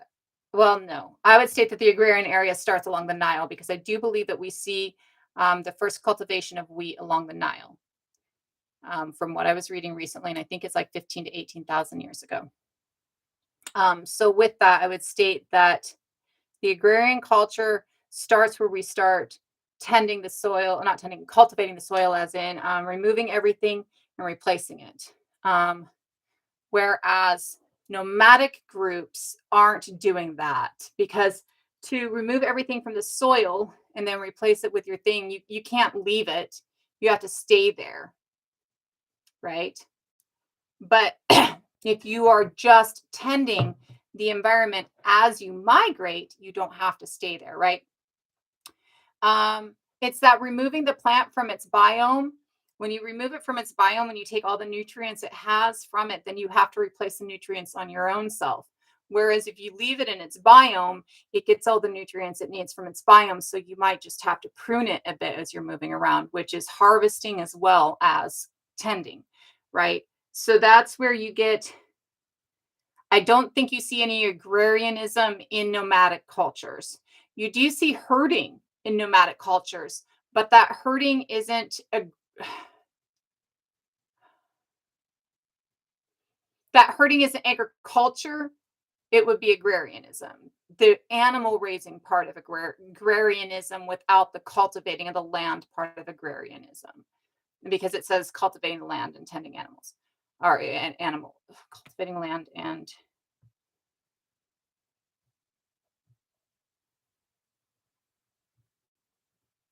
well, no, I would state that the agrarian area starts along the Nile because I do believe that we see the first cultivation of wheat along the Nile. From what I was reading recently, and I think it's like 15 to 18,000 years ago. So with that, I would state that the agrarian culture starts where we start tending the soil, not tending, cultivating the soil, as in removing everything and replacing it. Whereas nomadic groups aren't doing that, because to remove everything from the soil and then replace it with your thing, you can't leave it. You have to stay there, right? But if you are just tending the environment as you migrate, you don't have to stay there, right? It's that removing the plant from its biome. When you remove it from its biome and you take all the nutrients it has from it, then you have to replace the nutrients on your own self. Whereas if you leave it in its biome, it gets all the nutrients it needs from its biome. So you might just have to prune it a bit as you're moving around, which is harvesting as well as tending, right? So that's where you get, I don't think you see any agrarianism in nomadic cultures. You do see herding in nomadic cultures, but that herding isn't agriculture. It would be agrarianism, the animal raising part of agrarianism without the cultivating of the land part of agrarianism, because it says cultivating the land and tending animals, or an animal cultivating land and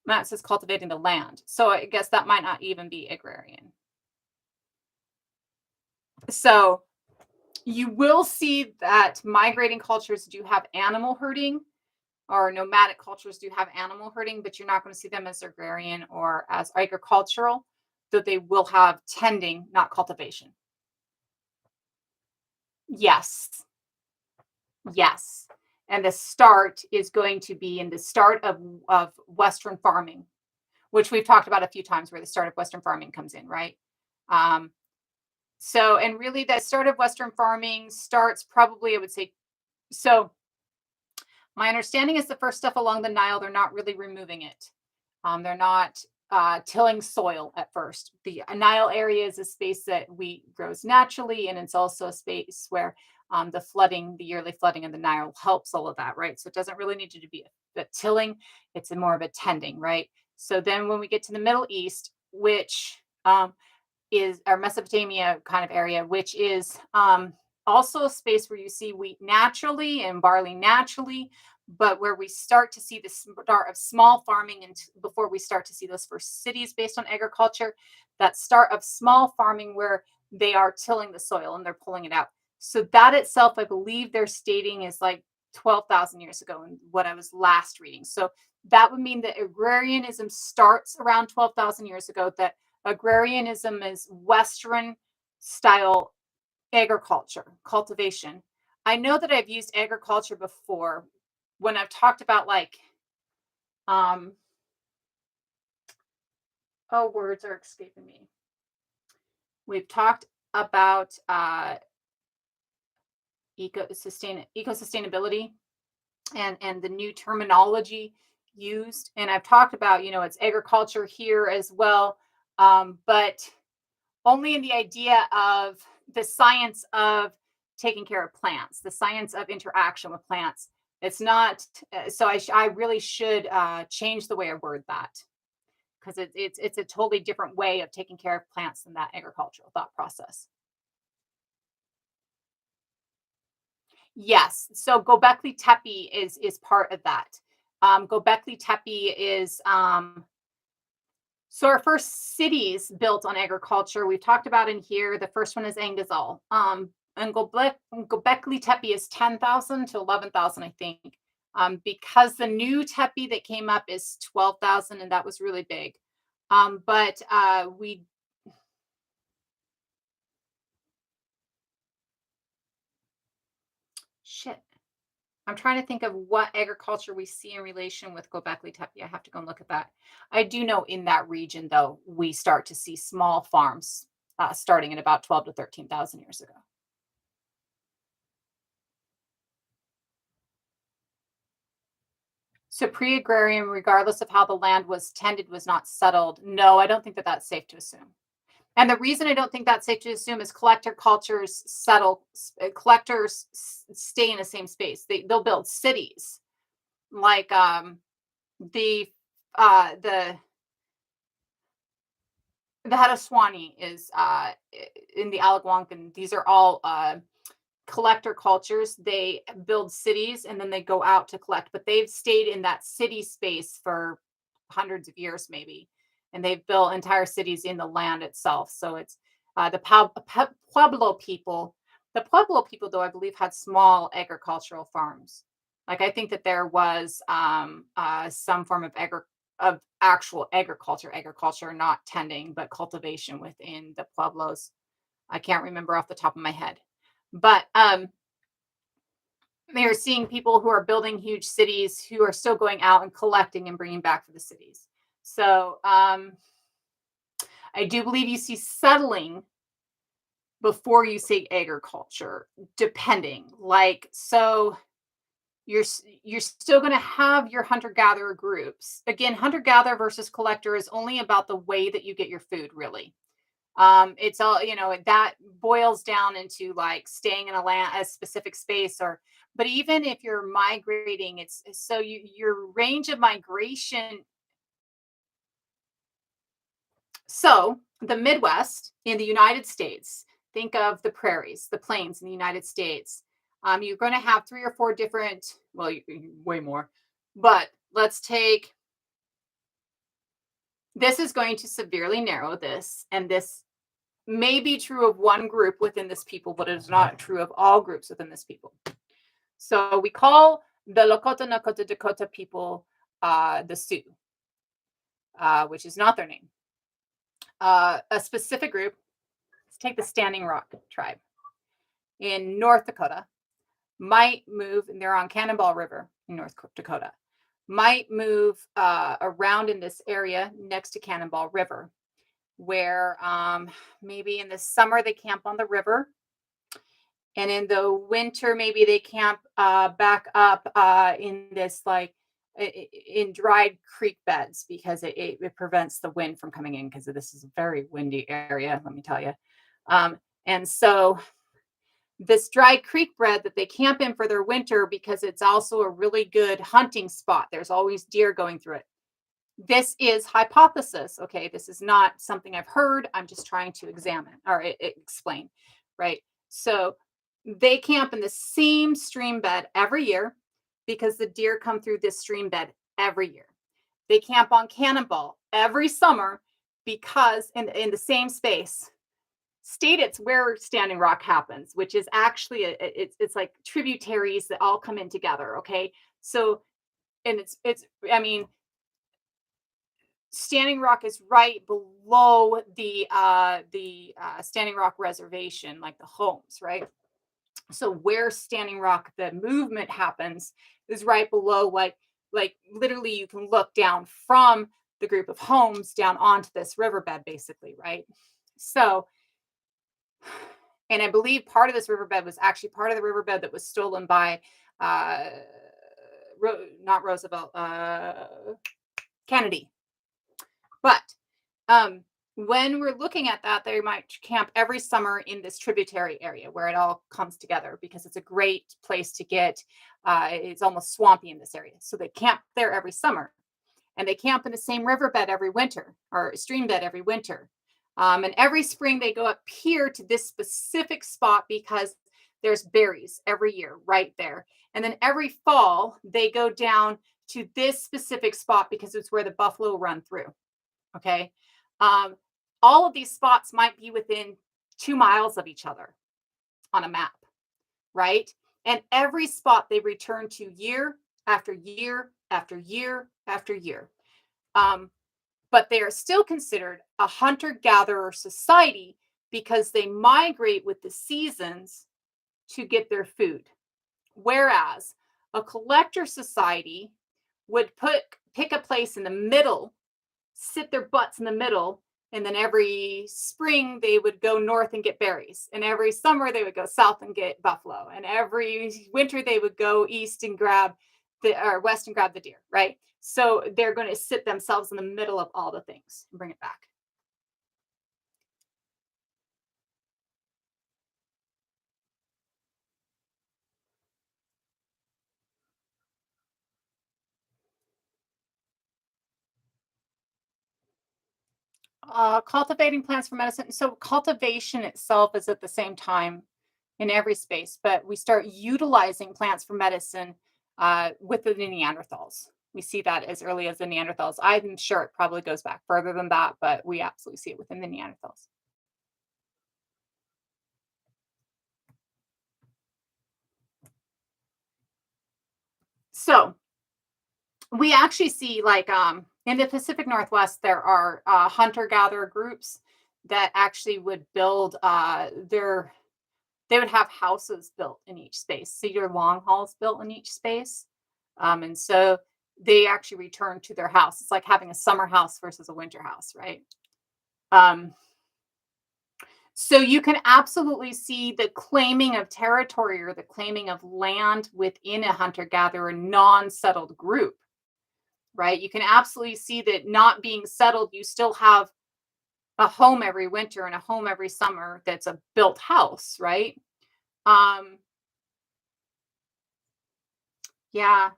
that says cultivating the land. So I guess that might not even be agrarian. So you will see that migrating cultures do have animal herding, or nomadic cultures do have animal herding, but you're not going to see them as agrarian or as agricultural, though they will have tending, not cultivation. Yes. Yes. And the start is going to be in the start of Western farming, which we've talked about a few times, where the start of Western farming comes in, right? Um, so, and really the start of Western farming starts probably, I would say, so my understanding is the first stuff along the Nile, they're not really removing it. They're not tilling soil at first. The Nile area is a space that wheat grows naturally, and it's also a space where the yearly flooding of the Nile helps all of that, right? So it doesn't really need to be a tilling; it's a more of a tending, right? So then when we get to the Middle East, which is our Mesopotamia kind of area, which is also a space where you see wheat naturally and barley naturally, but where we start to see the start of small farming and before we start to see those first cities based on agriculture, that start of small farming where they are tilling the soil and they're pulling it out. So that itself, I believe they're stating is like 12,000 years ago and what I was last reading. So that would mean that agrarianism starts around 12,000 years ago, that agrarianism is Western style agriculture, cultivation. I know that I've used agriculture before when I've talked about like, um, oh, words are escaping me. We've talked about eco sustainability and the new terminology used, and I've talked about it's agriculture here as well, but only in the idea of the science of taking care of plants, the science of interaction with plants. It's not, so I really should change the way I word that because it's a totally different way of taking care of plants than that agricultural thought process. Yes, so Gobekli Tepe is part of that. Gobekli Tepe is so our first cities built on agriculture, we've talked about in here. The first one is Angazal. And Gobekli Tepe is 10,000 to 11,000, I think. Because the new Tepe that came up is 12,000, and that was really big. But we shit. I'm trying to think of what agriculture we see in relation with Gobekli Tepe. I have to go and look at that. I do know in that region, though, we start to see small farms starting at about 12 to 13,000 years ago. So pre-agrarian, regardless of how the land was tended, was not settled. No, I don't think that that's safe to assume. And the reason I don't think that's safe to assume is collector cultures settle. Collectors stay in the same space. They'll build cities like the uh the the Haudenosaunee is in the Algonquin. These are all collector cultures. They build cities and then they go out to collect, but they've stayed in that city space for hundreds of years, maybe, and they've built entire cities in the land itself. So it's Pueblo people. The Pueblo people, though, I believe, had small agricultural farms. Like I think that there was some form of actual agriculture, not tending, but cultivation within the Pueblos. I can't remember off the top of my head, but they're seeing people who are building huge cities who are still going out and collecting and bringing back for the cities. So I do believe you see settling before you see agriculture, depending. Like so, you're still going to have your hunter gatherer groups. Again, hunter gatherer versus collector is only about the way that you get your food, really. It's all that boils down into like staying in a specific space, or but even if you're migrating, it's so your range of migration. So the Midwest in the United States, think of the prairies, the plains in the United States. You're going to have three or four different, well, way more, but let's take, this is going to severely narrow this, and this may be true of one group within this people, but it is not true of all groups within this people. So we call the Lakota, Nakota, Dakota people the Sioux, which is not their name. A specific group, let's take the Standing Rock tribe in North Dakota, might move, and they're on Cannonball River in North Dakota, might move around in this area next to Cannonball River, where maybe in the summer they camp on the river, and in the winter maybe they camp back up in this like in dried creek beds because it prevents the wind from coming in because this is a very windy area, let me tell you. And so this dry creek bed that they camp in for their winter because it's also a really good hunting spot. There's always deer going through it. This is hypothesis. Okay, this is not something I've heard. I'm just trying to examine or explain, right? So they camp in the same stream bed every year because the deer come through this stream bed every year. They camp on Cannonball every summer because in the same space. State it's where Standing Rock happens, which is actually it's like tributaries that all come in together. Okay, so and it's I mean Standing Rock is right below the Standing Rock Reservation, like the homes, right? So where Standing Rock, the movement happens, is right below. Like literally, you can look down from the group of homes down onto this riverbed, basically, right? So, and I believe part of this riverbed was actually part of the riverbed that was stolen by, uh, not Roosevelt, Kennedy. But when we're looking at that, they might camp every summer in this tributary area where it all comes together because it's a great place to get. It's almost swampy in this area, so they camp there every summer, and they camp in the same riverbed every winter or stream bed every winter. And every spring they go up here to this specific spot because there's berries every year right there. And then every fall they go down to this specific spot because it's where the buffalo run through. Okay. Um, all of these spots might be within 2 miles of each other on a map, right? And every spot they return to year after year after year after year. But they are still considered a hunter gatherer society because they migrate with the seasons to get their food. Whereas a collector society would pick a place in the middle, sit their butts in the middle, and then every spring they would go north and get berries, and every summer they would go south and get buffalo, and every winter they would go east and grab or west and grab the deer, right? So they're going to sit themselves in the middle of all the things and bring it back. Cultivating plants for medicine. So cultivation itself is at the same time in every space, but we start utilizing plants for medicine with the Neanderthals. We see that as early as the Neanderthals. I'm sure it probably goes back further than that, but we absolutely see it within the Neanderthals. So we actually see like in the Pacific Northwest, there are hunter-gatherer groups that actually would build they would have houses built in each space, cedar long halls built in each space. And so they actually return to their house. It's like having a summer house versus a winter house, right? Um, so you can absolutely see the claiming of territory or the claiming of land within a hunter gatherer non settled group, right? You can absolutely see that not being settled, you still have a home every winter and a home every summer that's a built house, right? Um, yeah,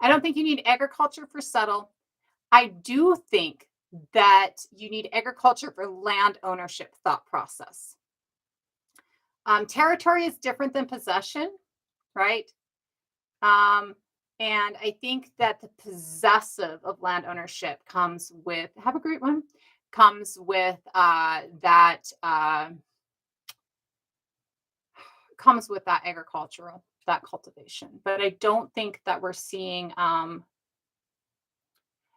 I don't think you need agriculture for settle. I do think that you need agriculture for land ownership thought process. Territory is different than possession, right? Um, and I think that the possessive of land ownership comes with, have a great one, comes with comes with that agricultural, that cultivation. But I don't think that we're seeing, I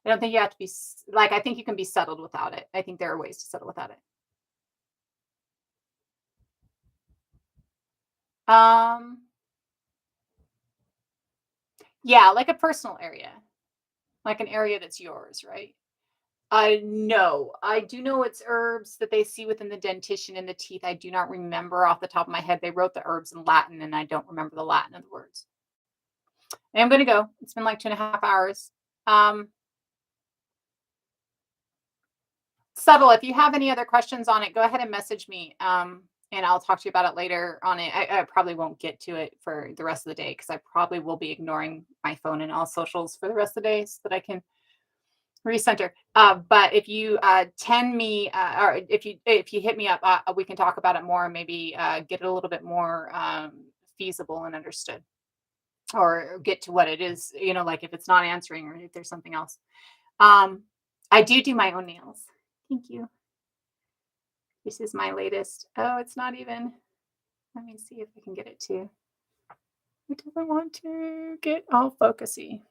don't think you have to be like, I think you can be settled without it. I think there are ways to settle without it. Um, yeah, like a personal area, like an area that's yours, right? No, I do know it's herbs that they see within the dentition and the teeth. I do not remember off the top of my head. They wrote the herbs in Latin, and I don't remember the Latin of the words. I'm going to go. It's been like 2.5 hours. Um, Subtle, if you have any other questions on it, go ahead and message me. And I'll talk to you about it later on it. I probably won't get to it for the rest of the day because I probably will be ignoring my phone and all socials for the rest of the day so that I can recenter. But if you tend me, or if you hit me up, we can talk about it more. Maybe get it a little bit more feasible and understood, or get to what it is. Like if it's not answering, or if there's something else. Um, I do my own nails. Thank you. This is my latest. Oh, it's not even. Let me see if I can get it to. It doesn't want to get all focusy.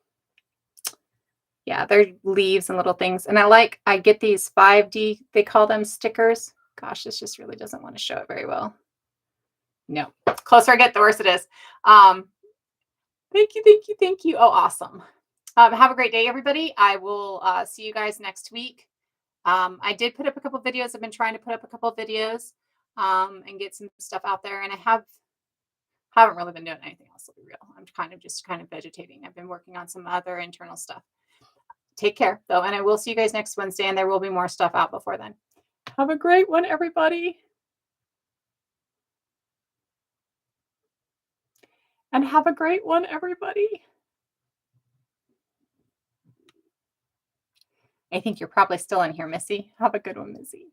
Yeah, they're leaves and little things. And I get these 5D, they call them stickers. Gosh, this just really doesn't want to show it very well. No, closer I get, the worse it is. Um, Thank you, thank you, thank you. Oh, awesome. Have a great day, everybody. I will see you guys next week. I did put up a couple videos. I've been trying to put up a couple videos and get some stuff out there. And I haven't really been doing anything else, to be real. I'm kind of vegetating. I've been working on some other internal stuff. Take care, though, and I will see you guys next Wednesday, and there will be more stuff out before then. Have a great one, everybody. And have a great one, everybody. I think you're probably still in here, Missy. Have a good one, Missy.